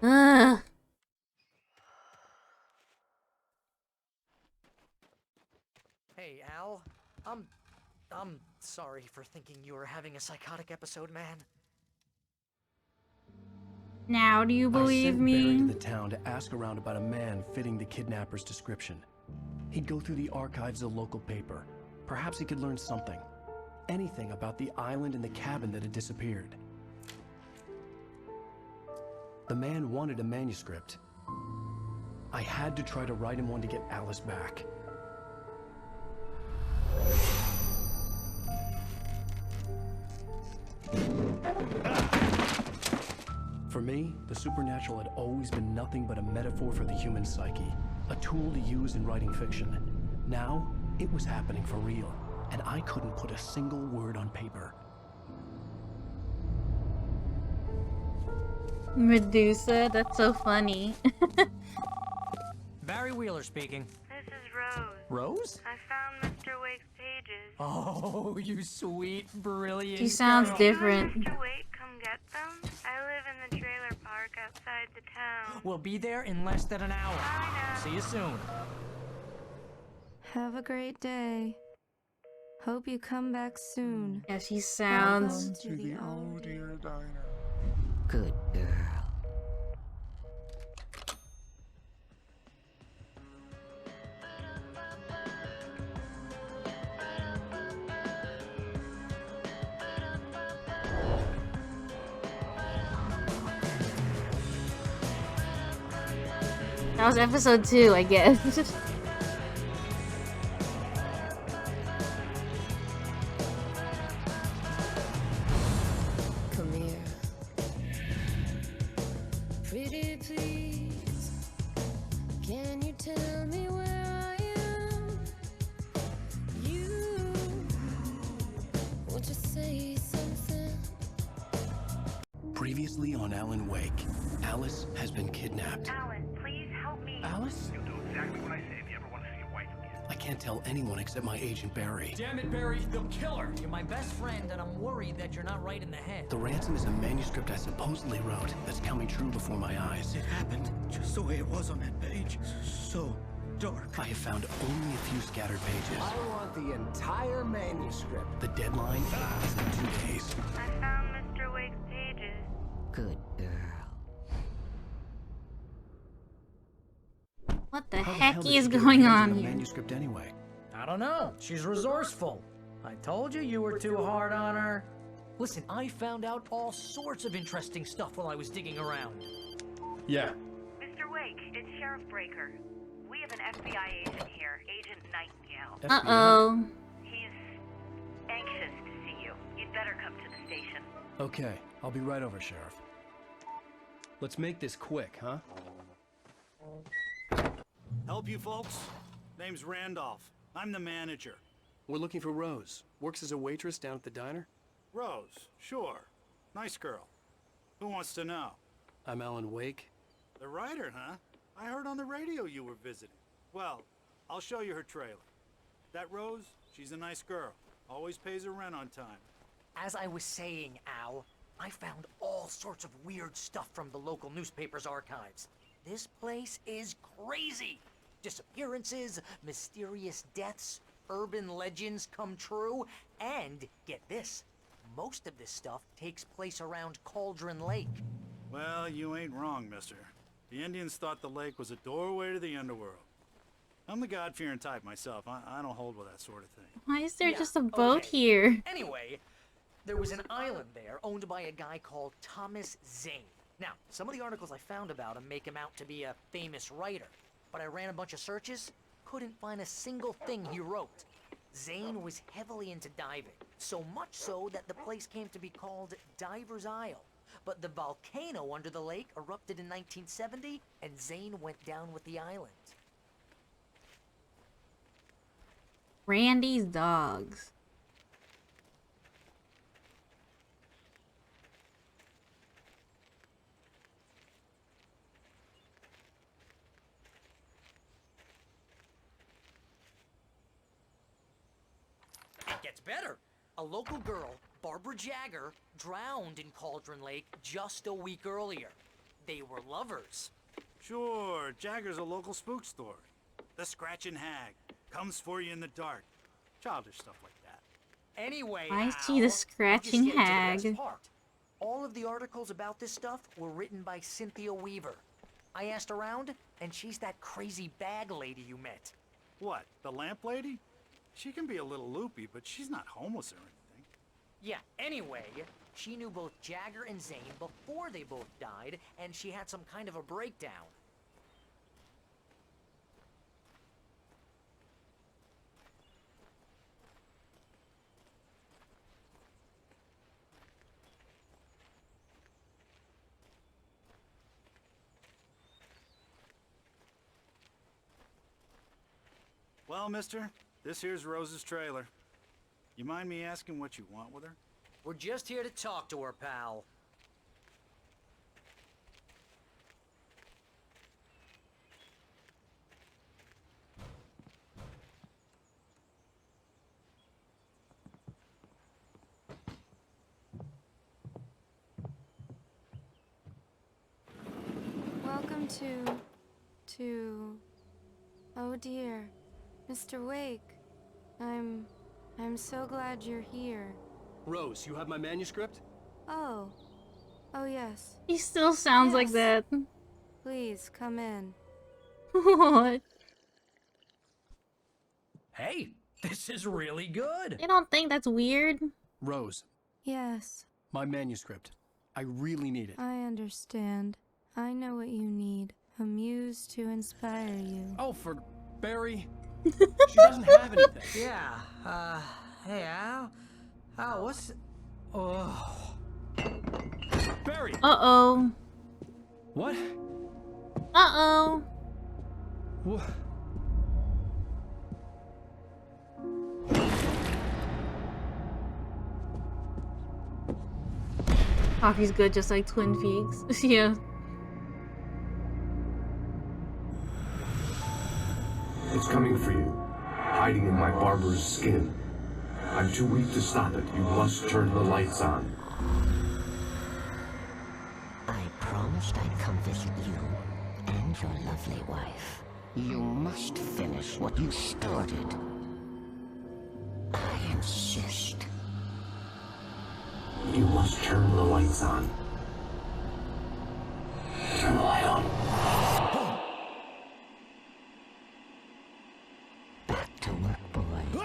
Ugh. Hey, Al. I'm sorry for thinking you were having a psychotic episode, man. Now do you I believe sent Barry me? to the town to ask around about a man fitting the kidnapper's description. He'd go through the archives of the local paper. Perhaps he could learn something. Anything about the island and the cabin that had disappeared. The man wanted a manuscript. I had to try to write him one to get Alice back. For me, the supernatural had always been nothing but a metaphor for the human psyche, a tool to use in writing fiction. Now, it was happening for real, and I couldn't put a single word on paper. Medusa, that's so funny. Barry Wheeler speaking. This is Rose. Rose? I found Mr. Wake's pages. Oh, you sweet, brilliant She sounds girl. different. You and Mr. Wake come get them? I live in the trailer park outside the town. We'll be there in less than an hour. I know. See you soon. Have a great day. Hope you come back soon. Yeah, she sounds. Welcome to the Oh dear diner. Good girl. That was episode 2, I guess. Come here. Pretty please. Can you tell me where I am? You won't you say something? Previously on Alan Wake, Alice has been kidnapped. Alan, please help me. Alice? You'll do exactly what I say if you ever want to see your wife again. I can't tell anyone except my agent Barry. Damn it, Barry, they'll kill her. You're my best friend, and I'm worried that you're not right in the head. The ransom is a manuscript I supposedly wrote that's coming true before my eyes. It happened just the way it was on that page. So dark. I have found only a few scattered pages. I want the entire manuscript. The deadline is in 2 days. I found Mr. Wake's pages. Good girl. What the How the hell heck did is she get going her hands on on a here? manuscript anyway? I don't know. She's resourceful. I told you you were too hard on her. Listen, I found out all sorts of interesting stuff while I was digging around. Yeah. Mr. Wake, it's Sheriff Breaker. We have an FBI agent here, Agent Nightingale. Uh-oh. He's anxious to see you. You'd better come to the station. Okay, I'll be right over, Sheriff. Let's make this quick, huh? Help you folks? Name's Randolph. I'm the manager. We're looking for Rose. Works as a waitress down at the diner. Rose, sure. Nice girl. Who wants to know? I'm Alan Wake. The writer, huh? I heard on the radio you were visiting. Well, I'll show you her trailer. That Rose, she's a nice girl. Always pays her rent on time. As I was saying, Al, I found all sorts of weird stuff from the local newspaper's archives. This place is crazy. Disappearances, mysterious deaths, urban legends come true, and get this, most of this stuff takes place around Cauldron Lake. Well, you ain't wrong, mister. The Indians thought the lake was a doorway to the underworld. I'm the God-fearing type myself. I don't hold with that sort of thing. Why is there Yeah, just a boat okay. here? Anyway, there was an island there owned by a guy called Thomas Zane. Now, some of the articles I found about him make him out to be a famous writer, but I ran a bunch of searches, couldn't find a single thing he wrote. Zane was heavily into diving, so much so that the place came to be called Diver's Isle. But the volcano under the lake erupted in 1970, and Zane went down with the island. Randy's dogs. It gets better. A local girl, Barbara Jagger, drowned in Cauldron Lake just a week earlier. They were lovers. Sure, Jagger's a local spook story. The Scratching Hag comes for you in the dark. Childish stuff like that. Anyway, I Al, see the I'll just scratching get into the hag. best part. All of the articles about this stuff were written by Cynthia Weaver. I asked around, and she's that crazy bag lady you met. What, the lamp lady? She can be a little loopy, but she's not homeless or anything. Yeah, anyway, she knew both Jagger and Zane before they both died, and she had some kind of a breakdown. Well, mister, this here's Rose's trailer. You mind me asking what you want with her? We're just here to talk to her, pal. Welcome to... Oh dear. Mr. Wake. I'm I'm so glad you're here. Rose, you have my manuscript? Oh. Oh, yes. He still sounds like that. Please, come in. What? Hey, this is really good. They don't think that's weird? Rose, Yes, my manuscript. I really need it. I understand. I know what you need. A muse to inspire you. Oh, for Barry? She doesn't have anything. Yeah, hey, Al? Al, what's... Oh... Barry! Uh-oh. What? Uh-oh. What? Coffee's good, just like Twin Peaks. Yeah. It's coming for you, hiding in my barber's skin. I'm too weak to stop it. You must turn the lights on. I promised I'd come visit you and your lovely wife. You must finish what you started. I insist. You must turn the lights on. Turn the light on. Back to work, boy.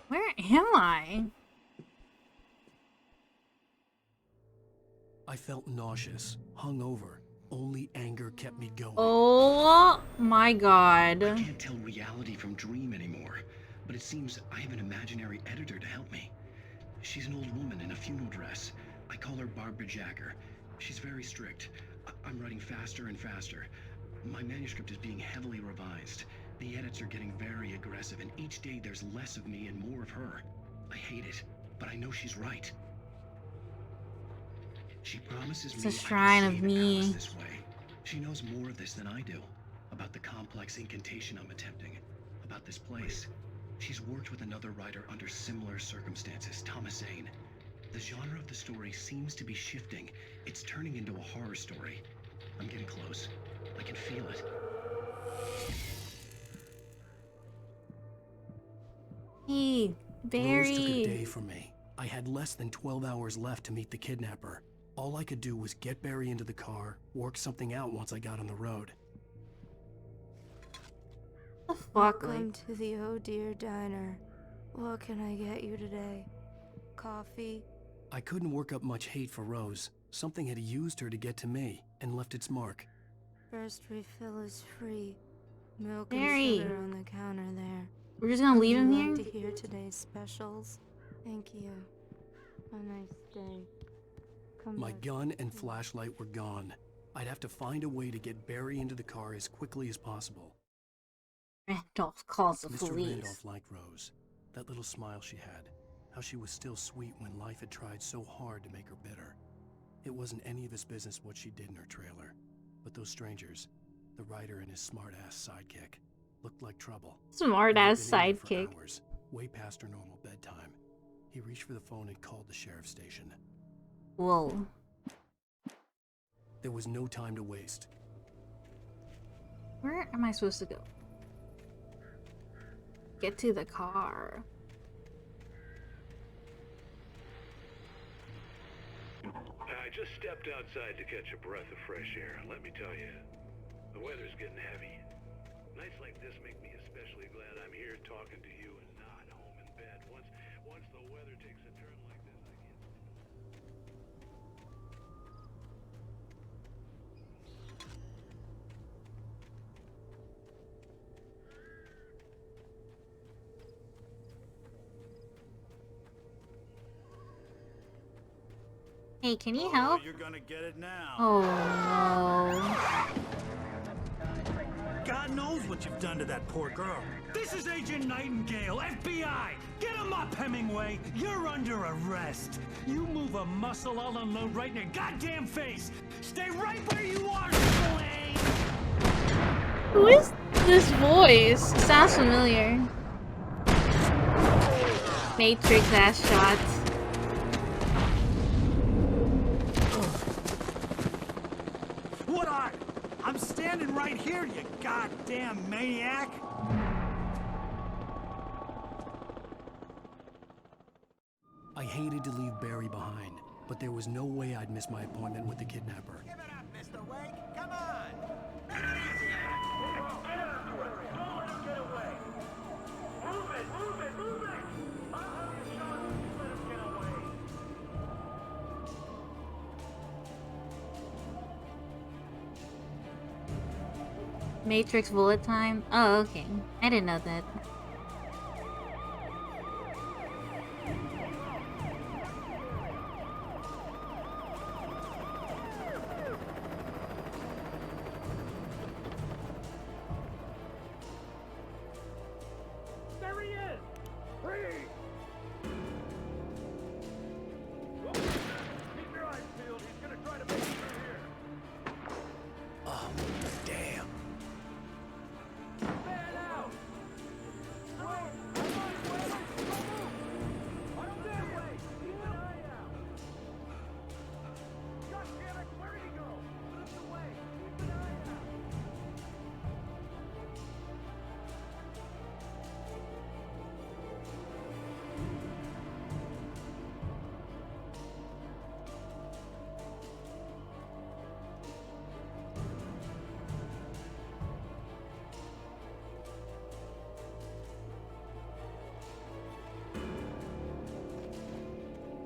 Where am I? I felt nauseous, hungover. Only anger kept me going. Oh my god. I can't tell reality from dream anymore, but it seems I have an imaginary editor to help me. She's an old woman in a funeral dress. I call her Barbara Jacker. She's very strict. I'm writing faster and faster. My manuscript is being heavily revised. The edits are getting very aggressive, and each day there's less of me and more of her. I hate it, but I know she's right. She promises It's me a shrine of me. this way. She knows more of this than I do. About the complex incantation I'm attempting. About this place. She's worked with another writer under similar circumstances, Thomas Zane. The genre of the story seems to be shifting. It's turning into a horror story. I'm getting close. I can feel it. Hey, Barry. Rose took a day from me. I had less than 12 hours left to meet the kidnapper. All I could do was get Barry into the car, work something out once I got on the road. The fuck? Welcome to the Oh Dear Diner. What can I get you today? Coffee? I couldn't work up much hate for Rose. Something had used her to get to me and left its mark. First refill is free. Milk Barry. and sugar on the counter there. We're just gonna leave him Would you here? like to hear today's specials? Thank you. A nice day. Come My back. gun and flashlight were gone. I'd have to find a way to get Barry into the car as quickly as possible. Randolph calls the Mr. police. Randolph liked Rose. That little smile she had. How she was still sweet when life had tried so hard to make her bitter. It wasn't any of his business what she did in her trailer. But those strangers, the writer and his smart-ass sidekick, looked like trouble. Smart-ass They'd been in there sidekick. for hours, way past her normal bedtime. He reached for the phone and called the sheriff's station. Whoa. There was no time to waste. Where am I supposed to go? Get to the car. I just stepped outside to catch a breath of fresh air. Let me tell you, the weather's getting heavy. Nights like this make me especially glad I'm here talking to you and not home in bed. Once the weather takes a turn like this, I get... Hey, can you help? You're gonna get it now. Oh no. God knows what you've done to that poor girl. This is Agent Nightingale, FBI! Get him up, Hemingway! You're under arrest! You move a muscle, I'll unload right in your goddamn face! Stay right where you are, Slade! Who is this voice? Sounds familiar. Matrix ass shots. What are? I'm standing right here, you goddamn maniac! I hated to leave Barry behind, but there was no way I'd miss my appointment with the kidnapper. Give it up, Mr. Wake. Come on. Get after it. Don't let him get away. Move it, move it, move it! I'll have you shot if you let him get away. Matrix bullet time? Oh, okay. I didn't know that. There he is! Freeze! Keep your eyes peeled. He's gonna try to make it through here. Oh, damn. Man out! Wait! Come on, wait! Don't move! I don't dare wait! Keep an eye out! God damn it! Where did he go? Put us away! Keep an eye out!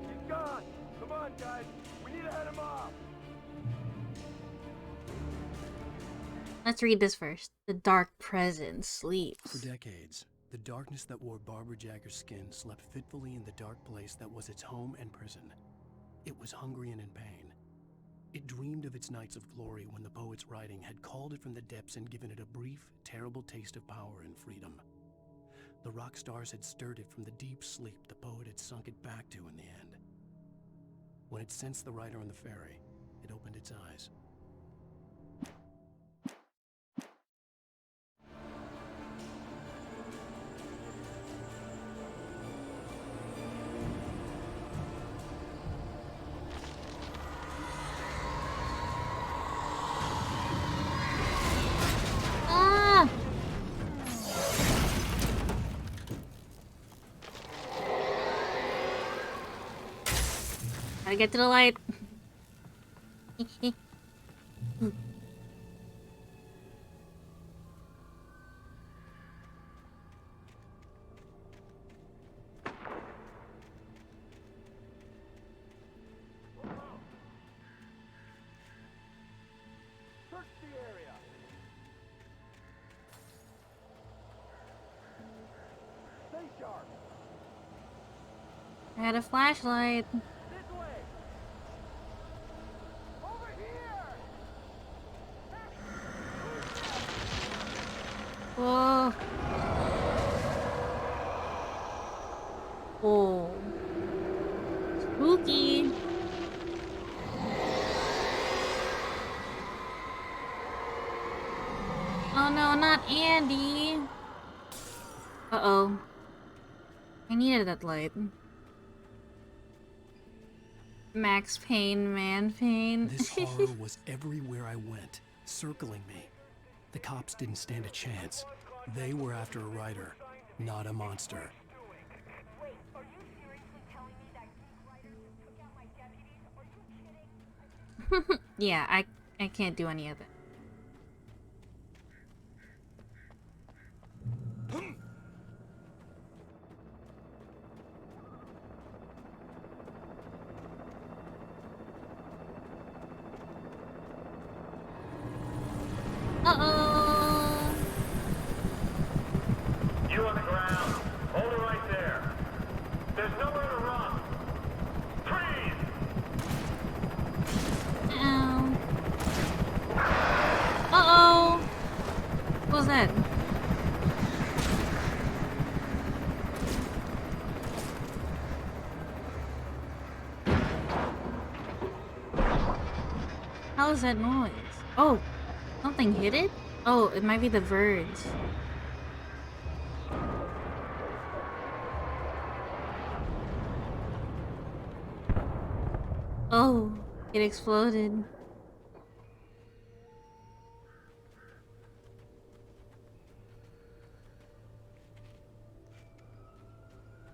He's gone! Come on, guys! We need to head him off! Let's read this first. The dark presence sleeps. For decades, the darkness that wore Barbara Jagger's skin slept fitfully in the dark place that was its home and prison. It was hungry and in pain. It dreamed of its nights of glory when the poet's writing had called it from the depths and given it a brief, terrible taste of power and freedom. The rock stars had stirred it from the deep sleep the poet had sunk it back to in the end. When it sensed the writer on the ferry, it opened its eyes. Ah! Gotta get to the light. Search the area! Stay sharp! I had a flashlight. This way! Over here! Whoa. Oh. Spooky. Oh no, not Andy. Uh-oh. I needed that light. Max Payne, man pain. This horror was everywhere I went, circling me. The cops didn't stand a chance. They were after a writer, not a monster. Wait, are you seriously telling me that geek writer just took out my deputies? Are you kidding? Yeah, I can't do any of it. Uh-oh. You on the ground. Hold it right there. There's nowhere to run. Freeze! Ow. Uh-oh. What was that? How is that noise? Oh, something hit it? Oh, it might be the birds. Oh, it exploded.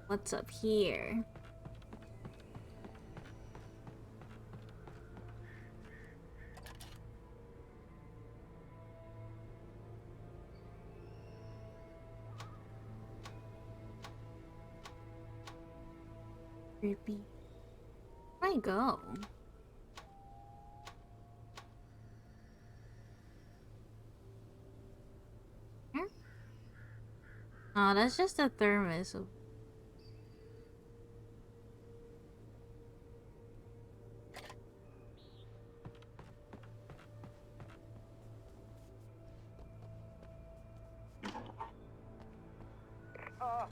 What's up here? Creepy. Where'd I go? Here? Oh, that's just a thermos.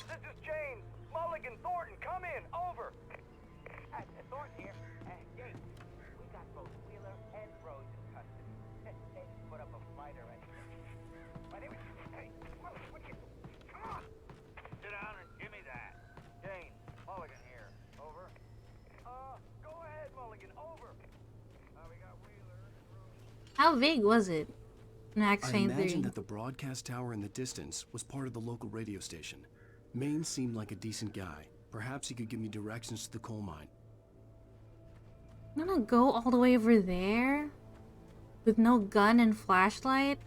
This is James. Mulligan, Thornton, come in. Over. Thornton here. James, we got both Wheeler and Rose in custody. They didn't put up a fight or anything. My name is... Hey, what you... Come on. Sit down and give me that. James, Mulligan here. Over. Go ahead, Mulligan. Over. We got Wheeler and Rose. How big was it? Max I Payne imagined 3. that the broadcast tower in the distance was part of the local radio station. Maine seemed like a decent guy. Perhaps he could give me directions to the coal mine. I'm gonna go all the way over there? With no gun and flashlight?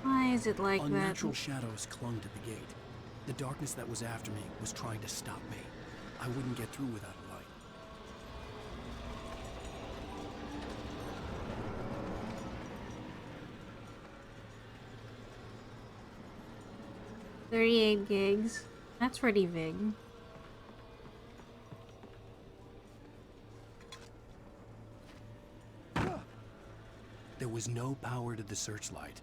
Why is it like that? Unnatural shadows clung to the gate. The darkness that was after me was trying to stop me. I wouldn't get through without a light. 38 gigs. That's pretty big. There was no power to the searchlight.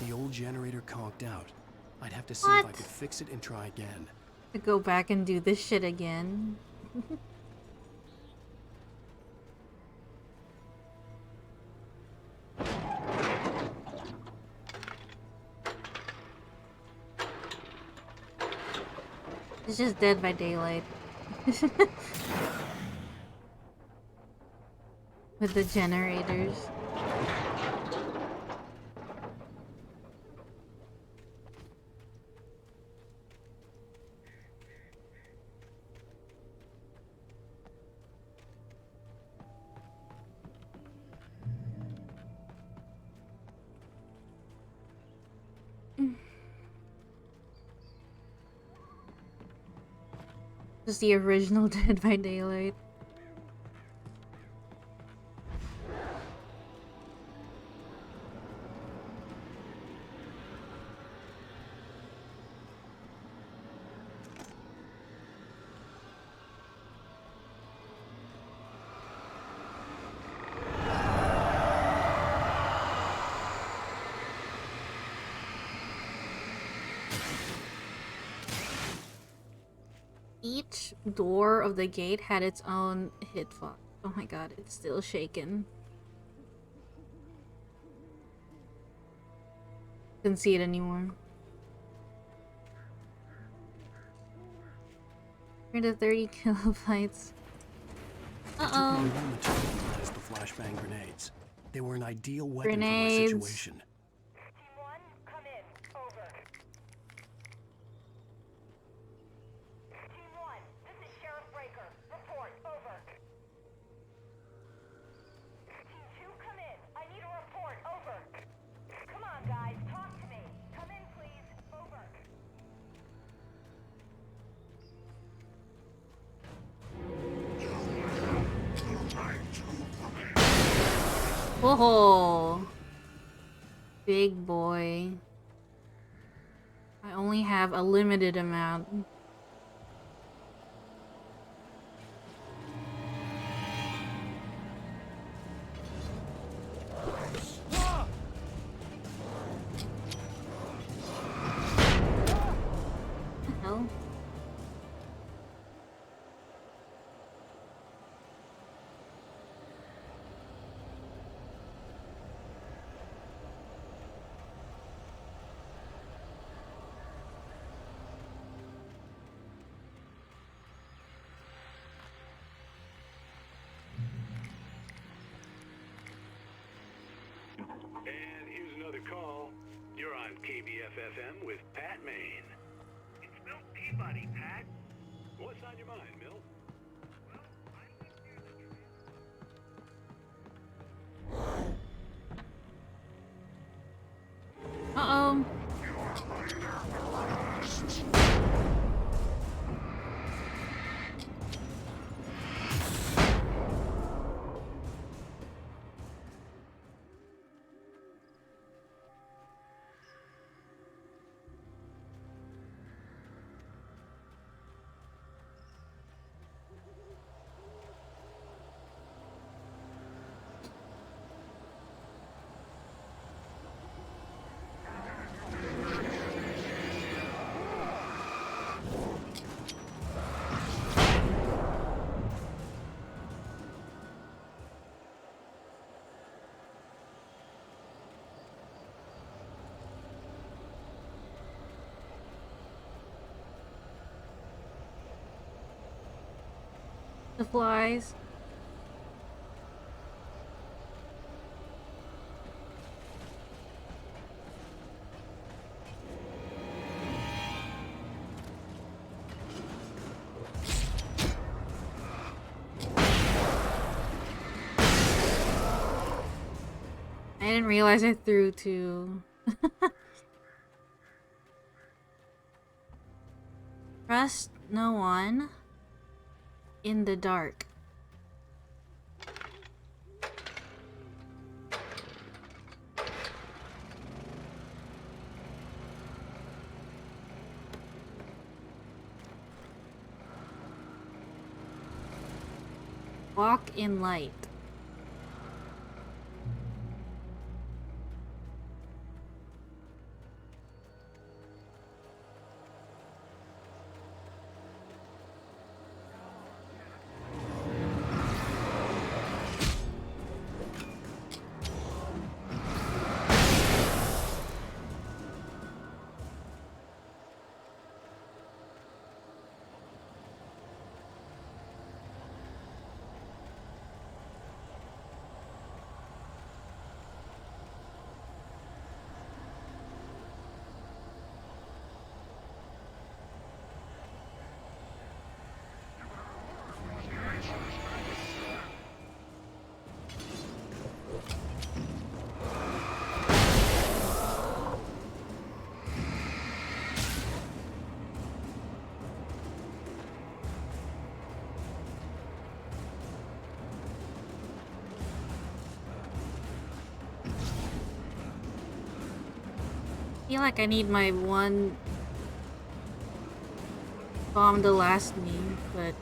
The old generator conked out. I'd have to see if I could fix it and try again. To go back and do this shit again. It's just Dead by Daylight. With the generators. Just the original Dead by Daylight. Each door of the gate had its own hitbox. Oh my god, it's still shaking. Couldn't see it anymore. 30 kilobytes. It took me a moment to realize the flashbang grenades. They were an ideal weapon Grenades. for my situation. Whoa! Big boy. I only have a limited amount. call. You're on KBFFM with Pat Maine. It's Milt Peabody, Pat. What's on your mind, Milt? Uh-oh. The flies. I didn't realize I threw two. Trust no one in the dark. Walk in light. I feel like I need my one bomb to last me, but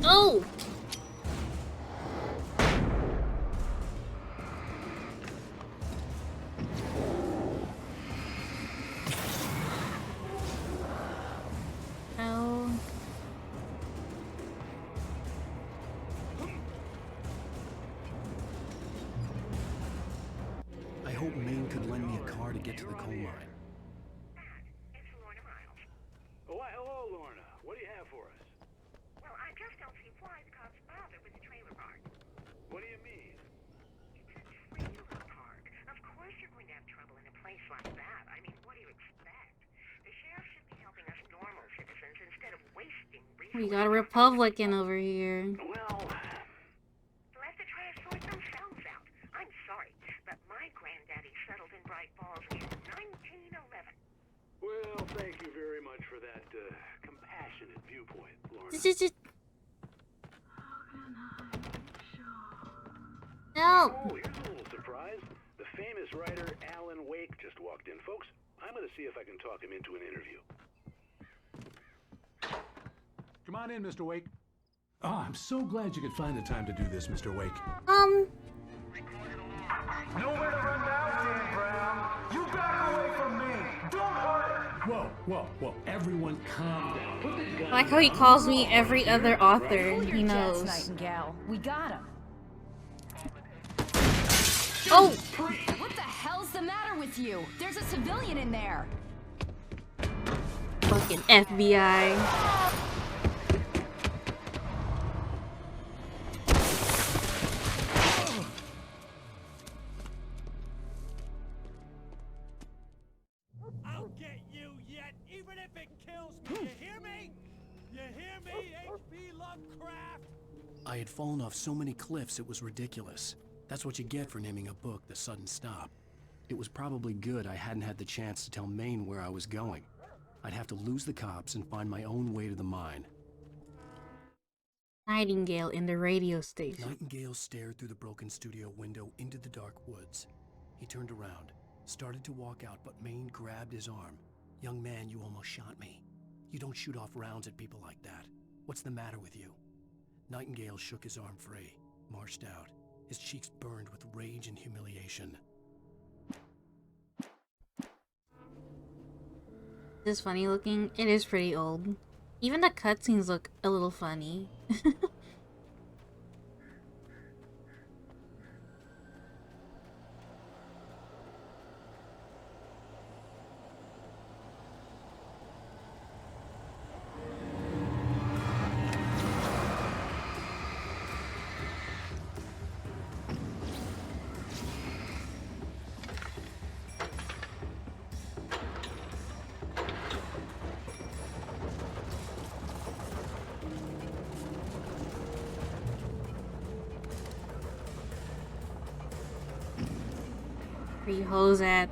oh! Oh. I hope Maine could lend me a car to get to the coal mine. Oh, why, hello, Lorna. What do you have for us? Well, I just don't see why the cops bother with the trailer park. What do you mean? It's a trailer park. Of course you're going to have trouble in a place like that. I mean, what do you expect? The sheriff should be helping us normal citizens instead of wasting resources. We got a Republican over here. Well, let the trash sort themselves out. I'm sorry, but my granddaddy settled in Bright Falls in 1911. well, thank you very much for that compassionate viewpoint, Lorna. No. Oh, here's a little surprise. The famous writer Alan Wake just walked in, folks. I'm going to see if I can talk him into an interview. Come on in, Mr. Wake. Oh, I'm so glad you could find the time to do this, Mr. Wake. Nowhere to run now, Dan Brown. You back away from me. Don't hurt. Whoa. Everyone calm down. Put this guy I like how he calls me every other author. Hold He your jets, knows. Nightingale. We got him. Oh! What What the hell's the matter with you? There's a civilian in there. Fucking FBI. I'll get you yet, even if it kills me. You hear me? You hear me, H.P. Lovecraft? I had fallen off so many cliffs it was ridiculous. That's what you get for naming a book The Sudden Stop. It was probably good I hadn't had the chance to tell Maine where I was going. I'd have to lose the cops and find my own way to the mine. Nightingale in the radio station. Nightingale stared through the broken studio window into the dark woods. He turned around, started to walk out, but Maine grabbed his arm. "Young man, you almost shot me. You don't shoot off rounds at people like that. What's the matter with you?" Nightingale shook his arm free, marched out. His cheeks burned with rage and humiliation. This is funny looking. It is pretty old. Even the cutscenes look a little funny. Where you hoes at?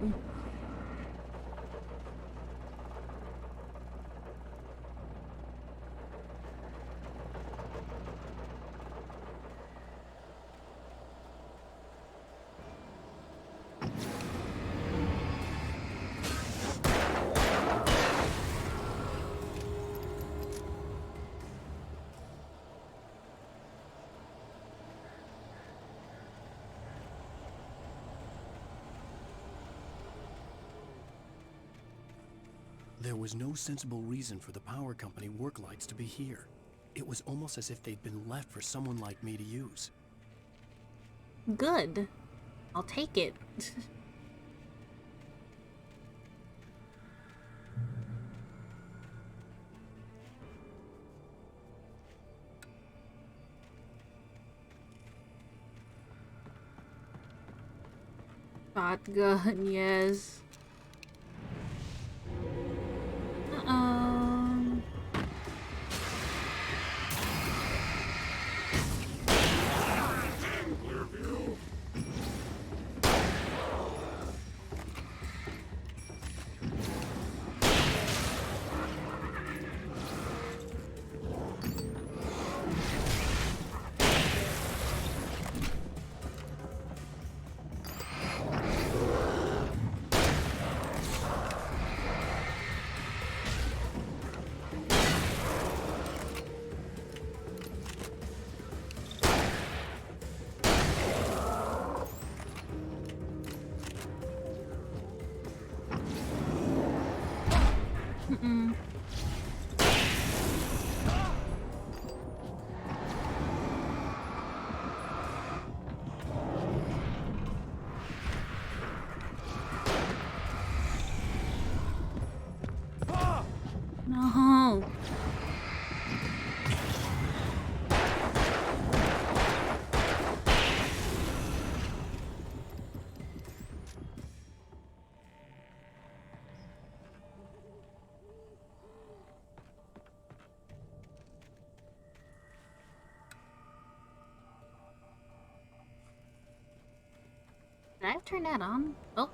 There was no sensible reason for the power company work lights to be here. It was almost as if they'd been left for someone like me to use. Good. I'll take it. Shotgun, yes. No. Did I turn that on? Oh.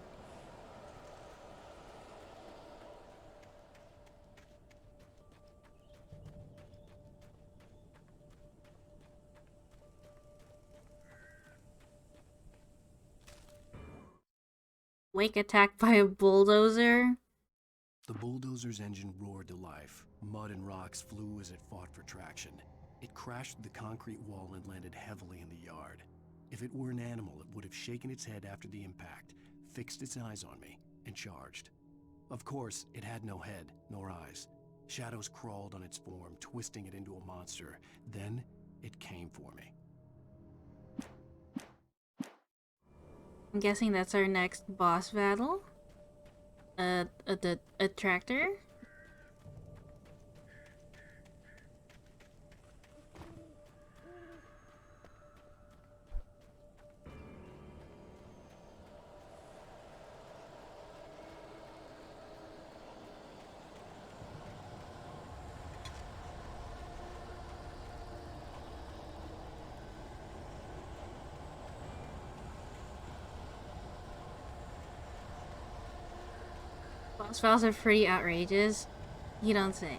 Wake attacked by a bulldozer? The bulldozer's engine roared to life. Mud and rocks flew as it fought for traction. It crashed through the concrete wall and landed heavily in the yard. If it were an animal, it would have shaken its head after the impact, fixed its eyes on me, and charged. Of course, it had no head, nor eyes. Shadows crawled on its form, twisting it into a monster. Then, it came for me. I'm guessing that's our next boss battle. A tractor. Boss battles are pretty outrageous. You don't say.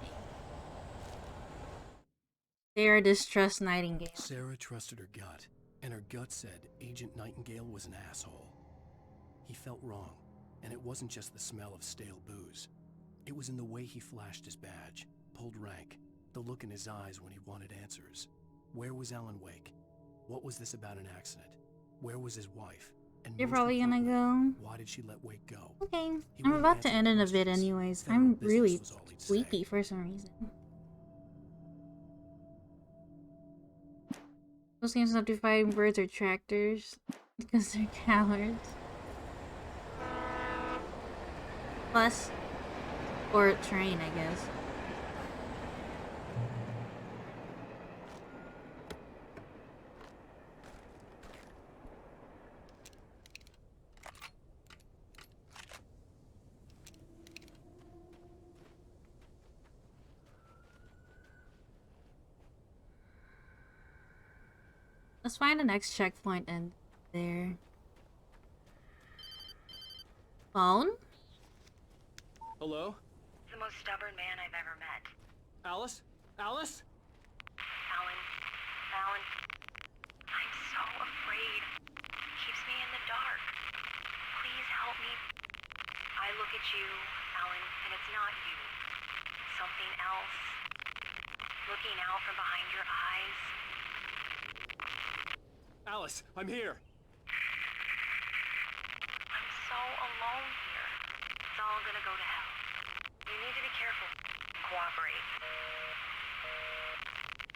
Sarah distrusts Nightingale. Sarah trusted her gut, and her gut said Agent Nightingale was an asshole. He felt wrong, and it wasn't just the smell of stale booze. It was in the way he flashed his badge, pulled rank, the look in his eyes when he wanted answers. Where was Alan Wake? What was this about an accident? Where was his wife? And You're most probably gonna importantly, go. why did she let Wake go? Okay, He I'm wouldn't about to answer end the in a bit questions. anyways. Federal I'm business really was all he'd say. sleepy for some reason. Those games have to fighting birds or tractors because they're cowards. Bus or train, I guess. Let's find the next checkpoint and there. Phone? Hello? The most stubborn man I've ever met. Alice? Alice? Alan, I'm so afraid. He keeps me in the dark. Please help me. I look at you, Alan, and it's not you. It's something else. Looking out from behind your eyes. Alice, I'm here. I'm so alone here. It's all gonna go to hell. You need to be careful. Cooperate.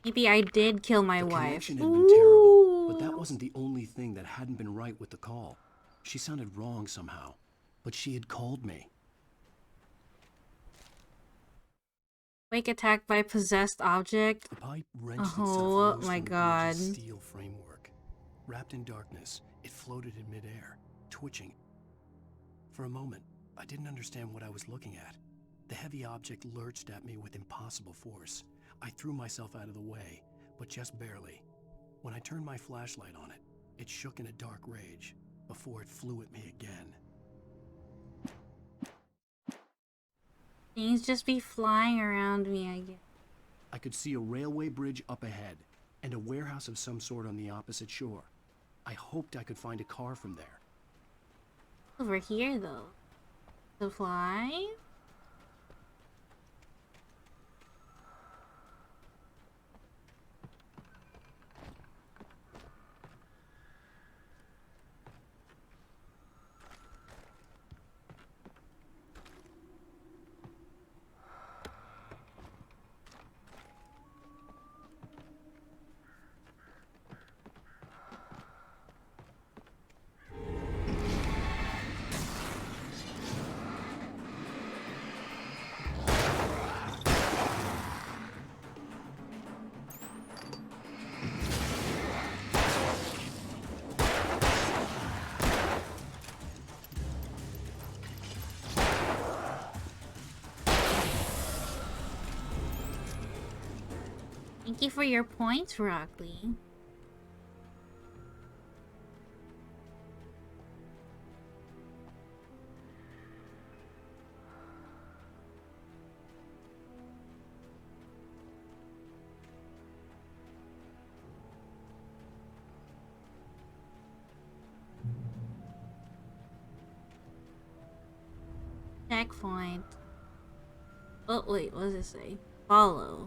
Maybe I did kill my The wife. connection had been terrible, but that wasn't the only thing that hadn't been right with the call. She sounded wrong somehow, but she had called me. Wake attacked by possessed object. The pipe wrenched itself Oh loose my from the god. bridge's steel framework. Wrapped in darkness, it floated in midair, twitching. For a moment, I didn't understand what I was looking at. The heavy object lurched at me with impossible force. I threw myself out of the way, but just barely. When I turned my flashlight on it, it shook in a dark rage before it flew at me again. Things just be flying around me, I guess. I could see a railway bridge up ahead and a warehouse of some sort on the opposite shore. I hoped I could find a car from there. Over here, though. To fly? Thank you for your points, Rockley. Checkpoint. Oh wait, what does it say? Follow.